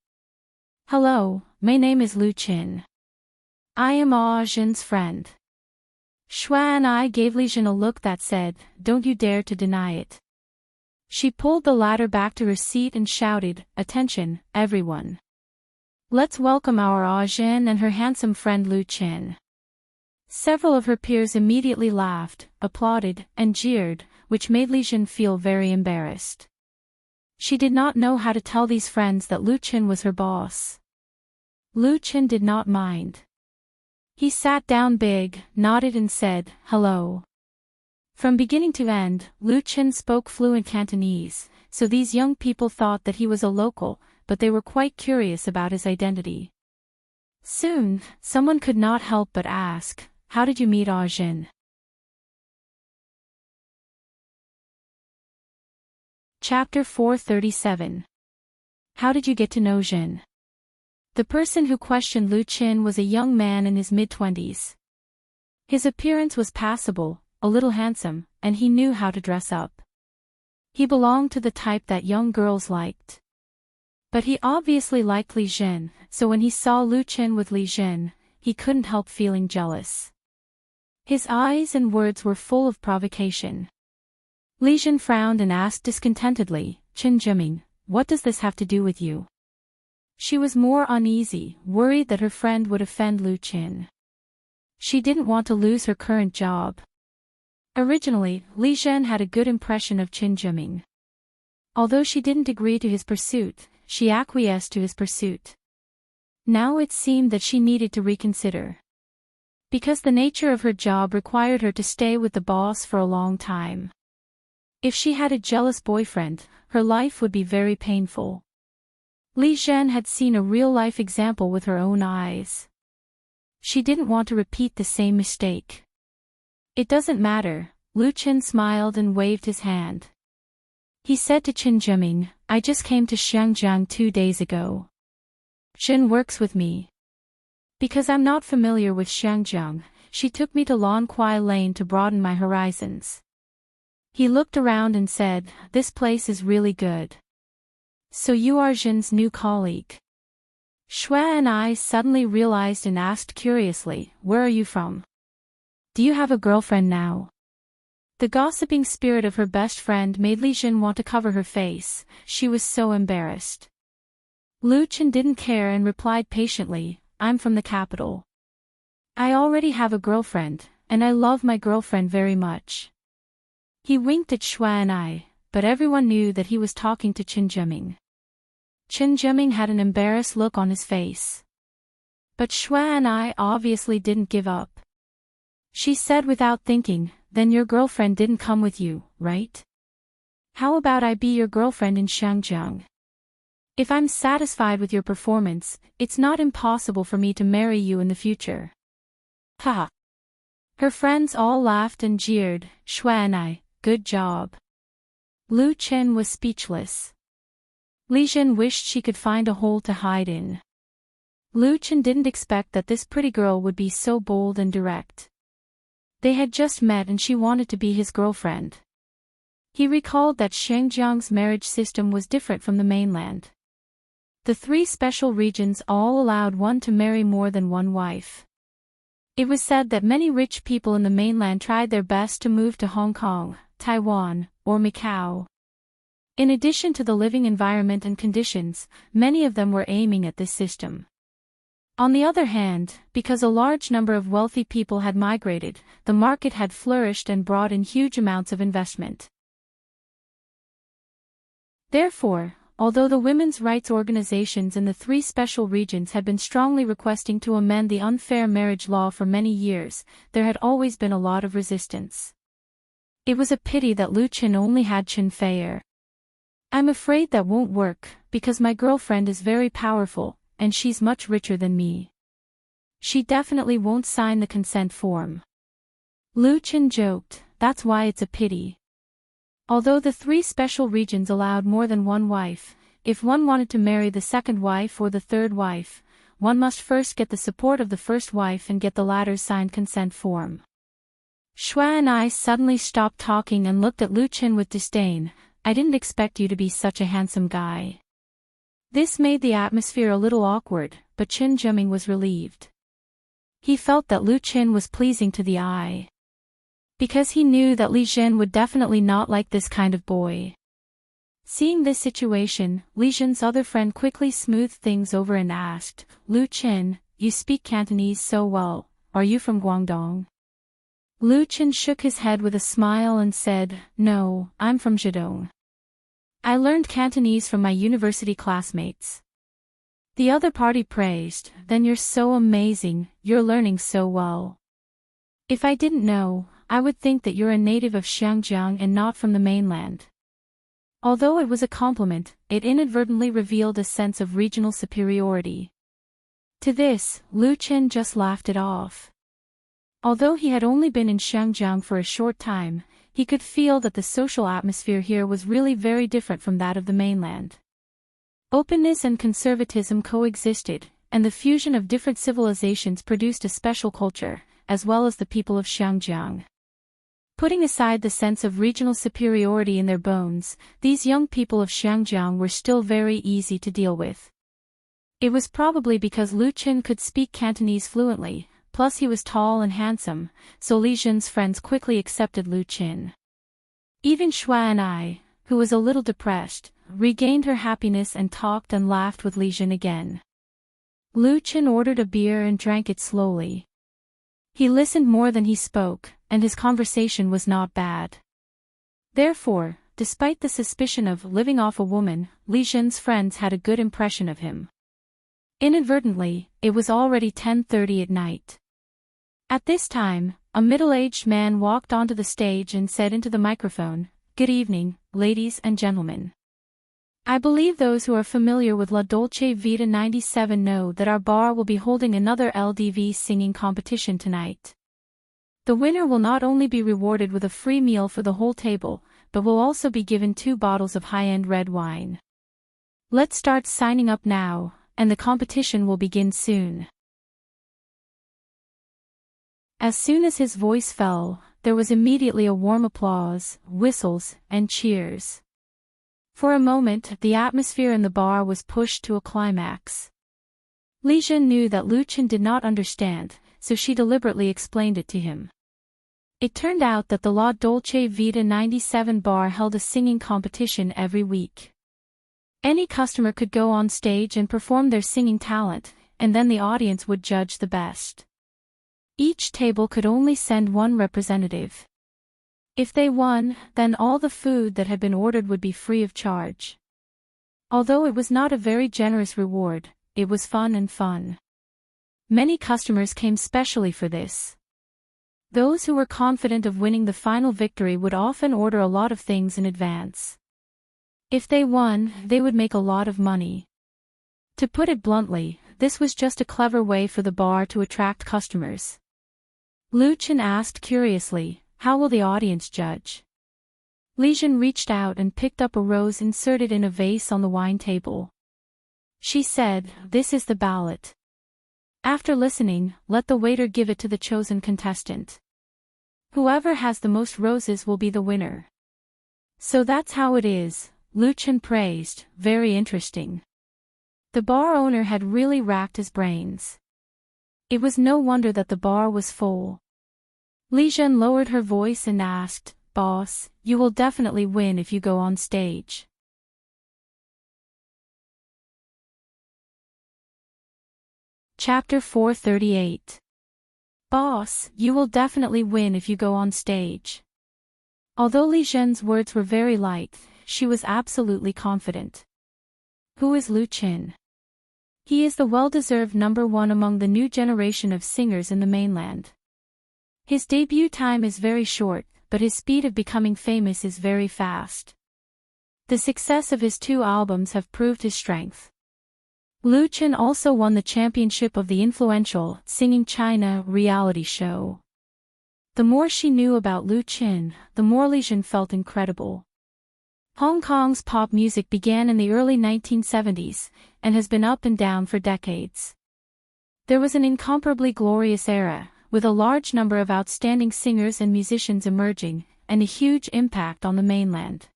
[SPEAKER 1] "Hello, my name is Lu Qin. I am Ah Zhen's friend." Shua and I gave Li Zhen a look that said, "Don't you dare to deny it." She pulled the latter back to her seat and shouted, "Attention, everyone. Let's welcome our Ah Zhen and her handsome friend Lu Qin." Several of her peers immediately laughed, applauded, and jeered, which made Li Zhen feel very embarrassed. She did not know how to tell these friends that Lu Qin was her boss. Lu Qin did not mind. He sat down big, nodded and said, "Hello." From beginning to end, Lu Qin spoke fluent Cantonese, so these young people thought that he was a local, but they were quite curious about his identity. Soon, someone could not help but ask, "How did you meet Ah Zhen?" Chapter 437. How did you get to know Zhen? The person who questioned Lu Qin was a young man in his mid-20s. His appearance was passable, a little handsome, and he knew how to dress up. He belonged to the type that young girls liked. But he obviously liked Li Jin, so when he saw Lu Chen with Li Jin, he couldn't help feeling jealous. His eyes and words were full of provocation. Li Jin frowned and asked discontentedly, "Chen Jiming, what does this have to do with you?" She was more uneasy, worried that her friend would offend Lu Chen. She didn't want to lose her current job. Originally, Li Jin had a good impression of Chen Jiming. Although she didn't agree to his pursuit, she acquiesced to his pursuit. Now it seemed that she needed to reconsider. Because the nature of her job required her to stay with the boss for a long time. If she had a jealous boyfriend, her life would be very painful. Li Jin had seen a real-life example with her own eyes. She didn't want to repeat the same mistake. "It doesn't matter," Lu Chen smiled and waved his hand. He said to Chen Jiming, "I just came to Xiangjiang 2 days ago. Jin works with me. Because I'm not familiar with Xiangjiang, she took me to Lan Kuai Lane to broaden my horizons." He looked around and said, "This place is really good. So you are Jin's new colleague?" Xue and I suddenly realized and asked curiously, "Where are you from? Do you have a girlfriend now?" The gossiping spirit of her best friend made Li Jin want to cover her face. She was so embarrassed. Lu Chen didn't care and replied patiently, "I'm from the capital. I already have a girlfriend, and I love my girlfriend very much." He winked at Xue and I, but everyone knew that he was talking to Chen Jiming. Chen Jiming had an embarrassed look on his face. But Xue and I obviously didn't give up. She said without thinking, "Then your girlfriend didn't come with you, right? How about I be your girlfriend in Xiangjiang? If I'm satisfied with your performance, it's not impossible for me to marry you in the future." Ha! Her friends all laughed and jeered. Xue and I, "Good job." Lu Chen was speechless. Li Jin wished she could find a hole to hide in. Lu Chen didn't expect that this pretty girl would be so bold and direct. They had just met and she wanted to be his girlfriend. He recalled that Xiangjiang's marriage system was different from the mainland. The 3 special regions all allowed one to marry more than one wife. It was said that many rich people in the mainland tried their best to move to Hong Kong, Taiwan, or Macau. In addition to the living environment and conditions, many of them were aiming at this system. On the other hand, because a large number of wealthy people had migrated, the market had flourished and brought in huge amounts of investment. Therefore, although the women's rights organizations in the 3 special regions had been strongly requesting to amend the unfair marriage law for many years, there had always been a lot of resistance. It was a pity that Lu Chen only had Chen Feier. "I'm afraid that won't work, because my girlfriend is very powerful, and she's much richer than me. She definitely won't sign the consent form." Lu Chen joked, "That's why it's a pity." Although the 3 special regions allowed more than one wife, if one wanted to marry the second wife or the third wife, one must first get the support of the first wife and get the latter's signed consent form. Xue and I suddenly stopped talking and looked at Lu Chen with disdain. "I didn't expect you to be such a handsome guy." This made the atmosphere a little awkward, but Chen Jiming was relieved. He felt that Lu Chen was pleasing to the eye. Because he knew that Li Jin would definitely not like this kind of boy. Seeing this situation, Li Jin's other friend quickly smoothed things over and asked, "Lu Chen, you speak Cantonese so well, are you from Guangdong?" Lu Chen shook his head with a smile and said, "No, I'm from Zhejiang. I learned Cantonese from my university classmates." The other party praised, "Then you're so amazing, you're learning so well. If I didn't know, I would think that you're a native of Xiangjiang and not from the mainland." Although it was a compliment, it inadvertently revealed a sense of regional superiority. To this, Lu Chen just laughed it off. Although he had only been in Xiangjiang for a short time, he could feel that the social atmosphere here was really very different from that of the mainland. Openness and conservatism coexisted, and the fusion of different civilizations produced a special culture, as well as the people of Xiangjiang. Putting aside the sense of regional superiority in their bones, these young people of Xiangjiang were still very easy to deal with. It was probably because Lu Qin could speak Cantonese fluently, plus he was tall and handsome, so Li Zhen's friends quickly accepted Lu Qin. Even Xua and I, who was a little depressed, regained her happiness and talked and laughed with Li Zhen again. Lu Qin ordered a beer and drank it slowly. He listened more than he spoke, and his conversation was not bad. Therefore, despite the suspicion of living off a woman, Li Zhen's friends had a good impression of him. Inadvertently, it was already 10:30 at night. At this time, a middle-aged man walked onto the stage and said into the microphone, "Good evening, ladies and gentlemen. I believe those who are familiar with La Dolce Vita 97 know that our bar will be holding another LDV singing competition tonight. The winner will not only be rewarded with a free meal for the whole table, but will also be given 2 bottles of high-end red wine. Let's start signing up now, and the competition will begin soon." As soon as his voice fell, there was immediately a warm applause, whistles, and cheers. For a moment, the atmosphere in the bar was pushed to a climax. Li Zhen knew that Lu Qin did not understand, so she deliberately explained it to him. It turned out that the La Dolce Vita 97 bar held a singing competition every week. Any customer could go on stage and perform their singing talent, and then the audience would judge the best. Each table could only send one representative. If they won, then all the food that had been ordered would be free of charge. Although it was not a very generous reward, it was fun. Many customers came specially for this. Those who were confident of winning the final victory would often order a lot of things in advance. If they won, they would make a lot of money. To put it bluntly, this was just a clever way for the bar to attract customers. Lu Qin asked curiously, "How will the audience judge?" Li Zhen reached out and picked up a rose inserted in a vase on the wine table. She said, "This is the ballot. After listening, let the waiter give it to the chosen contestant. Whoever has the most roses will be the winner." "So that's how it is," Lu Qin praised, "very interesting." The bar owner had really racked his brains. It was no wonder that the bar was full. Li Zhen lowered her voice and asked, "Boss, you will definitely win if you go on stage." Chapter 438. Boss, you will definitely win if you go on stage. Although Li Zhen's words were very light, she was absolutely confident. Who is Lu Qin? He is the well-deserved #1 among the new generation of singers in the mainland. His debut time is very short, but his speed of becoming famous is very fast. The success of his 2 albums have proved his strength. Lu Qin also won the championship of the influential Singing China reality show. The more she knew about Lu Qin, the more Li Zhen felt incredible. Hong Kong's pop music began in the early 1970s, and has been up and down for decades. There was an incomparably glorious era, with a large number of outstanding singers and musicians emerging, and a huge impact on the mainland.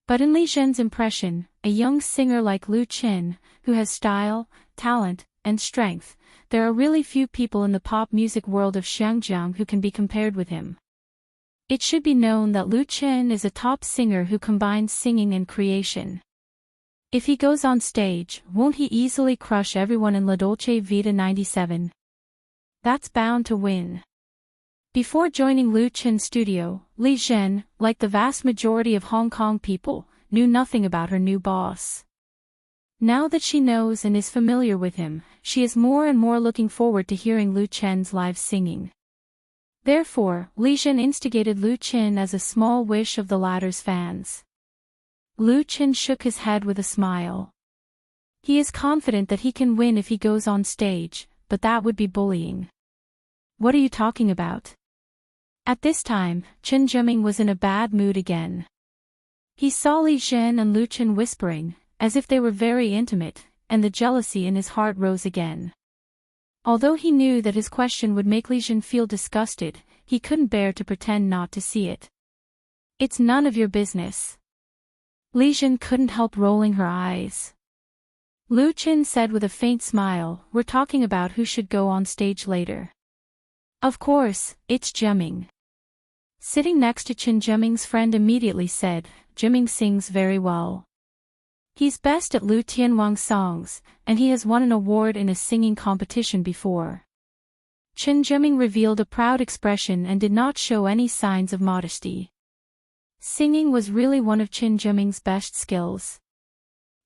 [SPEAKER 1] But in Li Zhen's impression, a young singer like Lu Qin, who has style, talent, and strength, there are really few people in the pop music world of Xiangjiang who can be compared with him. It should be known that Lu Qin is a top singer who combines singing and creation. If he goes on stage, won't he easily crush everyone in La Dolce Vita 97? That's bound to win. Before joining Lu Qin's studio, Li Zhen, like the vast majority of Hong Kong people, knew nothing about her new boss. Now that she knows and is familiar with him, she is more and more looking forward to hearing Lu Qin's live singing. Therefore, Li Zhen instigated Lu Qin as a small wish of the latter's fans. Lu Qin shook his head with a smile. He is confident that he can win if he goes on stage, but that would be bullying. What are you talking about? At this time, Chen Zhiming was in a bad mood again. He saw Li Zhen and Lu Qin whispering, as if they were very intimate, and the jealousy in his heart rose again. Although he knew that his question would make Li Zhen feel disgusted, he couldn't bear to pretend not to see it. It's none of your business. Li Jin couldn't help rolling her eyes. Lu Qin said with a faint smile, we're talking about who should go on stage later. Of course, it's Jiming. Sitting next to Qin, Jiming's friend immediately said, Jiming sings very well. He's best at Lu Tianwang's songs, and he has won an award in a singing competition before. Qin Jiming revealed a proud expression and did not show any signs of modesty. Singing was really one of Qin Jiming's best skills.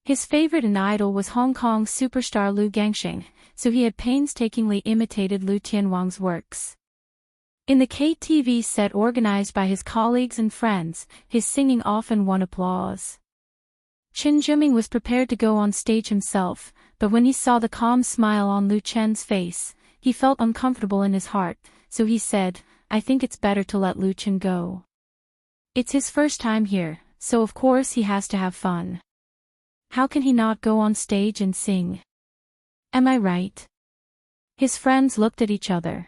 [SPEAKER 1] His favorite and idol was Hong Kong superstar Lu Gangxing, so he had painstakingly imitated Lu Tianwang's works. In the KTV set organized by his colleagues and friends, his singing often won applause. Qin Jiming was prepared to go on stage himself, but when he saw the calm smile on Lu Chen's face, he felt uncomfortable in his heart, so he said, I think it's better to let Lu Chen go. It's his first time here, so of course he has to have fun. How can he not go on stage and sing? Am I right? His friends looked at each other.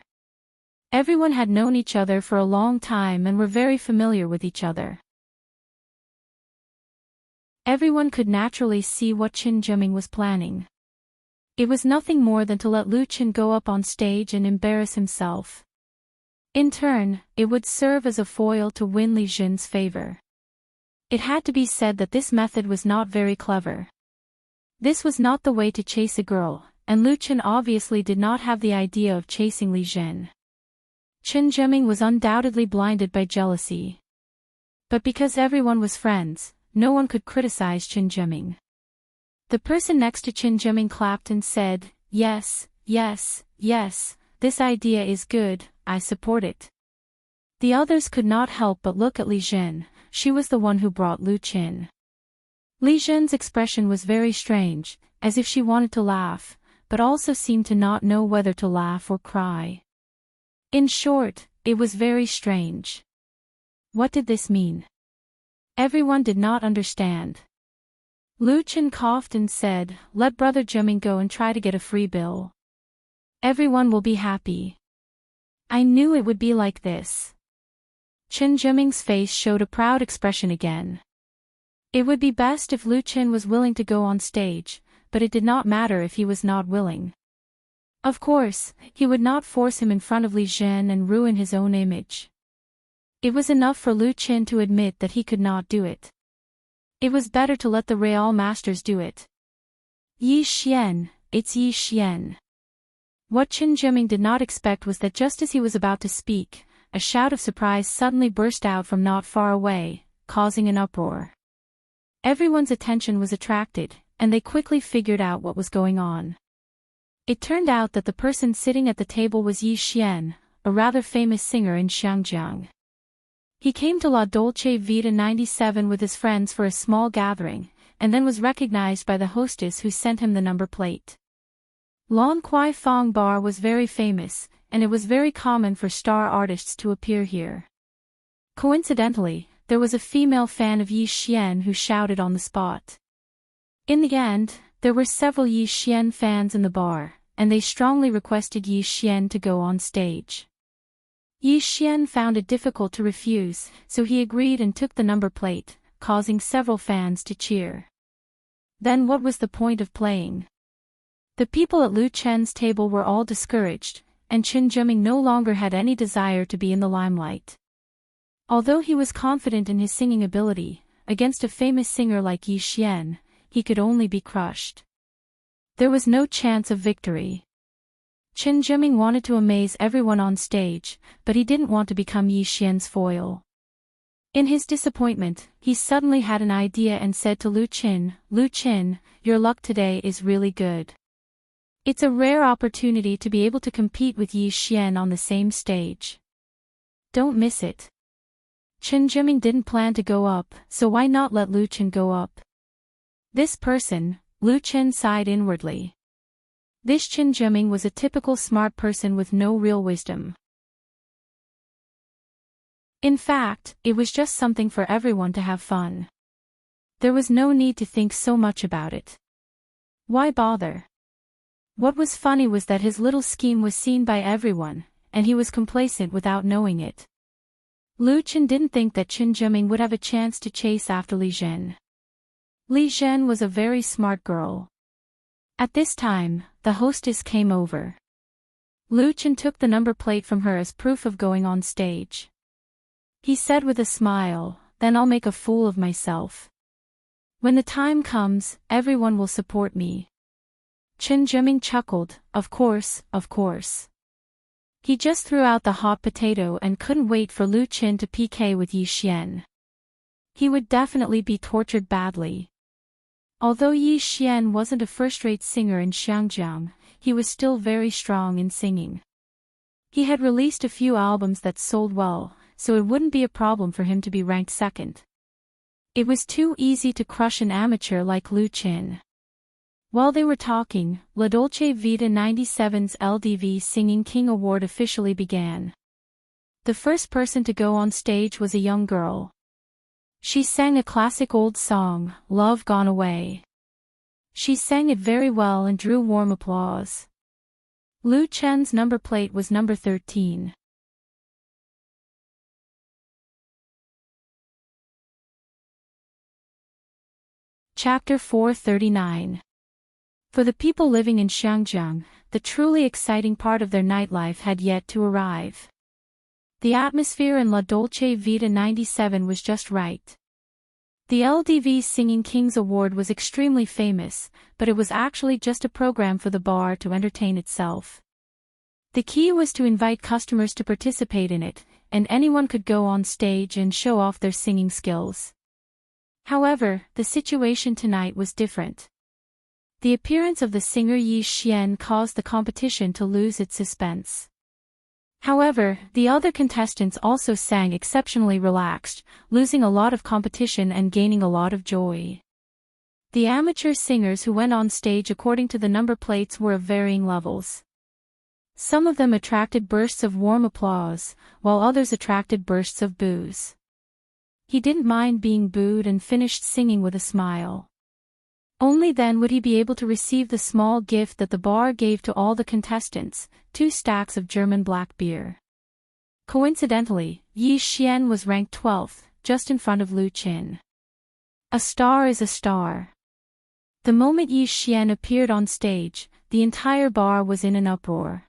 [SPEAKER 1] Everyone had known each other for a long time and were very familiar with each other. Everyone could naturally see what Qin Jiming was planning. It was nothing more than to let Lu Chen go up on stage and embarrass himself. In turn, it would serve as a foil to win Li Jin's favor. It had to be said that this method was not very clever. This was not the way to chase a girl, and Lu Chen obviously did not have the idea of chasing Li Jin. Qin Jiming was undoubtedly blinded by jealousy. But because everyone was friends, no one could criticize Qin Jiming. The person next to Qin Jiming clapped and said, yes, yes, yes, this idea is good, I support it. The others could not help but look at Li Jin. She was the one who brought Lu Qin. Li Jin's expression was very strange, as if she wanted to laugh, but also seemed to not know whether to laugh or cry. In short, it was very strange. What did this mean? Everyone did not understand. Lu Qin coughed and said, let Brother Jiming go and try to get a free bill. Everyone will be happy. I knew it would be like this. Qin Jiming's face showed a proud expression again. It would be best if Lu Qin was willing to go on stage, but it did not matter if he was not willing. Of course, he would not force him in front of Li Jin and ruin his own image. It was enough for Lu Qin to admit that he could not do it. It was better to let the Real Masters do it. Yi Xian, it's Yi Xian. What Qin Jiming did not expect was that just as he was about to speak, a shout of surprise suddenly burst out from not far away, causing an uproar. Everyone's attention was attracted, and they quickly figured out what was going on. It turned out that the person sitting at the table was Yi Xian, a rather famous singer in Xiangjiang. He came to La Dolce Vita 97 with his friends for a small gathering, and then was recognized by the hostess who sent him the number plate. Lan Kwai Fong Bar was very famous, and it was very common for star artists to appear here. Coincidentally, there was a female fan of Yi Xian who shouted on the spot. In the end, there were several Yi Xian fans in the bar, and they strongly requested Yi Xian to go on stage. Yi Xian found it difficult to refuse, so he agreed and took the number plate, causing several fans to cheer. Then what was the point of playing? The people at Lu Chen's table were all discouraged, and Qin Jiming no longer had any desire to be in the limelight. Although he was confident in his singing ability, against a famous singer like Yi Xian, he could only be crushed. There was no chance of victory. Qin Jiming wanted to amaze everyone on stage, but he didn't want to become Yi Xian's foil. In his disappointment, he suddenly had an idea and said to Lu Qin, your luck today is really good. It's a rare opportunity to be able to compete with Yi Xian on the same stage. Don't miss it. Qin Jiming didn't plan to go up, so why not let Lu Qin go up? This person, Lu Qin sighed inwardly. This Qin Jiming was a typical smart person with no real wisdom. In fact, it was just something for everyone to have fun. There was no need to think so much about it. Why bother? What was funny was that his little scheme was seen by everyone, and he was complacent without knowing it. Lu Chen didn't think that Chen Zhiming would have a chance to chase after Li Zhen. Li Zhen was a very smart girl. At this time, the hostess came over. Lu Chen took the number plate from her as proof of going on stage. He said with a smile, "Then I'll make a fool of myself. When the time comes, everyone will support me." Chen Zhiming chuckled, Of course, of course." He just threw out the hot potato and couldn't wait for Lu Chen to PK with Yi Xian. He would definitely be tortured badly. Although Yi Xian wasn't a first-rate singer in Xiangjiang, he was still very strong in singing. He had released a few albums that sold well, so it wouldn't be a problem for him to be ranked second. It was too easy to crush an amateur like Lu Chen. While they were talking, La Dolce Vita 97's LDV Singing King Award officially began. The first person to go on stage was a young girl. She sang a classic old song, Love Gone Away. She sang it very well and drew warm applause. Lu Chen's number plate was number 13. Chapter 439. For the people living in Xiangjiang, the truly exciting part of their nightlife had yet to arrive. The atmosphere in La Dolce Vita 97 was just right. The LDV Singing Kings Award was extremely famous, but it was actually just a program for the bar to entertain itself. The key was to invite customers to participate in it, and anyone could go on stage and show off their singing skills. However, the situation tonight was different. The appearance of the singer Yi Xian caused the competition to lose its suspense. However, the other contestants also sang exceptionally relaxed, losing a lot of competition and gaining a lot of joy. The amateur singers who went on stage according to the number plates were of varying levels. Some of them attracted bursts of warm applause, while others attracted bursts of boos. He didn't mind being booed and finished singing with a smile. Only then would he be able to receive the small gift that the bar gave to all the contestants, 2 stacks of German black beer. Coincidentally, Yi Xian was ranked 12th, just in front of Lu Chen. A star is a star. The moment Yi Xian appeared on stage, the entire bar was in an uproar.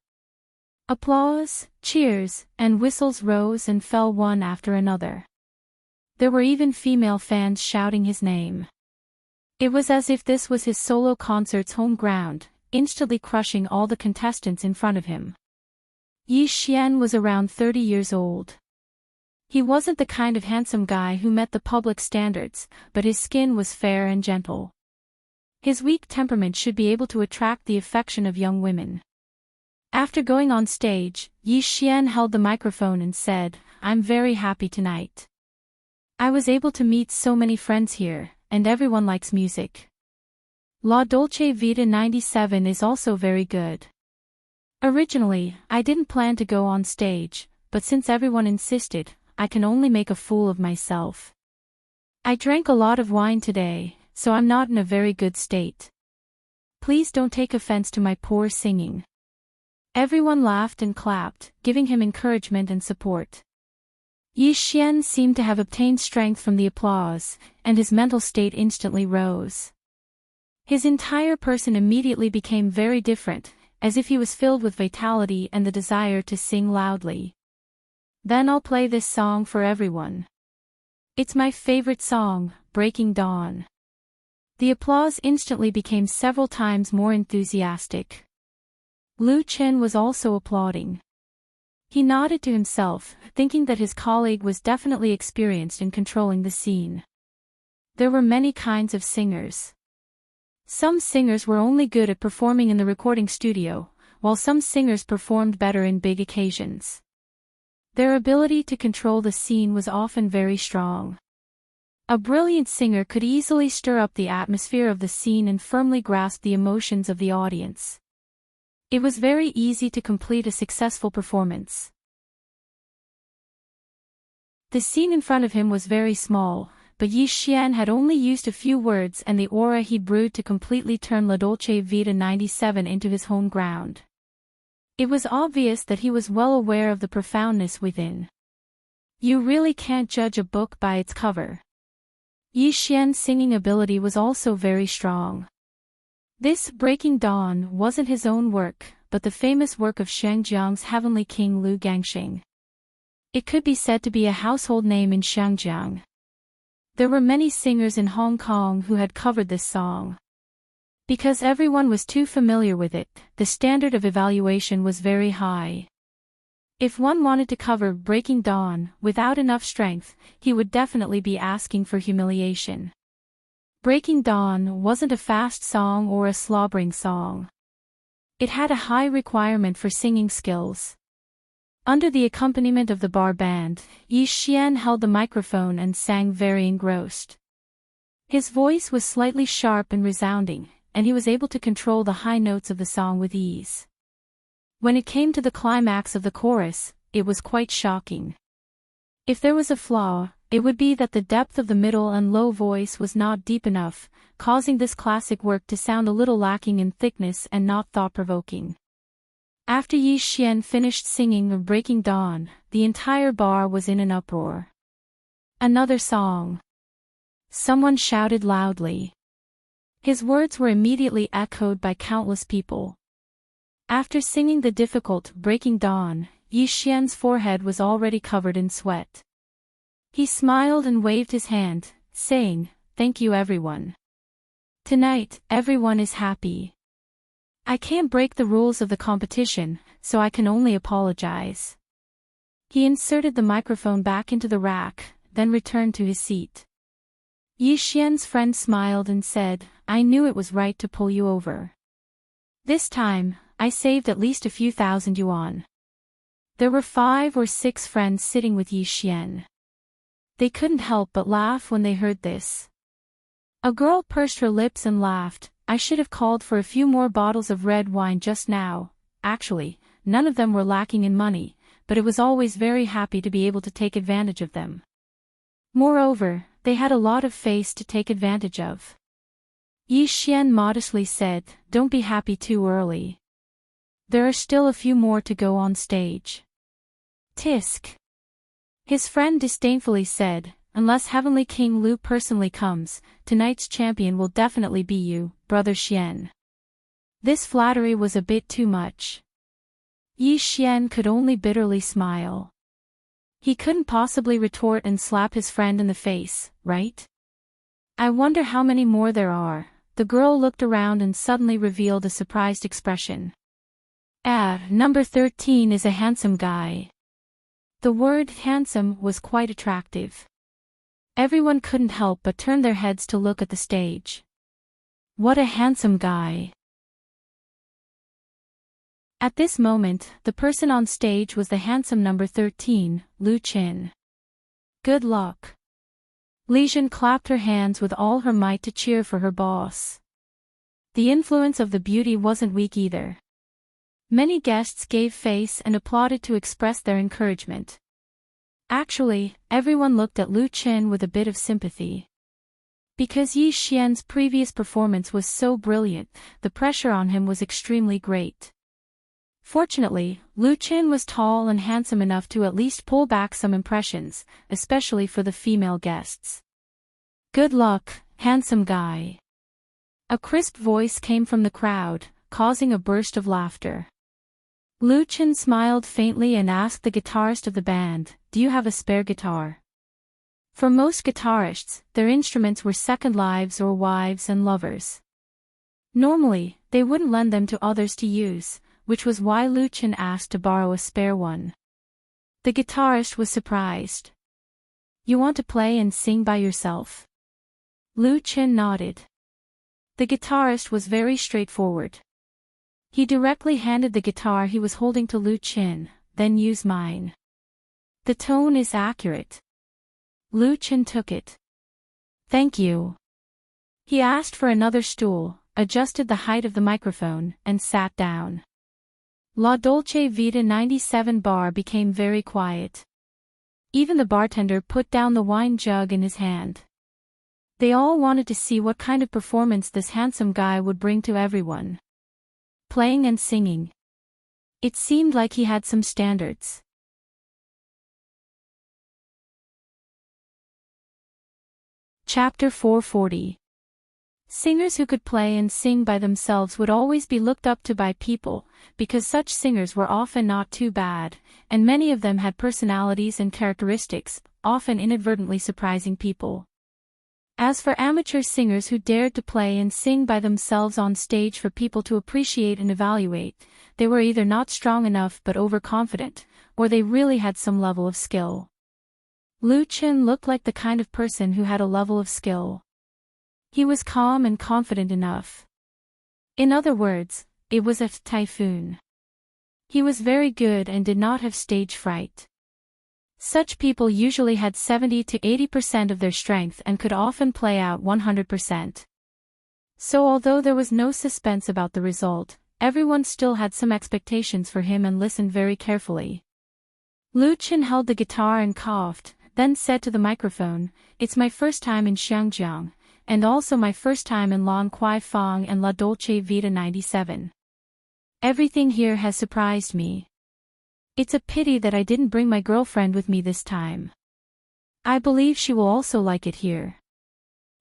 [SPEAKER 1] Applause, cheers, and whistles rose and fell one after another. There were even female fans shouting his name. It was as if this was his solo concert's home ground, instantly crushing all the contestants in front of him. Yi Xian was around 30 years old. He wasn't the kind of handsome guy who met the public standards, but his skin was fair and gentle. His weak temperament should be able to attract the affection of young women. After going on stage, Yi Xian held the microphone and said, "I'm very happy tonight. I was able to meet so many friends here, and everyone likes music. La Dolce Vita 97 is also very good. Originally, I didn't plan to go on stage, but since everyone insisted, I can only make a fool of myself. I drank a lot of wine today, so I'm not in a very good state. Please don't take offense to my poor singing." Everyone laughed and clapped, giving him encouragement and support. Yi Xian seemed to have obtained strength from the applause, and his mental state instantly rose. His entire person immediately became very different, as if he was filled with vitality and the desire to sing loudly. "Then I'll play this song for everyone. It's my favorite song, Breaking Dawn." The applause instantly became several times more enthusiastic. Lu Chen was also applauding. He nodded to himself, thinking that his colleague was definitely experienced in controlling the scene. There were many kinds of singers. Some singers were only good at performing in the recording studio, while some singers performed better in big occasions. Their ability to control the scene was often very strong. A brilliant singer could easily stir up the atmosphere of the scene and firmly grasp the emotions of the audience. It was very easy to complete a successful performance. The scene in front of him was very small, but Yi Xian had only used a few words and the aura he brewed to completely turn La Dolce Vita 97 into his home ground. It was obvious that he was well aware of the profoundness within. You really can't judge a book by its cover. Yi Xian's singing ability was also very strong. This Breaking Dawn wasn't his own work, but the famous work of Xiangjiang's heavenly king Lu Gangxing. It could be said to be a household name in Xiangjiang. There were many singers in Hong Kong who had covered this song. Because everyone was too familiar with it, the standard of evaluation was very high. If one wanted to cover Breaking Dawn without enough strength, he would definitely be asking for humiliation. Breaking Dawn wasn't a fast song or a slobbering song. It had a high requirement for singing skills. Under the accompaniment of the bar band, Yi Xian held the microphone and sang very engrossed. His voice was slightly sharp and resounding, and he was able to control the high notes of the song with ease. When it came to the climax of the chorus, it was quite shocking. If there was a flaw, it would be that the depth of the middle and low voice was not deep enough, causing this classic work to sound a little lacking in thickness and not thought-provoking. After Yi Xian finished singing Breaking Dawn, the entire bar was in an uproar. Another song. Someone shouted loudly. His words were immediately echoed by countless people. After singing the difficult Breaking Dawn, Yi Xian's forehead was already covered in sweat. He smiled and waved his hand, saying, "Thank you everyone. Tonight, everyone is happy. I can't break the rules of the competition, so I can only apologize." He inserted the microphone back into the rack, then returned to his seat. Yi Xian's friend smiled and said, "I knew it was right to pull you over. This time, I saved at least a few thousand yuan." There were 5 or 6 friends sitting with Yi Xian. They couldn't help but laugh when they heard this. A girl pursed her lips and laughed, "I should have called for a few more bottles of red wine just now." Actually, none of them were lacking in money, but it was always very happy to be able to take advantage of them. Moreover, they had a lot of face to take advantage of. Yi Xian modestly said, "Don't be happy too early. There are still a few more to go on stage." Tisk. His friend disdainfully said, "Unless Heavenly King Lu personally comes, tonight's champion will definitely be you, Brother Xian." This flattery was a bit too much. Yi Xian could only bitterly smile. He couldn't possibly retort and slap his friend in the face, right? "I wonder how many more there are." The girl looked around and suddenly revealed a surprised expression. Number 13 is a handsome guy." The word handsome was quite attractive. Everyone couldn't help but turn their heads to look at the stage. What a handsome guy. At this moment, the person on stage was the handsome number 13, Lu Qin. Good luck. Li Jun clapped her hands with all her might to cheer for her boss. The influence of the beauty wasn't weak either. Many guests gave face and applauded to express their encouragement. Actually, everyone looked at Lu Qin with a bit of sympathy. Because Yi Xian's previous performance was so brilliant, the pressure on him was extremely great. Fortunately, Lu Qin was tall and handsome enough to at least pull back some impressions, especially for the female guests. Good luck, handsome guy. A crisp voice came from the crowd, causing a burst of laughter. Lu Qin smiled faintly and asked the guitarist of the band, "Do you have a spare guitar?" For most guitarists, their instruments were second lives or wives and lovers. Normally, they wouldn't lend them to others to use, which was why Lu Qin asked to borrow a spare one. The guitarist was surprised. "You want to play and sing by yourself?" Lu Qin nodded. The guitarist was very straightforward. He directly handed the guitar he was holding to Lu Qin, "Then use mine. The tone is accurate." Lu Qin took it. "Thank you." He asked for another stool, adjusted the height of the microphone, and sat down. La Dolce Vita 97 bar became very quiet. Even the bartender put down the wine jug in his hand. They all wanted to see what kind of performance this handsome guy would bring to everyone. Playing and singing. It seemed like he had some standards. Chapter 440. Singers who could play and sing by themselves would always be looked up to by people, because such singers were often not too bad, and many of them had personalities and characteristics, often inadvertently surprising people. As for amateur singers who dared to play and sing by themselves on stage for people to appreciate and evaluate, they were either not strong enough but overconfident, or they really had some level of skill. Lu Chen looked like the kind of person who had a level of skill. He was calm and confident enough. In other words, it was a typhoon. He was very good and did not have stage fright. Such people usually had 70 to 80% of their strength and could often play out 100%. So although there was no suspense about the result, everyone still had some expectations for him and listened very carefully. Lu Chen held the guitar and coughed, then said to the microphone, "It's my first time in Xiangjiang, and also my first time in Lan Kuai Fong and La Dolce Vita 97. Everything here has surprised me. It's a pity that I didn't bring my girlfriend with me this time. I believe she will also like it here."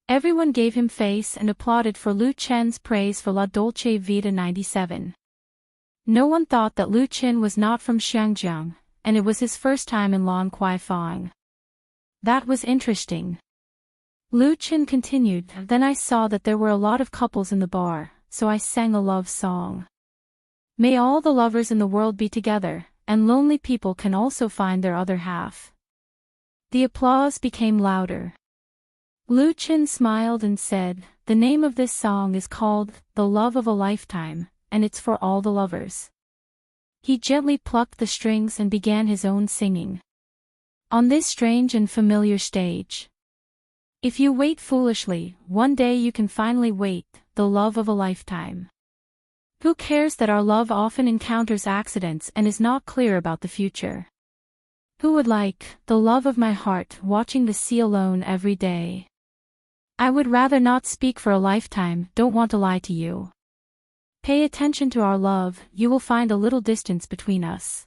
[SPEAKER 1] Everyone gave him face and applauded for Lu Chen's praise for La Dolce Vita 97. No one thought that Lu Chen was not from Xiangjiang, and it was his first time in Lan Kuai Fong. That was interesting. Lu Chen continued, "Then I saw that there were a lot of couples in the bar, so I sang a love song. May all the lovers in the world be together, and lonely people can also find their other half." The applause became louder. Lu Chen smiled and said, "The name of this song is called The Love of a Lifetime, and it's for all the lovers." He gently plucked the strings and began his own singing. On this strange and familiar stage. If you wait foolishly, one day you can finally wait, the love of a lifetime. Who cares that our love often encounters accidents and is not clear about the future? Who would like, the love of my heart, watching the sea alone every day? I would rather not speak for a lifetime, don't want to lie to you. Pay attention to our love, you will find a little distance between us.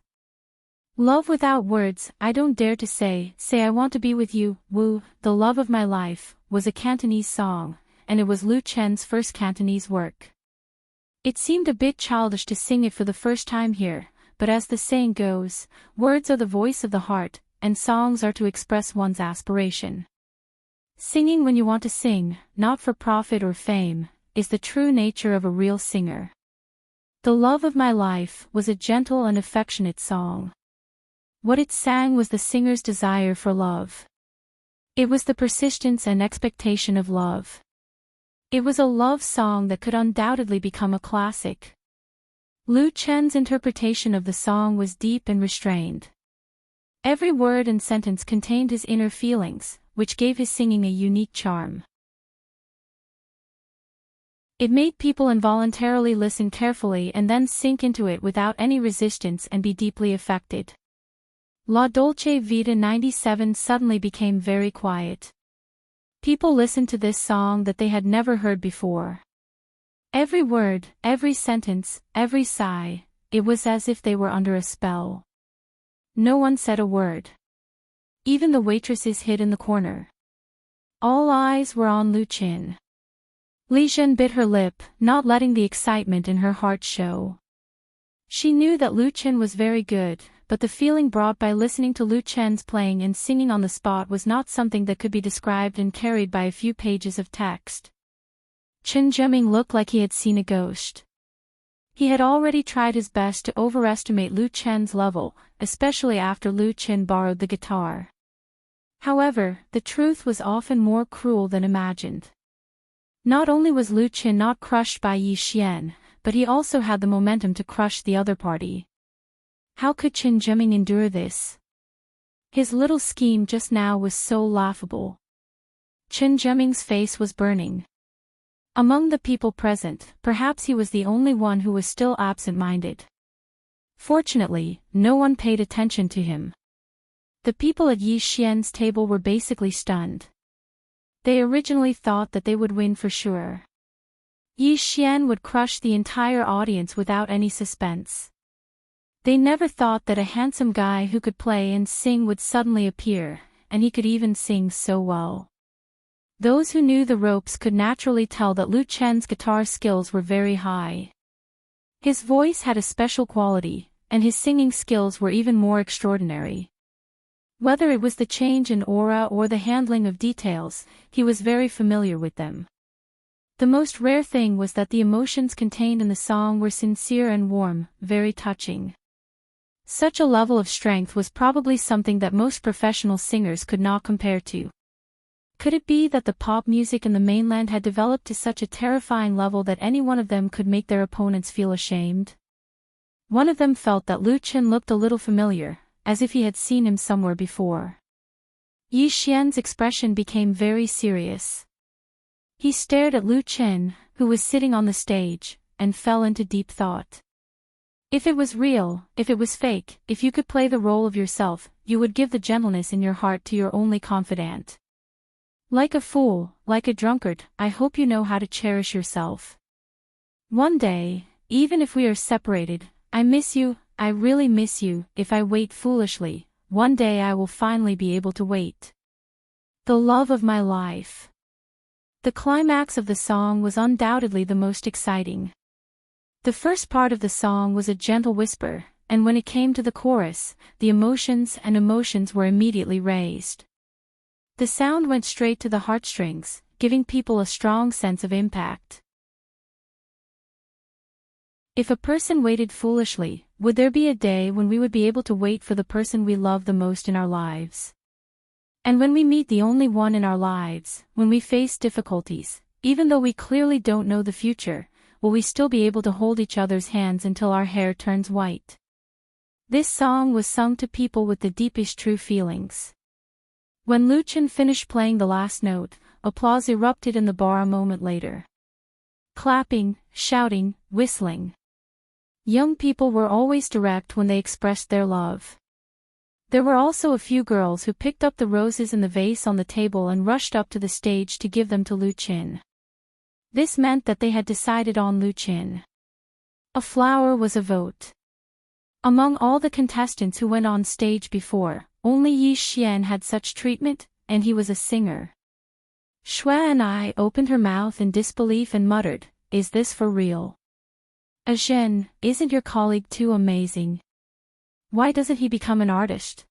[SPEAKER 1] Love without words, I don't dare to say I want to be with you, Wu, the love of my life, was a Cantonese song, and it was Lu Chen's first Cantonese work. It seemed a bit childish to sing it for the first time here, but as the saying goes, words are the voice of the heart, and songs are to express one's aspiration. Singing when you want to sing, not for profit or fame, is the true nature of a real singer. The Love of My Life was a gentle and affectionate song. What it sang was the singer's desire for love. It was the persistence and expectation of love. It was a love song that could undoubtedly become a classic. Lu Chen's interpretation of the song was deep and restrained. Every word and sentence contained his inner feelings, which gave his singing a unique charm. It made people involuntarily listen carefully and then sink into it without any resistance and be deeply affected. La Dolce Vita 97 suddenly became very quiet. People listened to this song that they had never heard before. Every word, every sentence, every sigh, it was as if they were under a spell. No one said a word. Even the waitresses hid in the corner. All eyes were on Lu Chen. Li Zhen bit her lip, not letting the excitement in her heart show. She knew that Lu Chen was very good, but the feeling brought by listening to Lu Chen's playing and singing on the spot was not something that could be described and carried by a few pages of text. Chen Zheming looked like he had seen a ghost. He had already tried his best to overestimate Lu Chen's level, especially after Lu Chen borrowed the guitar. However, the truth was often more cruel than imagined. Not only was Lu Chen not crushed by Yi Xian, but he also had the momentum to crush the other party. How could Chen Zheming endure this? His little scheme just now was so laughable. Chen Zheming's face was burning. Among the people present, perhaps he was the only one who was still absent-minded. Fortunately, no one paid attention to him. The people at Yi Xian's table were basically stunned. They originally thought that they would win for sure. Yi Xian would crush the entire audience without any suspense. They never thought that a handsome guy who could play and sing would suddenly appear, and he could even sing so well. Those who knew the ropes could naturally tell that Lu Chen's guitar skills were very high. His voice had a special quality, and his singing skills were even more extraordinary. Whether it was the change in aura or the handling of details, he was very familiar with them. The most rare thing was that the emotions contained in the song were sincere and warm, very touching. Such a level of strength was probably something that most professional singers could not compare to. Could it be that the pop music in the mainland had developed to such a terrifying level that any one of them could make their opponents feel ashamed? One of them felt that Lu Chen looked a little familiar, as if he had seen him somewhere before. Yi Xian's expression became very serious. He stared at Lu Chen, who was sitting on the stage, and fell into deep thought. If it was real, if it was fake, if you could play the role of yourself, you would give the gentleness in your heart to your only confidant. Like a fool, like a drunkard, I hope you know how to cherish yourself. One day, even if we are separated, I miss you, I really miss you. If I wait foolishly, one day I will finally be able to wait. The love of my life. The climax of the song was undoubtedly the most exciting. The first part of the song was a gentle whisper, and when it came to the chorus, the emotions were immediately raised. The sound went straight to the heartstrings, giving people a strong sense of impact. If a person waited foolishly, would there be a day when we would be able to wait for the person we love the most in our lives? And when we meet the only one in our lives, when we face difficulties, even though we clearly don't know the future, will we still be able to hold each other's hands until our hair turns white? This song was sung to people with the deepest true feelings. When Lu Chen finished playing the last note, applause erupted in the bar a moment later. Clapping, shouting, whistling. Young people were always direct when they expressed their love. There were also a few girls who picked up the roses in the vase on the table and rushed up to the stage to give them to Lu Chen. This meant that they had decided on Lu Chen. A flower was a vote. Among all the contestants who went on stage before, only Yi Xian had such treatment, and he was a singer. Shui and I opened her mouth in disbelief and muttered, "Is this for real? Zhen, isn't your colleague too amazing? Why doesn't he become an artist?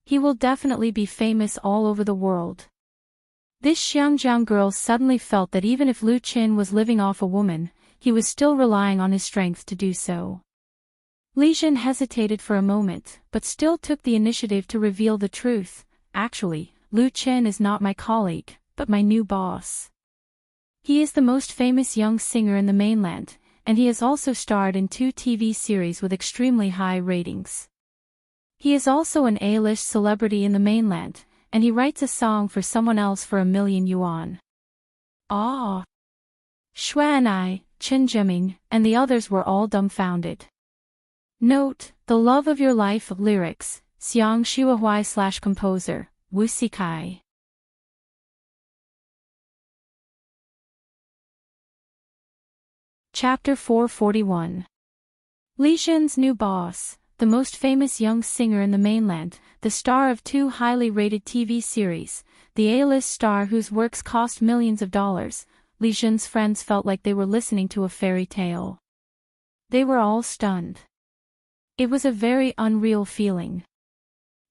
[SPEAKER 1] He will definitely be famous all over the world." This Xiangjiang girl suddenly felt that even if Lu Chen was living off a woman, he was still relying on his strength to do so. Li Zhen hesitated for a moment, but still took the initiative to reveal the truth. "Actually, Lu Chen is not my colleague, but my new boss. He is the most famous young singer in the mainland, and he has also starred in 2 TV series with extremely high ratings. He is also an A-list celebrity in the mainland, and he writes a song for someone else for 1,000,000 yuan. Ah! Shui and I, Chen Zhiming, and the others were all dumbfounded. Note, The Love of Your Life lyrics, Xiang Xiaohui / composer, Wu Sikai. Chapter 441. Li Zhen's new boss, the most famous young singer in the mainland, the star of 2 highly rated TV series, the A-list star whose works cost millions of dollars. Li Zhen's friends felt like they were listening to a fairy tale. They were all stunned. It was a very unreal feeling.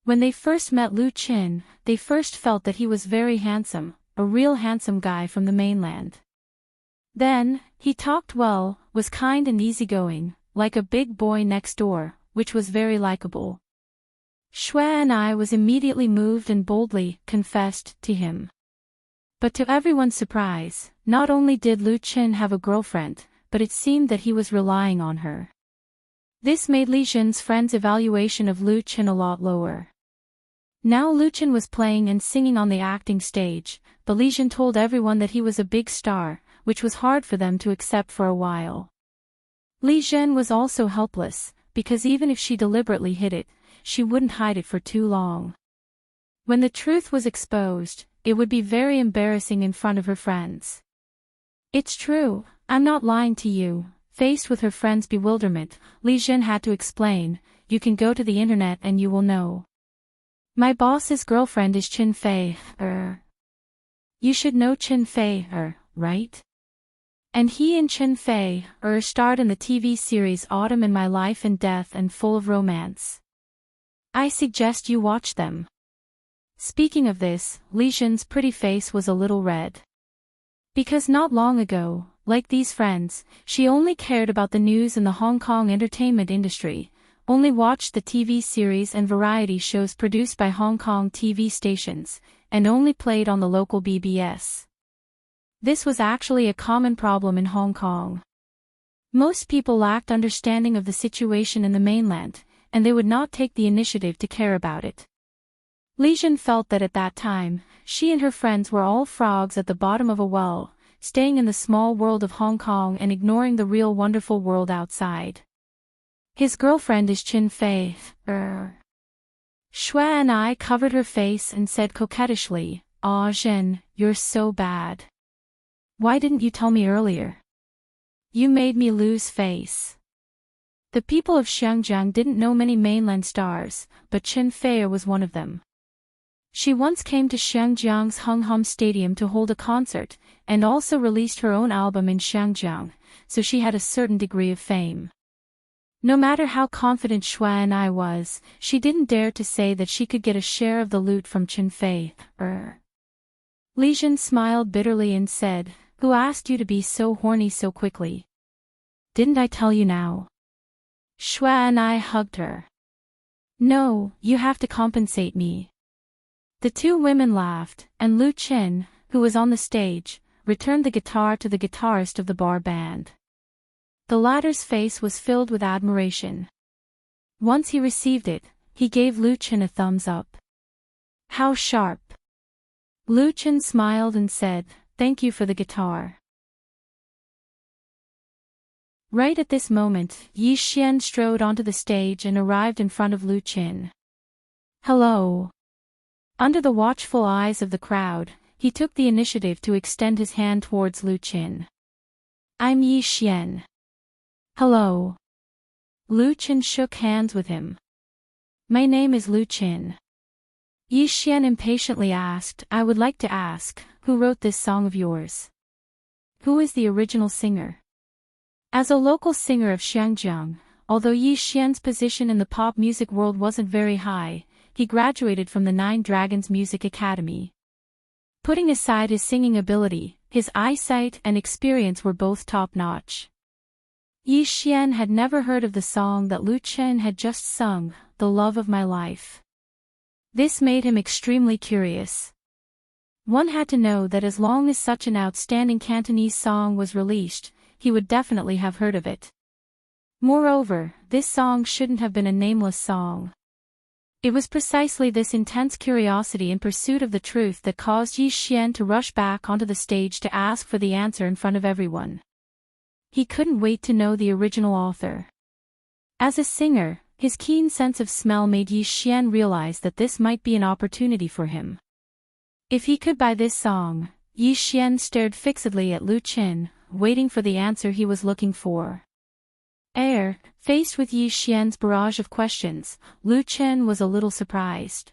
[SPEAKER 1] When they first met Lu Chen, they first felt that he was very handsome, a real handsome guy from the mainland. Then, he talked well, was kind and easygoing, like a big boy next door, which was very likable. Shui and I was immediately moved and boldly confessed to him. But to everyone's surprise, not only did Lu Chen have a girlfriend, but it seemed that he was relying on her. This made Li Zhen's friends' evaluation of Lu Chen a lot lower. Now Lu Chen was playing and singing on the acting stage, but Li Zhen told everyone that he was a big star, which was hard for them to accept for a while. Li Zhen was also helpless, because even if she deliberately hid it, she wouldn't hide it for too long. When the truth was exposed, it would be very embarrassing in front of her friends. "It's true, I'm not lying to you," Faced with her friend's bewilderment, Li Zhen had to explain, "You can go to the internet and you will know. My boss's girlfriend is Qin Fei, You should know Qin Fei, right? And he and Qin Fei, starred in the TV series Autumn in My Life and Death and full of romance. I suggest you watch them." Speaking of this, Li Zhen's pretty face was a little red. Because not long ago, like these friends, she only cared about the news in the Hong Kong entertainment industry, only watched the TV series and variety shows produced by Hong Kong TV stations, and only played on the local BBS. This was actually a common problem in Hong Kong. Most people lacked understanding of the situation in the mainland, and they would not take the initiative to care about it. Li Zhen felt that at that time, she and her friends were all frogs at the bottom of a well, staying in the small world of Hong Kong and ignoring the real wonderful world outside. His girlfriend is Qin Fei, Shui and I covered her face and said coquettishly, "Aw Zhen, you're so bad. Why didn't you tell me earlier? You made me lose face." The people of Xiangjiang didn't know many mainland stars, but Qin Fei was one of them. She once came to Xiangjiang's Hung Hom Stadium to hold a concert, and also released her own album in Xiangjiang, so she had a certain degree of fame. No matter how confident Shui and I was, she didn't dare to say that she could get a share of the loot from Qin Fei. Li Zhen smiled bitterly and said, "Who asked you to be so horny so quickly? Didn't I tell you now?" Shui and I hugged her. "No, you have to compensate me." The two women laughed, and Lu Qin, who was on the stage, returned the guitar to the guitarist of the bar band. The latter's face was filled with admiration. Once he received it, he gave Lu Qin a thumbs up. "How sharp." Lu Qin smiled and said, "Thank you for the guitar." Right at this moment, Yi Xian strode onto the stage and arrived in front of Lu Qin. "Hello." Under the watchful eyes of the crowd, he took the initiative to extend his hand towards Lu Qin. "I'm Yi Xian." "Hello." Lu Qin shook hands with him. "My name is Lu Qin." Yi Xian impatiently asked, "I would like to ask, who wrote this song of yours? Who is the original singer?" As a local singer of Xiangjiang, although Yi Xian's position in the pop music world wasn't very high, he graduated from the Nine Dragons Music Academy. Putting aside his singing ability, his eyesight and experience were both top-notch. Yi Xian had never heard of the song that Lu Qin had just sung, "The Love of My Life." This made him extremely curious. One had to know that as long as such an outstanding Cantonese song was released, he would definitely have heard of it. Moreover, this song shouldn't have been a nameless song. It was precisely this intense curiosity in pursuit of the truth that caused Yi Xian to rush back onto the stage to ask for the answer in front of everyone. He couldn't wait to know the original author. As a singer, his keen sense of smell made Yi Xian realize that this might be an opportunity for him. If he could buy this song, Yi Xian stared fixedly at Lu Qin, waiting for the answer he was looking for. Faced with Yi Xian's barrage of questions, Lu Qin was a little surprised.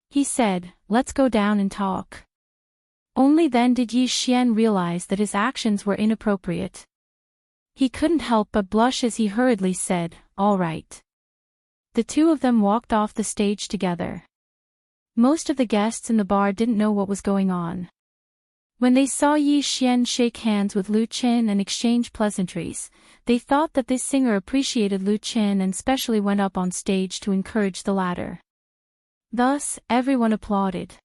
[SPEAKER 1] He said, "Let's go down and talk." Only then did Yi Xian realize that his actions were inappropriate. He couldn't help but blush as he hurriedly said, "All right." The two of them walked off the stage together. Most of the guests in the bar didn't know what was going on. When they saw Yi Xian shake hands with Lu Qin and exchange pleasantries, they thought that this singer appreciated Lu Qin and specially went up on stage to encourage the latter. Thus, everyone applauded.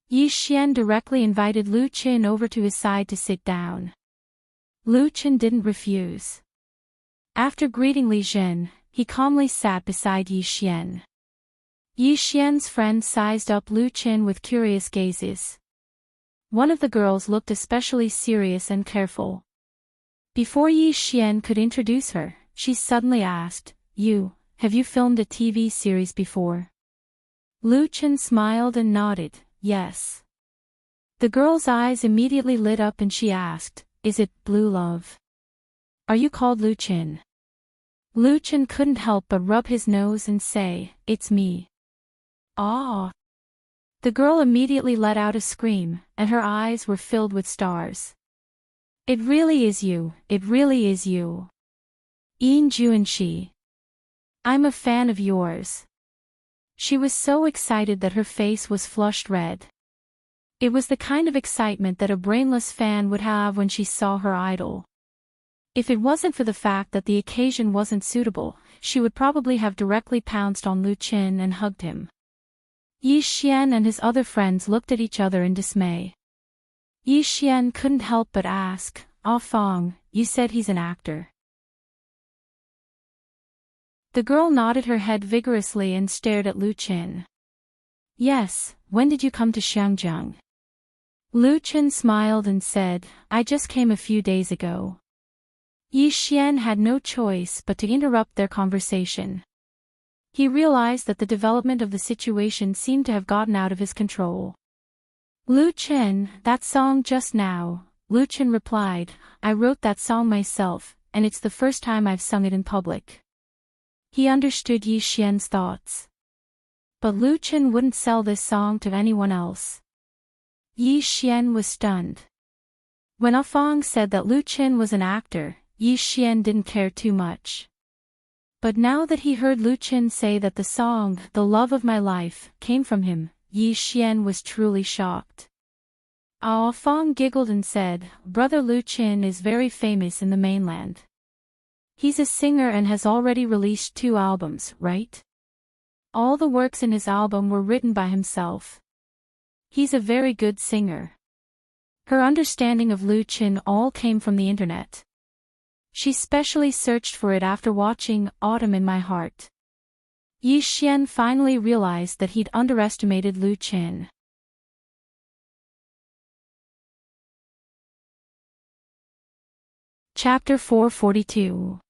[SPEAKER 1] Yi Xian directly invited Lu Qin over to his side to sit down. Lu Qin didn't refuse. After greeting Li Zhen, he calmly sat beside Yi Xian. Yi Xian's friend sized up Lu Qin with curious gazes. One of the girls looked especially serious and careful. Before Yi Xian could introduce her, she suddenly asked, Have you filmed a TV series before?" Lu Qin smiled and nodded, "Yes." The girl's eyes immediately lit up and she asked, "Is it Blue Love?" Are you called Lu Qin? Lu Qin couldn't help but rub his nose and say, "It's me." "Ah!" The girl immediately let out a scream, and her eyes were filled with stars. "It really is you, it really is you. Yin Juanxi. I'm a fan of yours." She was so excited that her face was flushed red. It was the kind of excitement that a brainless fan would have when she saw her idol. If it wasn't for the fact that the occasion wasn't suitable, she would probably have directly pounced on Lu Qin and hugged him. Yi Xian and his other friends looked at each other in dismay. Yi Xian couldn't help but ask, "Ah Fong, you said he's an actor?" The girl nodded her head vigorously and stared at Lu Qin. "Yes, when did you come to Xiangjiang?" Lu Qin smiled and said, "I just came a few days ago." Yi Xian had no choice but to interrupt their conversation. He realized that the development of the situation seemed to have gotten out of his control. "Lu Qin, that song just now," Lu Qin replied, "I wrote that song myself, and it's the first time I've sung it in public." He understood Yi Xian's thoughts. But Lu Qin wouldn't sell this song to anyone else. Yi Xian was stunned. When Ah Fong said that Lu Qin was an actor, Yi Xian didn't care too much. But now that he heard Lu Qin say that the song, "The Love of My Life," came from him, Yi Xian was truly shocked. Ah Fong giggled and said, "Brother Lu Qin is very famous in the mainland. He's a singer and has already released 2 albums, right? All the works in his album were written by himself. He's a very good singer." Her understanding of Lu Qin all came from the internet. She specially searched for it after watching Autumn in My Heart. Yi Xian finally realized that he'd underestimated Lu Qin. Chapter 442.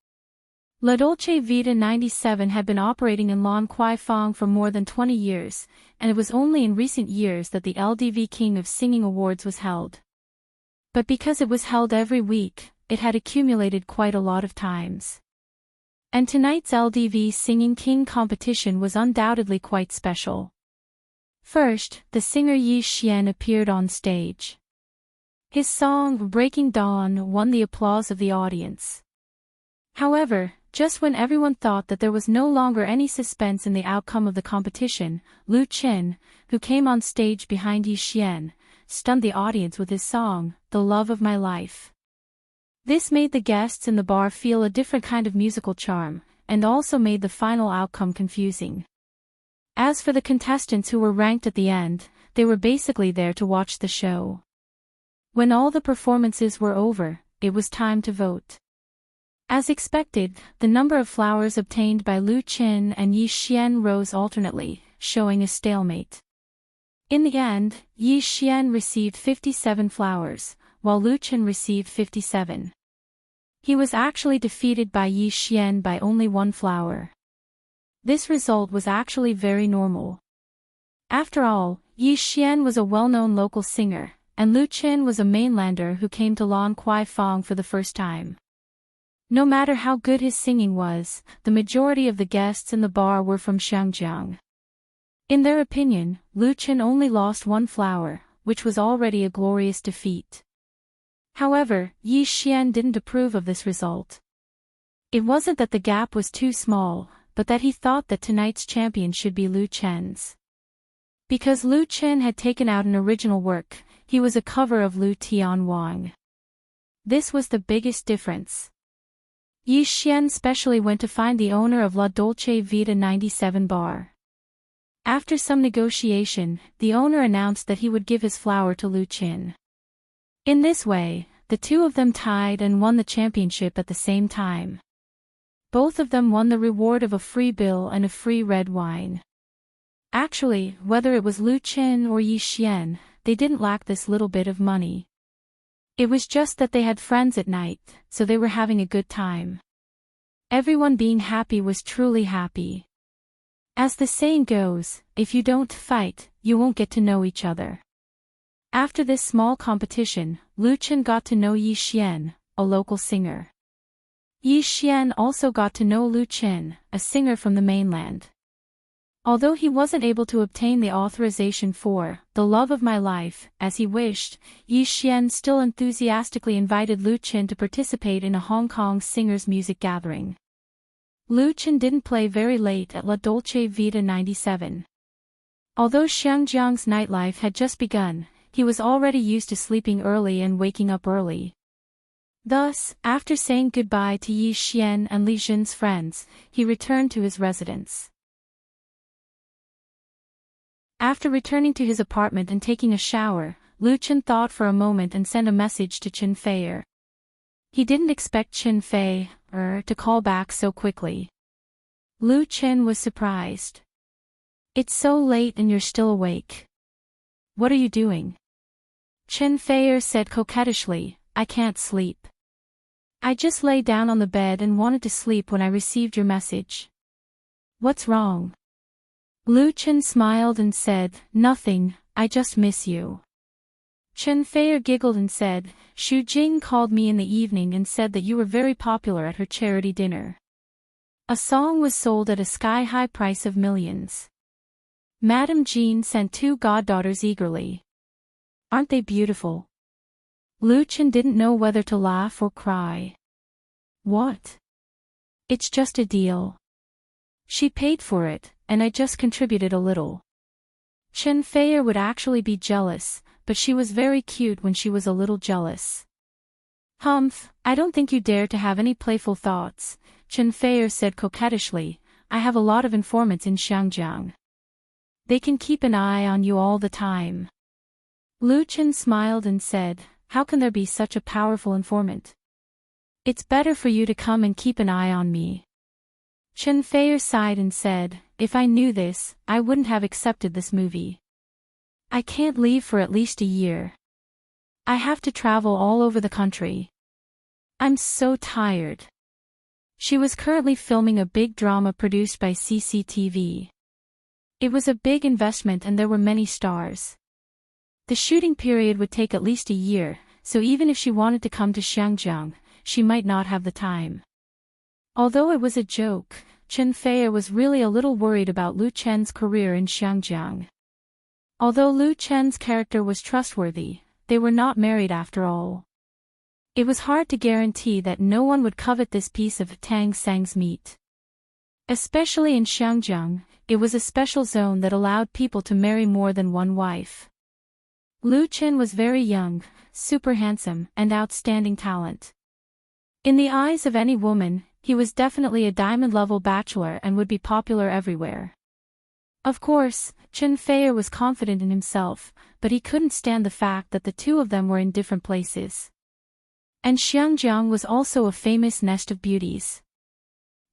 [SPEAKER 1] La Dolce Vita 97 had been operating in Lan Kwai Fong for more than 20 years, and it was only in recent years that the LDV King of Singing Awards was held. But because it was held every week, it had accumulated quite a lot of times. And tonight's LDV Singing King competition was undoubtedly quite special. First, the singer Yi Xian appeared on stage. His song, "Breaking Dawn," won the applause of the audience. However, just when everyone thought that there was no longer any suspense in the outcome of the competition, Lu Qin, who came on stage behind Yi Xian, stunned the audience with his song, "The Love of My Life." This made the guests in the bar feel a different kind of musical charm, and also made the final outcome confusing. As for the contestants who were ranked at the end, they were basically there to watch the show. When all the performances were over, it was time to vote. As expected, the number of flowers obtained by Lu Qin and Yi Xian rose alternately, showing a stalemate. In the end, Yi Xian received 57 flowers, while Lu Qin received 57. He was actually defeated by Yi Xian by only 1 flower. This result was actually very normal. After all, Yi Xian was a well-known local singer, and Lu Qin was a mainlander who came to Lan Kwai Fong for the first time. No matter how good his singing was, the majority of the guests in the bar were from Xiangjiang. In their opinion, Lu Qin only lost 1 flower, which was already a glorious defeat. However, Yi Xian didn't approve of this result. It wasn't that the gap was too small, but that he thought that tonight's champion should be Lu Qin's. Because Lu Qin had taken out an original work, he was a cover of Lu Tian Wang. This was the biggest difference. Yi Xian specially went to find the owner of La Dolce Vita 97 bar. After some negotiation, the owner announced that he would give his flower to Lu Qin. In this way, the two of them tied and won the championship at the same time. Both of them won the reward of a free bill and a free red wine. Actually, whether it was Lu Qin or Yi Xian, they didn't lack this little bit of money. It was just that they had friends at night, so they were having a good time. Everyone being happy was truly happy. As the saying goes, if you don't fight, you won't get to know each other. After this small competition, Lu Qin got to know Yi Xian, a local singer. Yi Xian also got to know Lu Chen, a singer from the mainland. Although he wasn't able to obtain the authorization for The Love of My Life, as he wished, Yi Xian still enthusiastically invited Lu Chen to participate in a Hong Kong singers' music gathering. Lu Chen didn't play very late at La Dolce Vita 97. Although Xiangjiang's nightlife had just begun, he was already used to sleeping early and waking up early. Thus, after saying goodbye to Yi Xian and Li Jin's friends, he returned to his residence. After returning to his apartment and taking a shower, Lu Chen thought for a moment and sent a message to Chen Feier. He didn't expect Chen Feier to call back so quickly. Lu Chen was surprised. "It's so late and you're still awake. What are you doing?" Chen Feier said coquettishly, "I can't sleep. I just lay down on the bed and wanted to sleep when I received your message." "What's wrong?" Lu Chen smiled and said, "Nothing, I just miss you." Chen Feier giggled and said, "Xu Jing called me in the evening and said that you were very popular at her charity dinner. A song was sold at a sky-high price of millions." Madame Jean sent 2 goddaughters eagerly. "Aren't they beautiful?" Lu Chen didn't know whether to laugh or cry. "What? It's just a deal. She paid for it, and I just contributed a little." Chen Feier would actually be jealous, but she was very cute when she was a little jealous. "Humph, I don't think you dare to have any playful thoughts," Chen Feier said coquettishly. "I have a lot of informants in Xiangjiang. They can keep an eye on you all the time." Lu Chen smiled and said, "How can there be such a powerful informant? It's better for you to come and keep an eye on me." Chen Feier sighed and said, "If I knew this, I wouldn't have accepted this movie. I can't leave for at least a year. I have to travel all over the country. I'm so tired." She was currently filming a big drama produced by CCTV. It was a big investment and there were many stars. The shooting period would take at least a year, so even if she wanted to come to Xiangjiang, she might not have the time. Although it was a joke, Chen Feier was really a little worried about Lu Chen's career in Xiangjiang. Although Lu Chen's character was trustworthy, they were not married after all. It was hard to guarantee that no one would covet this piece of Tang Sang's meat. Especially in Xiangjiang, it was a special zone that allowed people to marry more than one wife. Lu Chen was very young, super handsome, and outstanding talent. In the eyes of any woman, he was definitely a diamond-level bachelor and would be popular everywhere. Of course, Chen Feier was confident in himself, but he couldn't stand the fact that the two of them were in different places. And Xiangjiang was also a famous nest of beauties.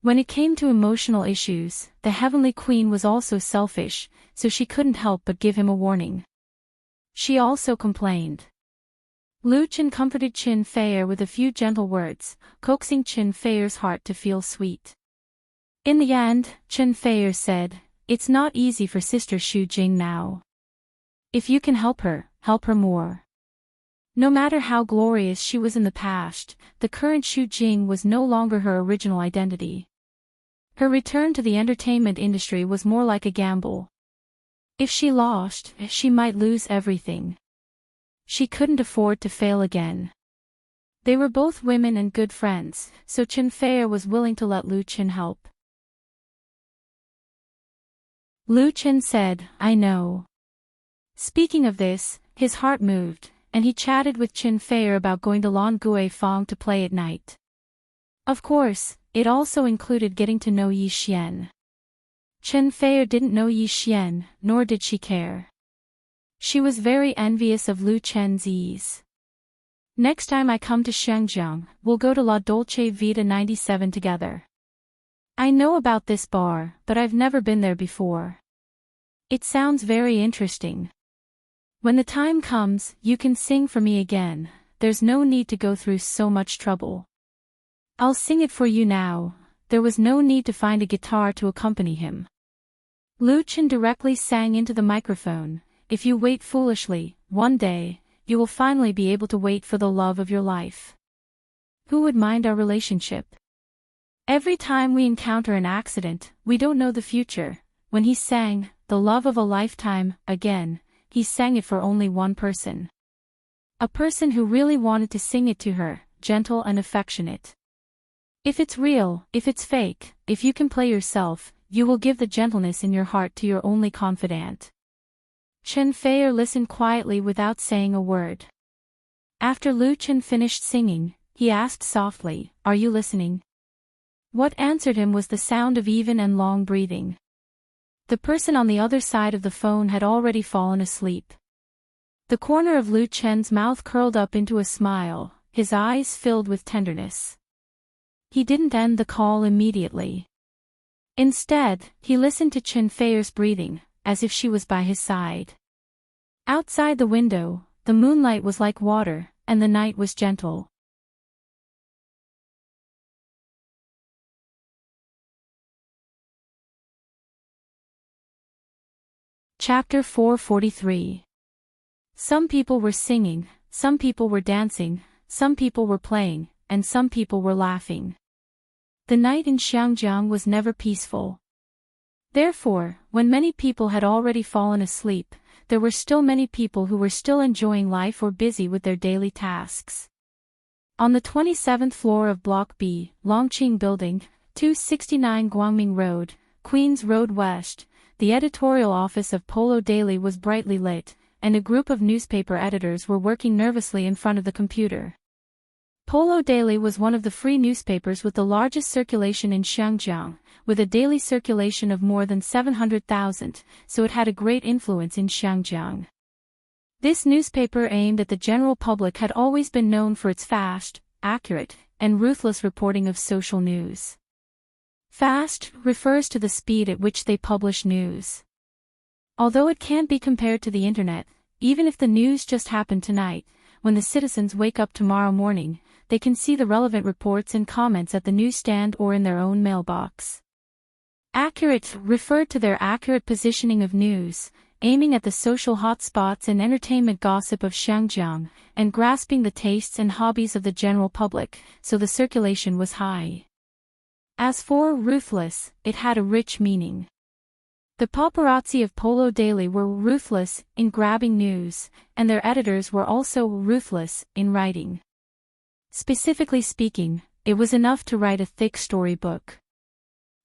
[SPEAKER 1] When it came to emotional issues, the Heavenly Queen was also selfish, so she couldn't help but give him a warning. She also complained. Lu Chen comforted Chen Feier with a few gentle words, coaxing Chen Feier's heart to feel sweet. In the end, Chen Feier said, "It's not easy for Sister Xu Jing now. If you can help her more." No matter how glorious she was in the past, the current Xu Jing was no longer her original identity. Her return to the entertainment industry was more like a gamble. If she lost, she might lose everything. She couldn't afford to fail again. They were both women and good friends, so Chen Feier was willing to let Lu Chen help. Lu Chen said, "I know." Speaking of this, his heart moved, and he chatted with Chen Feier about going to Lan Gui Fong to play at night. Of course, it also included getting to know Yi Xian. Chen Feier didn't know Yi Xian, nor did she care. She was very envious of Lu Chen's ease. "Next time I come to Xiangjiang, we'll go to La Dolce Vita 97 together. I know about this bar, but I've never been there before. It sounds very interesting. When the time comes, you can sing for me again, there's no need to go through so much trouble. I'll sing it for you now." There was no need to find a guitar to accompany him. Lu Chen directly sang into the microphone, "If you wait foolishly, one day, you will finally be able to wait for the love of your life. Who would mind our relationship? Every time we encounter an accident, we don't know the future. When he sang, "The Love of a Lifetime," again, he sang it for only one person. A person who really wanted to sing it to her, gentle and affectionate. If it's real, if it's fake, if you can play yourself, you will give the gentleness in your heart to your only confidant. Chen Feier listened quietly without saying a word. After Lu Chen finished singing, he asked softly, "Are you listening?" What answered him was the sound of even and long breathing. The person on the other side of the phone had already fallen asleep. The corner of Lu Chen's mouth curled up into a smile, his eyes filled with tenderness. He didn't end the call immediately. Instead, he listened to Chen Feier's breathing, as if she was by his side. Outside the window, the moonlight was like water, and the night was gentle. Chapter 443. Some people were singing, some people were dancing, some people were playing, and some people were laughing. The night in Xiangjiang was never peaceful. Therefore, when many people had already fallen asleep, there were still many people who were still enjoying life or busy with their daily tasks. On the 27th floor of Block B, Longqing Building, 269 Guangming Road, Queens Road West, the editorial office of Polo Daily was brightly lit, and a group of newspaper editors were working nervously in front of the computer. Polo Daily was one of the free newspapers with the largest circulation in Xiangjiang, with a daily circulation of more than 700,000, so it had a great influence in Xiangjiang. This newspaper aimed at the general public had always been known for its fast, accurate, and ruthless reporting of social news. Fast refers to the speed at which they publish news. Although it can't be compared to the internet, even if the news just happened tonight, when the citizens wake up tomorrow morning, they can see the relevant reports and comments at the newsstand or in their own mailbox. Accurate referred to their accurate positioning of news, aiming at the social hotspots and entertainment gossip of Xiangjiang, and grasping the tastes and hobbies of the general public, so the circulation was high. As for ruthless, it had a rich meaning. The paparazzi of Polo Daily were ruthless in grabbing news, and their editors were also ruthless in writing. Specifically speaking, it was enough to write a thick storybook.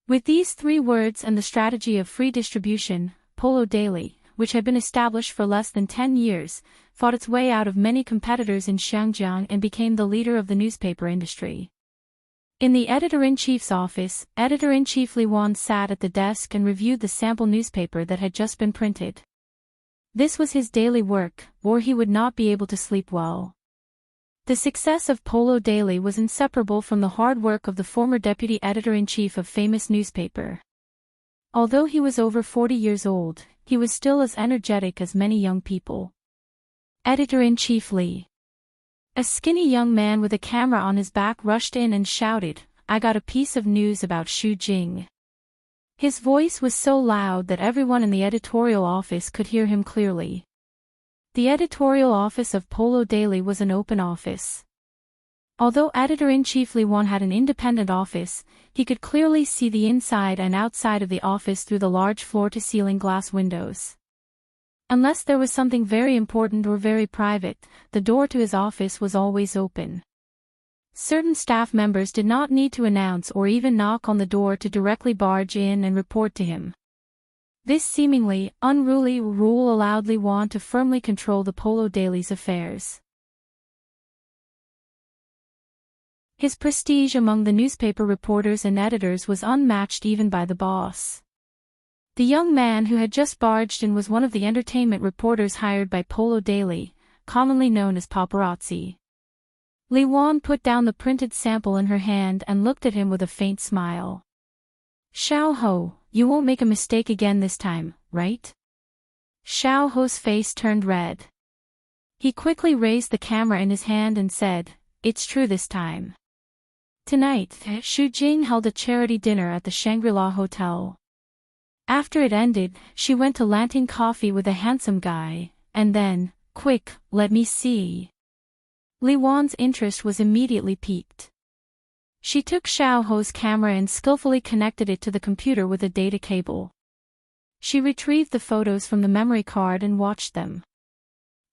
[SPEAKER 1] With these three words and the strategy of free distribution, Polo Daily, which had been established for less than 10 years, fought its way out of many competitors in Xiangjiang and became the leader of the newspaper industry. In the editor-in-chief's office, editor-in-chief Li Wan sat at the desk and reviewed the sample newspaper that had just been printed. This was his daily work, or he would not be able to sleep well. The success of Polo Daily was inseparable from the hard work of the former deputy editor-in-chief of famous newspaper. Although he was over 40 years old, he was still as energetic as many young people. Editor-in-chief Li. A skinny young man with a camera on his back rushed in and shouted, "I got a piece of news about Xu Jing." His voice was so loud that everyone in the editorial office could hear him clearly. The editorial office of Polo Daily was an open office. Although editor-in-chief Li Wan had an independent office, he could clearly see the inside and outside of the office through the large floor-to-ceiling glass windows. Unless there was something very important or very private, the door to his office was always open. Certain staff members did not need to announce or even knock on the door to directly barge in and report to him. This seemingly unruly rule allowed Li Wan to firmly control the Polo Daily's affairs. His prestige among the newspaper reporters and editors was unmatched even by the boss. The young man who had just barged in was one of the entertainment reporters hired by Polo Daily, commonly known as paparazzi. Li Wan put down the printed sample in her hand and looked at him with a faint smile. "Xiao Ho, you won't make a mistake again this time, right?" Xiao Ho's face turned red. He quickly raised the camera in his hand and said, "It's true this time." Tonight, Xu Jing held a charity dinner at the Shangri-La Hotel. After it ended, she went to Lanting Coffee with a handsome guy, and then, "Quick, let me see." Li Wan's interest was immediately piqued. She took Xiao Ho's camera and skillfully connected it to the computer with a data cable. She retrieved the photos from the memory card and watched them.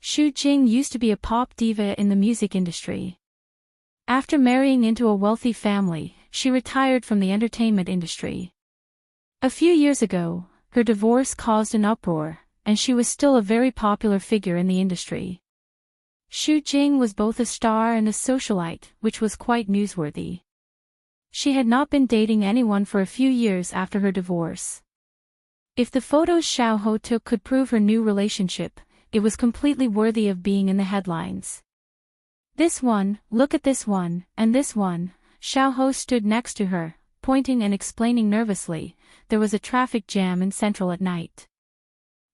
[SPEAKER 1] Xu Jing used to be a pop diva in the music industry. After marrying into a wealthy family, she retired from the entertainment industry. A few years ago, her divorce caused an uproar, and she was still a very popular figure in the industry. Xu Jing was both a star and a socialite, which was quite newsworthy. She had not been dating anyone for a few years after her divorce. If the photos Xiao Ho took could prove her new relationship, it was completely worthy of being in the headlines. This one, look at this one, and this one. Xiao Ho stood next to her, pointing and explaining nervously. There was a traffic jam in Central at night.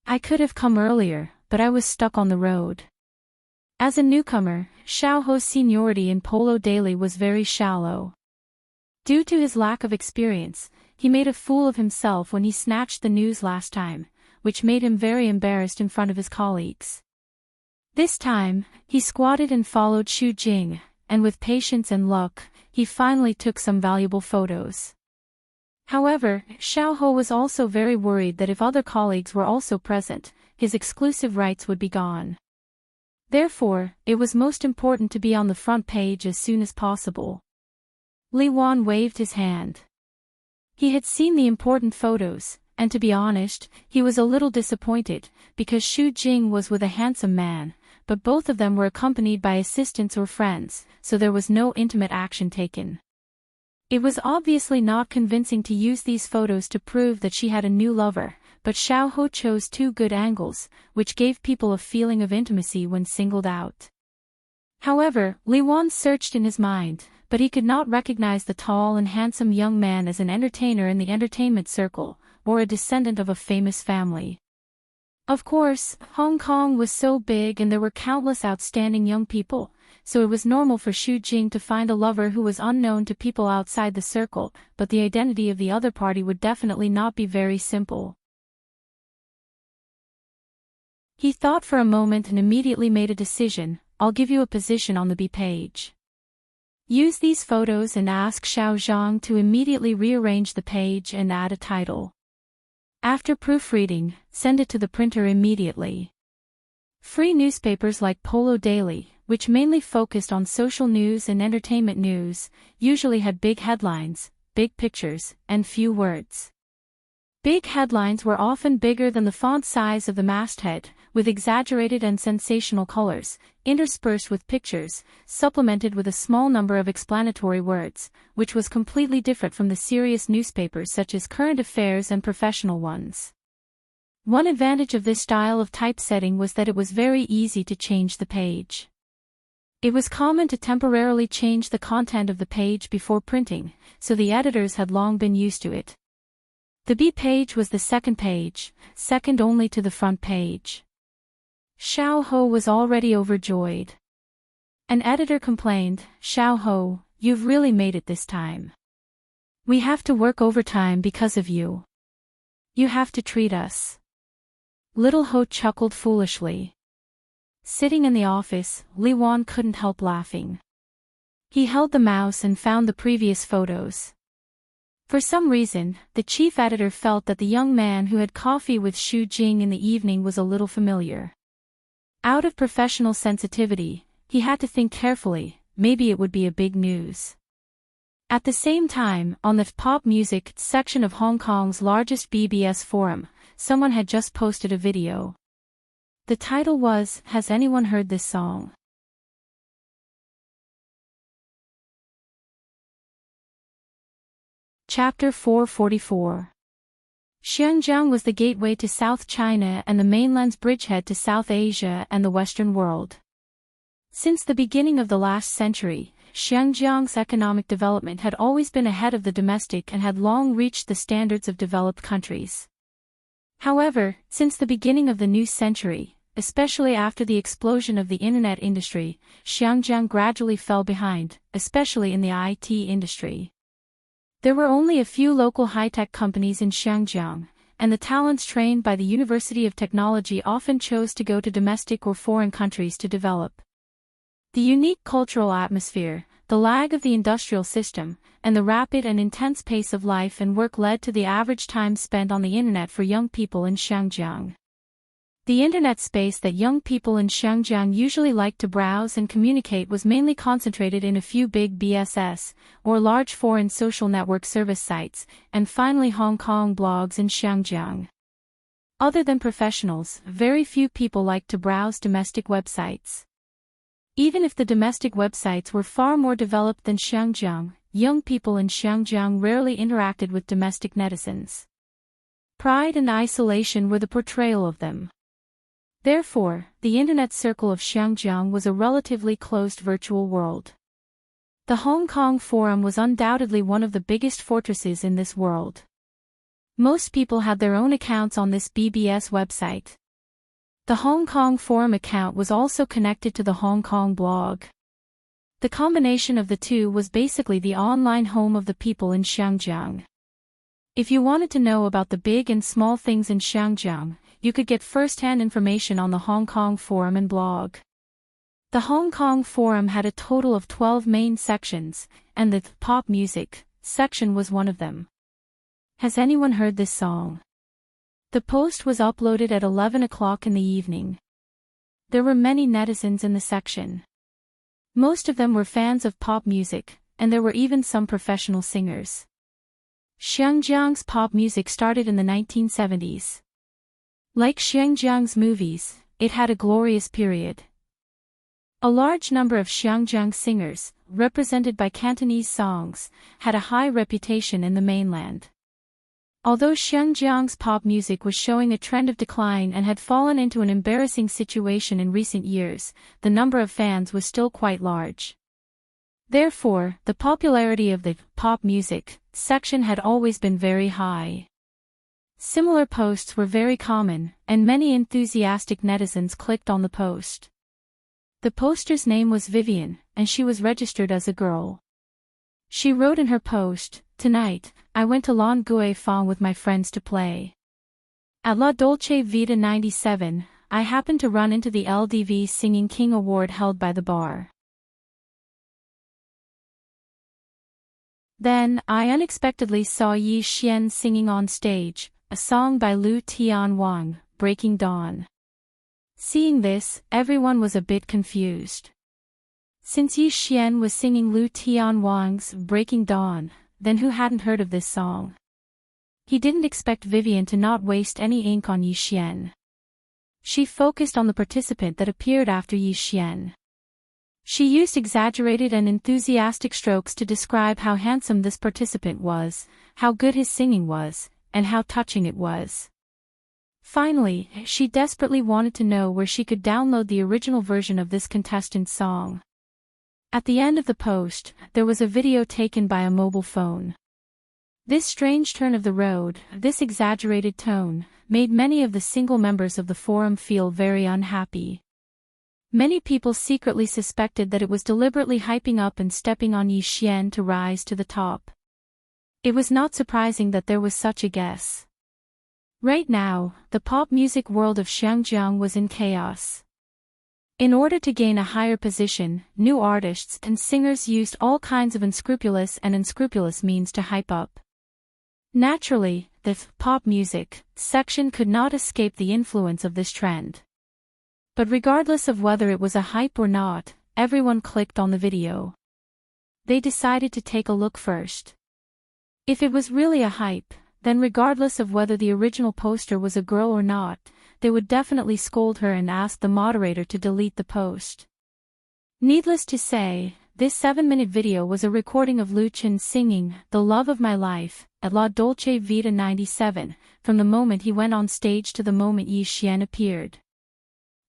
[SPEAKER 1] I could have come earlier, but I was stuck on the road. As a newcomer, Xiao Ho's seniority in polo daily was very shallow. Due to his lack of experience, he made a fool of himself when he snatched the news last time, which made him very embarrassed in front of his colleagues. This time, he squatted and followed Xu Jing, and with patience and luck, he finally took some valuable photos. However, Xiao Ho was also very worried that if other colleagues were also present, his exclusive rights would be gone. Therefore, it was most important to be on the front page as soon as possible. Li Wan waved his hand. He had seen the important photos, and to be honest, he was a little disappointed, because Xu Jing was with a handsome man, but both of them were accompanied by assistants or friends, so there was no intimate action taken. It was obviously not convincing to use these photos to prove that she had a new lover, but Xiao Ho chose two good angles, which gave people a feeling of intimacy when singled out. However, Li Wan searched in his mind, but he could not recognize the tall and handsome young man as an entertainer in the entertainment circle, or a descendant of a famous family. Of course, Hong Kong was so big and there were countless outstanding young people, so it was normal for Xu Jing to find a lover who was unknown to people outside the circle, but the identity of the other party would definitely not be very simple. He thought for a moment and immediately made a decision. I'll give you a position on the B page. Use these photos and ask Xiao Zhang to immediately rearrange the page and add a title. After proofreading, send it to the printer immediately. Free newspapers like Polo Daily, which mainly focused on social news and entertainment news, usually had big headlines, big pictures, and few words. Big headlines were often bigger than the font size of the masthead, with exaggerated and sensational colors, interspersed with pictures, supplemented with a small number of explanatory words, which was completely different from the serious newspapers such as current affairs and professional ones. One advantage of this style of typesetting was that it was very easy to change the page. It was common to temporarily change the content of the page before printing, so the editors had long been used to it. The B page was the second page, second only to the front page. Xiao Ho was already overjoyed. An editor complained, "Xiao Ho, you've really made it this time. We have to work overtime because of you. You have to treat us." Little Ho chuckled foolishly. Sitting in the office, Li Wan couldn't help laughing. He held the mouse and found the previous photos. For some reason, the chief editor felt that the young man who had coffee with Xu Jing in the evening was a little familiar. Out of professional sensitivity, he had to think carefully, maybe it would be a big news. At the same time, on the pop music section of Hong Kong's largest BBS forum, someone had just posted a video. The title was, "Has anyone heard this song?" Chapter 444. Xinjiang was the gateway to South China and the mainland's bridgehead to South Asia and the Western world. Since the beginning of the last century, Xinjiang's economic development had always been ahead of the domestic and had long reached the standards of developed countries. However, since the beginning of the new century, especially after the explosion of the internet industry, Xinjiang gradually fell behind, especially in the IT industry. There were only a few local high-tech companies in Xinjiang, and the talents trained by the University of Technology often chose to go to domestic or foreign countries to develop. The unique cultural atmosphere, the lag of the industrial system, and the rapid and intense pace of life and work led to the average time spent on the internet for young people in Xinjiang. The internet space that young people in Xinjiang usually like to browse and communicate was mainly concentrated in a few big BSS, or large foreign social network service sites, and finally Hong Kong blogs in Xinjiang. Other than professionals, very few people liked to browse domestic websites. Even if the domestic websites were far more developed than Xinjiang, young people in Xinjiang rarely interacted with domestic netizens. Pride and isolation were the portrayal of them. Therefore, the internet circle of Xinjiang was a relatively closed virtual world. The Hong Kong forum was undoubtedly one of the biggest fortresses in this world. Most people had their own accounts on this BBS website. The Hong Kong forum account was also connected to the Hong Kong blog. The combination of the two was basically the online home of the people in Xinjiang. If you wanted to know about the big and small things in Xinjiang, you could get first-hand information on the Hong Kong forum and blog. The Hong Kong forum had a total of 12 main sections, and the pop music section was one of them. Has anyone heard this song? The post was uploaded at 11 o'clock in the evening. There were many netizens in the section. Most of them were fans of pop music, and there were even some professional singers. Xinjiang's pop music started in the 1970s. Like Xinjiang's movies, it had a glorious period. A large number of Xinjiang singers, represented by Cantonese songs, had a high reputation in the mainland. Although Xinjiang's pop music was showing a trend of decline and had fallen into an embarrassing situation in recent years, the number of fans was still quite large. Therefore, the popularity of the pop music section had always been very high. Similar posts were very common, and many enthusiastic netizens clicked on the post. The poster's name was Vivian, and she was registered as a girl. She wrote in her post, "Tonight, I went to Longue Fong with my friends to play. At La Dolce Vita 97, I happened to run into the LDV Singing King Award held by the bar. Then, I unexpectedly saw Yi Xian singing on stage, a song by Lu Tianwang, Breaking Dawn. Seeing this, everyone was a bit confused. Since Yi Xian was singing Lu Tianwang's Breaking Dawn, then who hadn't heard of this song? He didn't expect Vivian to not waste any ink on Yi Xian. She focused on the participant that appeared after Yi Xian. She used exaggerated and enthusiastic strokes to describe how handsome this participant was, how good his singing was, and how touching it was. Finally, she desperately wanted to know where she could download the original version of this contestant's song. At the end of the post, there was a video taken by a mobile phone. This strange turn of the road, this exaggerated tone, made many of the single members of the forum feel very unhappy. Many people secretly suspected that it was deliberately hyping up and stepping on Yi Xian to rise to the top. It was not surprising that there was such a guess. Right now, the pop music world of Xinjiang was in chaos. In order to gain a higher position, new artists and singers used all kinds of unscrupulous means to hype up. Naturally, the pop music section could not escape the influence of this trend. But regardless of whether it was a hype or not, everyone clicked on the video. They decided to take a look first. If it was really a hype, then regardless of whether the original poster was a girl or not, they would definitely scold her and ask the moderator to delete the post. Needless to say, this 7-minute video was a recording of Lu Chen singing "The Love of My Life" at La Dolce Vita 97, from the moment he went on stage to the moment Yi Xian appeared.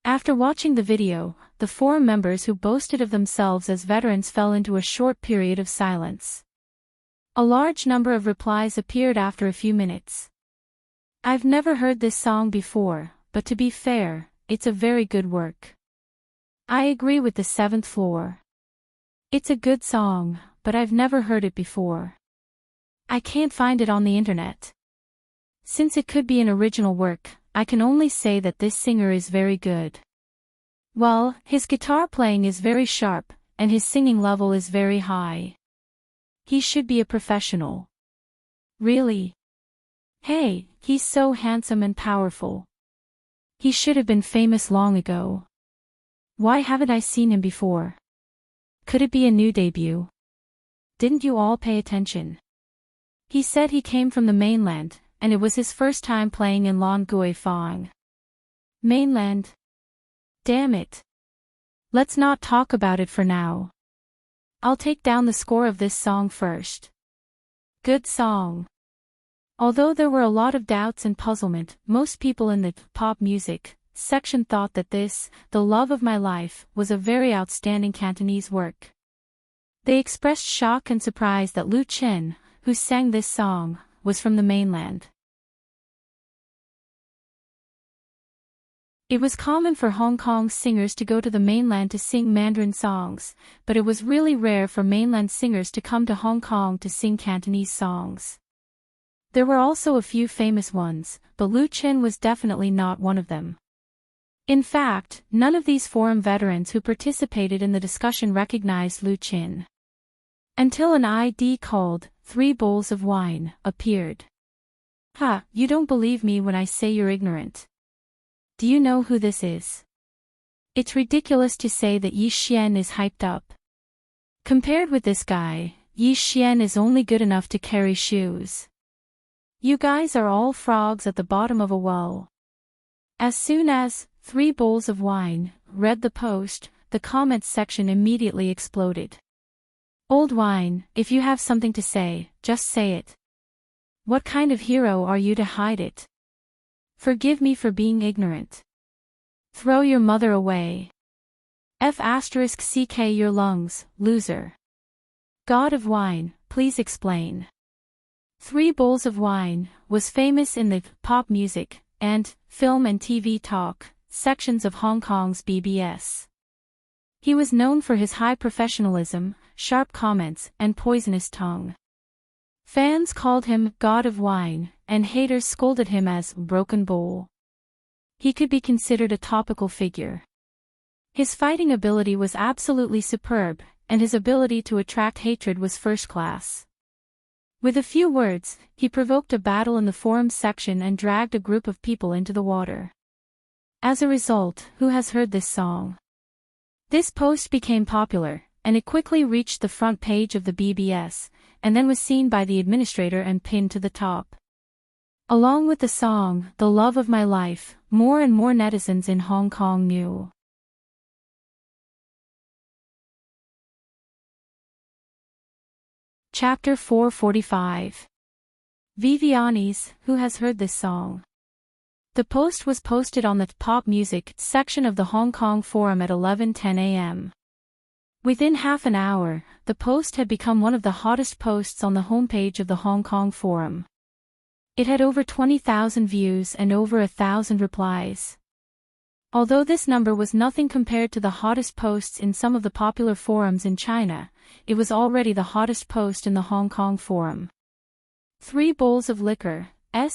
[SPEAKER 1] After watching the video, the forum members who boasted of themselves as veterans fell into a short period of silence. A large number of replies appeared after a few minutes. "I've never heard this song before, but to be fair, it's a very good work. I agree with the 7th floor. It's a good song, but I've never heard it before. I can't find it on the internet. Since it could be an original work, I can only say that this singer is very good. Well, his guitar playing is very sharp, and his singing level is very high. He should be a professional. Really? Hey, he's so handsome and powerful. He should have been famous long ago. Why haven't I seen him before? Could it be a new debut? Didn't you all pay attention? He said he came from the mainland, and it was his first time playing in Lan Gui Fang. Mainland? Damn it. Let's not talk about it for now. I'll take down the score of this song first. Good song. Although there were a lot of doubts and puzzlement, most people in the pop music section thought that this, The Love of My Life, was a very outstanding Cantonese work. They expressed shock and surprise that Lu Chen, who sang this song, was from the mainland. It was common for Hong Kong singers to go to the mainland to sing Mandarin songs, but it was really rare for mainland singers to come to Hong Kong to sing Cantonese songs. There were also a few famous ones, but Lu Chen was definitely not one of them. In fact, none of these forum veterans who participated in the discussion recognized Lu Chen. Until an ID called 3 Bowls of Wine appeared. Ha, you don't believe me when I say you're ignorant. Do you know who this is? It's ridiculous to say that Yi Xian is hyped up. Compared with this guy, Yi Xian is only good enough to carry shoes. You guys are all frogs at the bottom of a well. As soon as 3 Bowls of Wine read the post, the comments section immediately exploded. Old wine, if you have something to say, just say it. What kind of hero are you to hide it? Forgive me for being ignorant. Throw your mother away. F***ck your lungs, loser. God of Wine, please explain. 3 Bowls of Wine was famous in the pop music and film and TV talk sections of Hong Kong's BBS. He was known for his high professionalism, sharp comments, and poisonous tongue. Fans called him God of Wine, and haters scolded him as Broken Bowl. He could be considered a topical figure. His fighting ability was absolutely superb, and his ability to attract hatred was first class. With a few words, he provoked a battle in the forum section and dragged a group of people into the water. As a result, who has heard this song? This post became popular, and it quickly reached the front page of the BBS, and then was seen by the administrator and pinned to the top. Along with the song, The Love of My Life, more and more netizens in Hong Kong knew. Chapter 445. Viviani's, who has heard this song? The post was posted on the pop music section of the Hong Kong forum at 11:10 a.m. Within half an hour, the post had become one of the hottest posts on the homepage of the Hong Kong forum. It had over 20,000 views and over 1,000 replies. Although this number was nothing compared to the hottest posts in some of the popular forums in China, it was already the hottest post in the Hong Kong forum. 3 Bowls of Liquor's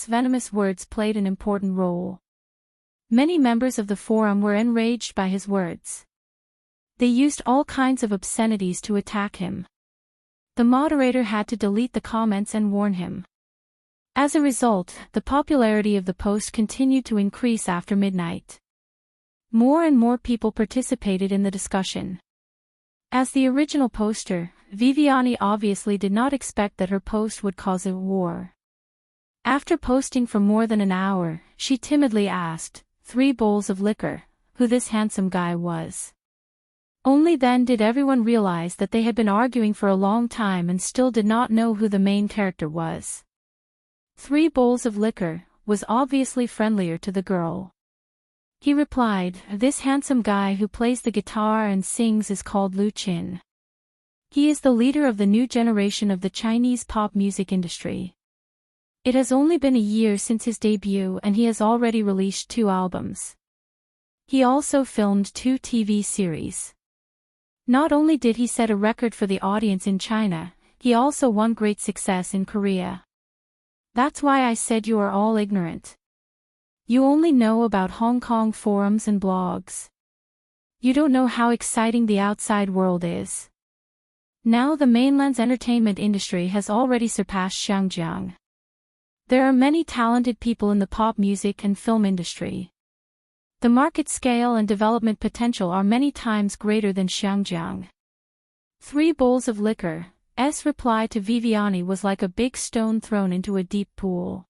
[SPEAKER 1] venomous words played an important role. Many members of the forum were enraged by his words. They used all kinds of obscenities to attack him. The moderator had to delete the comments and warn him. As a result, the popularity of the post continued to increase after midnight. More and more people participated in the discussion. As the original poster, Viviani obviously did not expect that her post would cause a war. After posting for more than an hour, she timidly asked 3 Bowls of Liquor who this handsome guy was. Only then did everyone realize that they had been arguing for a long time and still did not know who the main character was. 3 Bowls of Liquor was obviously friendlier to the girl. He replied, "This handsome guy who plays the guitar and sings is called Lu Chen. He is the leader of the new generation of the Chinese pop music industry. It has only been a year since his debut and he has already released 2 albums. He also filmed 2 TV series. Not only did he set a record for the audience in China, he also won great success in Korea. That's why I said you are all ignorant. You only know about Hong Kong forums and blogs. You don't know how exciting the outside world is. Now the mainland's entertainment industry has already surpassed Xinjiang. There are many talented people in the pop music and film industry. The market scale and development potential are many times greater than Xinjiang. 3 bowls of liquor. S reply to Viviani was like a big stone thrown into a deep pool.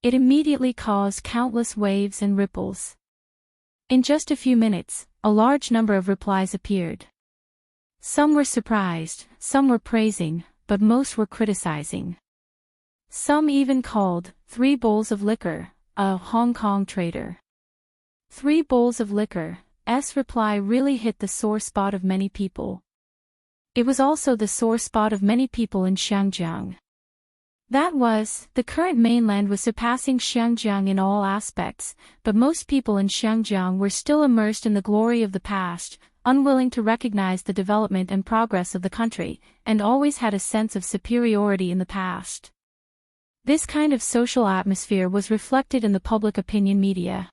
[SPEAKER 1] It immediately caused countless waves and ripples. In just a few minutes, a large number of replies appeared. Some were surprised, some were praising, but most were criticizing. Some even called 3 bowls of liquor a Hong Kong traitor. 3 bowls of liquor. S reply really hit the sore spot of many people. It was also the sore spot of many people in Xinjiang. That was, the current mainland was surpassing Xinjiang in all aspects, but most people in Xinjiang were still immersed in the glory of the past, unwilling to recognize the development and progress of the country, and always had a sense of superiority in the past. This kind of social atmosphere was reflected in the public opinion media.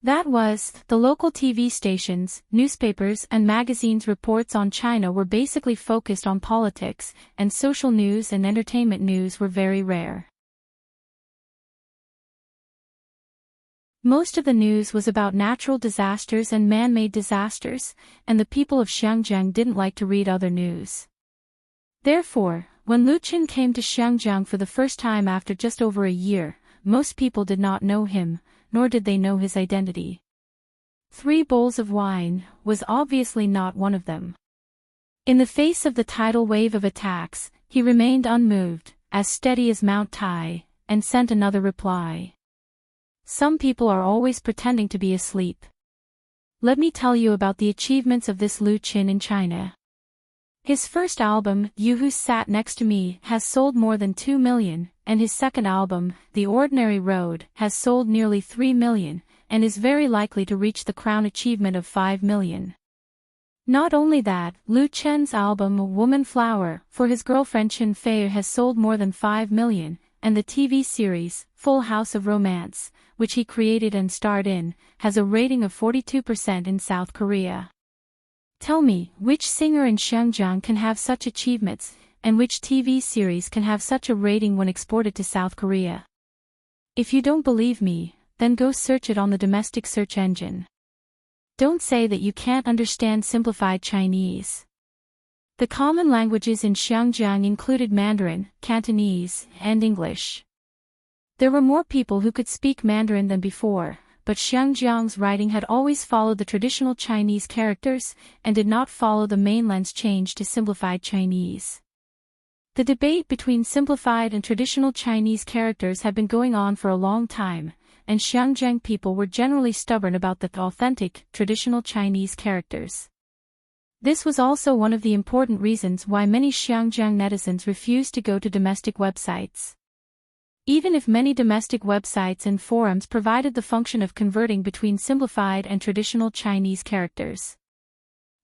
[SPEAKER 1] That was, the local TV stations, newspapers and magazines' reports on China were basically focused on politics, and social news and entertainment news were very rare. Most of the news was about natural disasters and man-made disasters, and the people of Xinjiang didn't like to read other news. Therefore, when Lu Qin came to Xinjiang for the first time after just over a year, most people did not know him, nor did they know his identity. 3 bowls of wine was obviously not one of them. In the face of the tidal wave of attacks, he remained unmoved, as steady as Mount Tai, and sent another reply. Some people are always pretending to be asleep. Let me tell you about the achievements of this Lu Qin in China. His first album, You Who Sat Next to Me, has sold more than 2 million, and his second album, The Ordinary Road, has sold nearly 3 million, and is very likely to reach the crown achievement of 5 million. Not only that, Lu Chen's album Woman Flower, for his girlfriend Chen Fei has sold more than 5 million, and the TV series, Full House of Romance, which he created and starred in, has a rating of 42% in South Korea. Tell me, which singer in Xinjiang can have such achievements, and which TV series can have such a rating when exported to South Korea? If you don't believe me, then go search it on the domestic search engine. Don't say that you can't understand simplified Chinese. The common languages in Xinjiang included Mandarin, Cantonese, and English. There were more people who could speak Mandarin than before, but Xinjiang's writing had always followed the traditional Chinese characters, and did not follow the mainland's change to simplified Chinese. The debate between simplified and traditional Chinese characters had been going on for a long time, and Xinjiang people were generally stubborn about the authentic, traditional Chinese characters. This was also one of the important reasons why many Xinjiang netizens refused to go to domestic websites. Even if many domestic websites and forums provided the function of converting between simplified and traditional Chinese characters.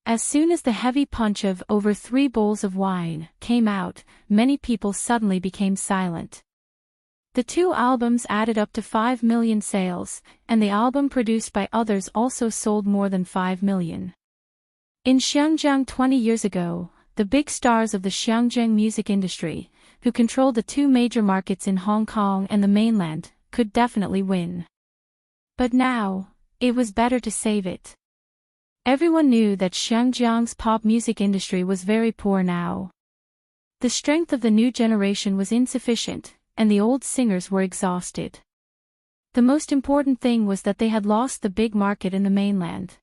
[SPEAKER 1] As soon as the heavy punch of Over 3 Bowls of Wine came out, many people suddenly became silent. The 2 albums added up to 5 million sales, and the album produced by others also sold more than 5 million. In Xinjiang 20 years ago, the big stars of the Xinjiang music industry, who controlled the 2 major markets in Hong Kong and the mainland, could definitely win. But now, it was better to save it. Everyone knew that Xinjiang's pop music industry was very poor now. The strength of the new generation was insufficient, and the old singers were exhausted. The most important thing was that they had lost the big market in the mainland.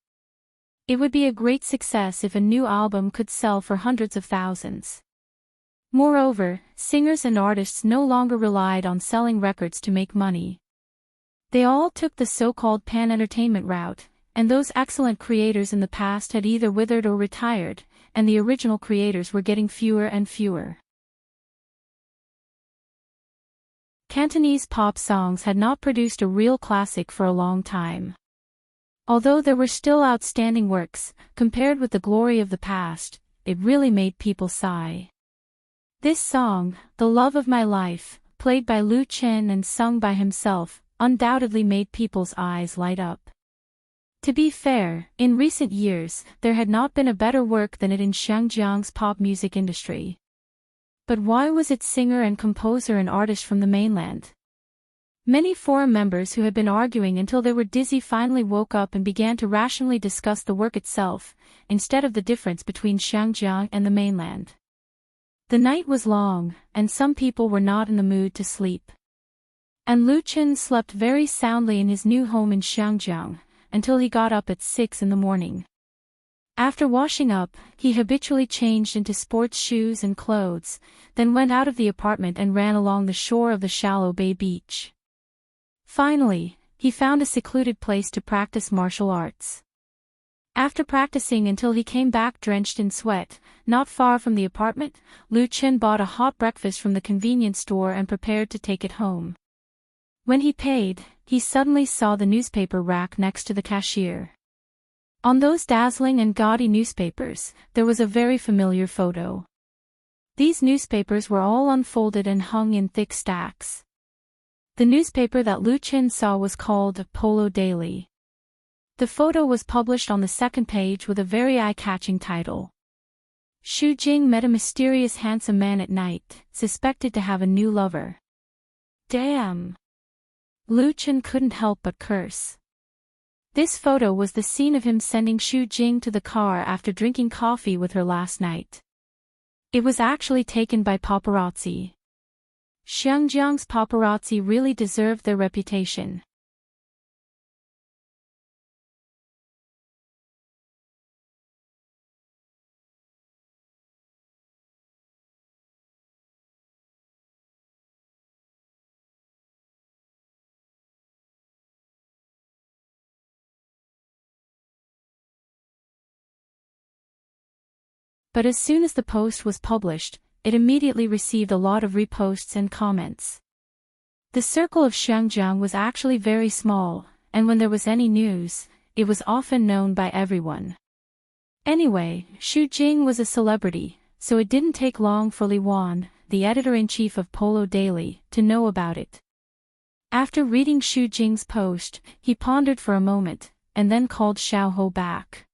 [SPEAKER 1] It would be a great success if a new album could sell for hundreds of thousands. Moreover, singers and artists no longer relied on selling records to make money. They all took the so-called pan-entertainment route, and those excellent creators in the past had either withered or retired, and the original creators were getting fewer and fewer. Cantonese pop songs had not produced a real classic for a long time. Although there were still outstanding works, compared with the glory of the past, it really made people sigh. This song, The Love of My Life, played by Lu Qin and sung by himself, undoubtedly made people's eyes light up. To be fair, in recent years, there had not been a better work than it in Xinjiang's pop music industry. But why was its singer and composer an artist from the mainland? Many forum members who had been arguing until they were dizzy finally woke up and began to rationally discuss the work itself, instead of the difference between Xinjiang and the mainland. The night was long, and some people were not in the mood to sleep. And Lu Chen slept very soundly in his new home in Xinjiang, until he got up at 6 in the morning. After washing up, he habitually changed into sports shoes and clothes, then went out of the apartment and ran along the shore of the shallow bay beach. Finally, he found a secluded place to practice martial arts. After practicing until he came back drenched in sweat, not far from the apartment, Lu Chen bought a hot breakfast from the convenience store and prepared to take it home. When he paid, he suddenly saw the newspaper rack next to the cashier. On those dazzling and gaudy newspapers, there was a very familiar photo. These newspapers were all unfolded and hung in thick stacks. The newspaper that Lu Chen saw was called Polo Daily. The photo was published on the second page with a very eye-catching title. Xu Jing met a mysterious handsome man at night, suspected to have a new lover. Damn! Lu Chen couldn't help but curse. This photo was the scene of him sending Xu Jing to the car after drinking coffee with her last night. It was actually taken by paparazzi. Xinjiang's paparazzi really deserved their reputation. But as soon as the post was published, it immediately received a lot of reposts and comments. The circle of Xinjiang was actually very small, and when there was any news, it was often known by everyone. Anyway, Xu Jing was a celebrity, so it didn't take long for Li Wan, the editor-in-chief of Polo Daily, to know about it. After reading Xu Jing's post, he pondered for a moment, and then called Xiao Ho back.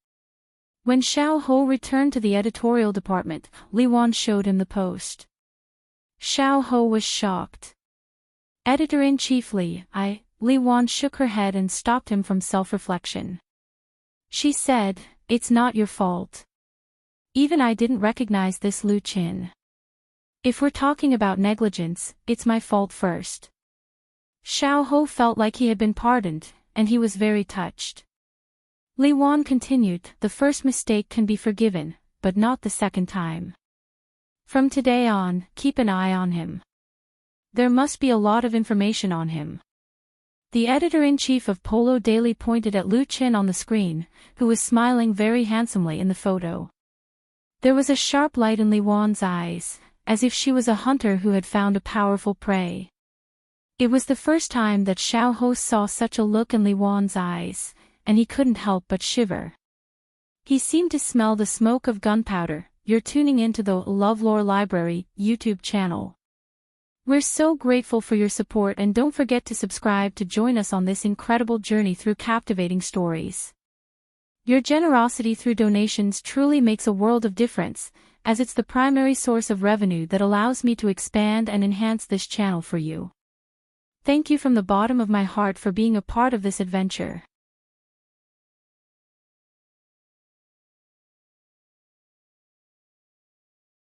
[SPEAKER 1] When Xiao Ho returned to the editorial department, Li Wan showed him the post. Xiao Ho was shocked. Editor-in-chief Li Wan shook her head and stopped him from self-reflection. She said, "It's not your fault. Even I didn't recognize this Lu Chen. If we're talking about negligence, it's my fault first." Xiao Ho felt like he had been pardoned, and he was very touched. Li Wan continued, "The first mistake can be forgiven, but not the second time. From today on, keep an eye on him. There must be a lot of information on him." The editor-in-chief of Polo Daily pointed at Lu Chen on the screen, who was smiling very handsomely in the photo. There was a sharp light in Li Wan's eyes, as if she was a hunter who had found a powerful prey. It was the first time that Xiao Ho saw such a look in Li Wan's eyes, and he couldn't help but shiver. He seemed to smell the smoke of gunpowder. You're tuning into the LoveLore Library YouTube channel. We're so grateful for your support, and don't forget to subscribe to join us on this incredible journey through captivating stories. Your generosity through donations truly makes a world of difference, as it's the primary source of revenue that allows me to expand and enhance this channel for you. Thank you from the bottom of my heart for being a part of this adventure.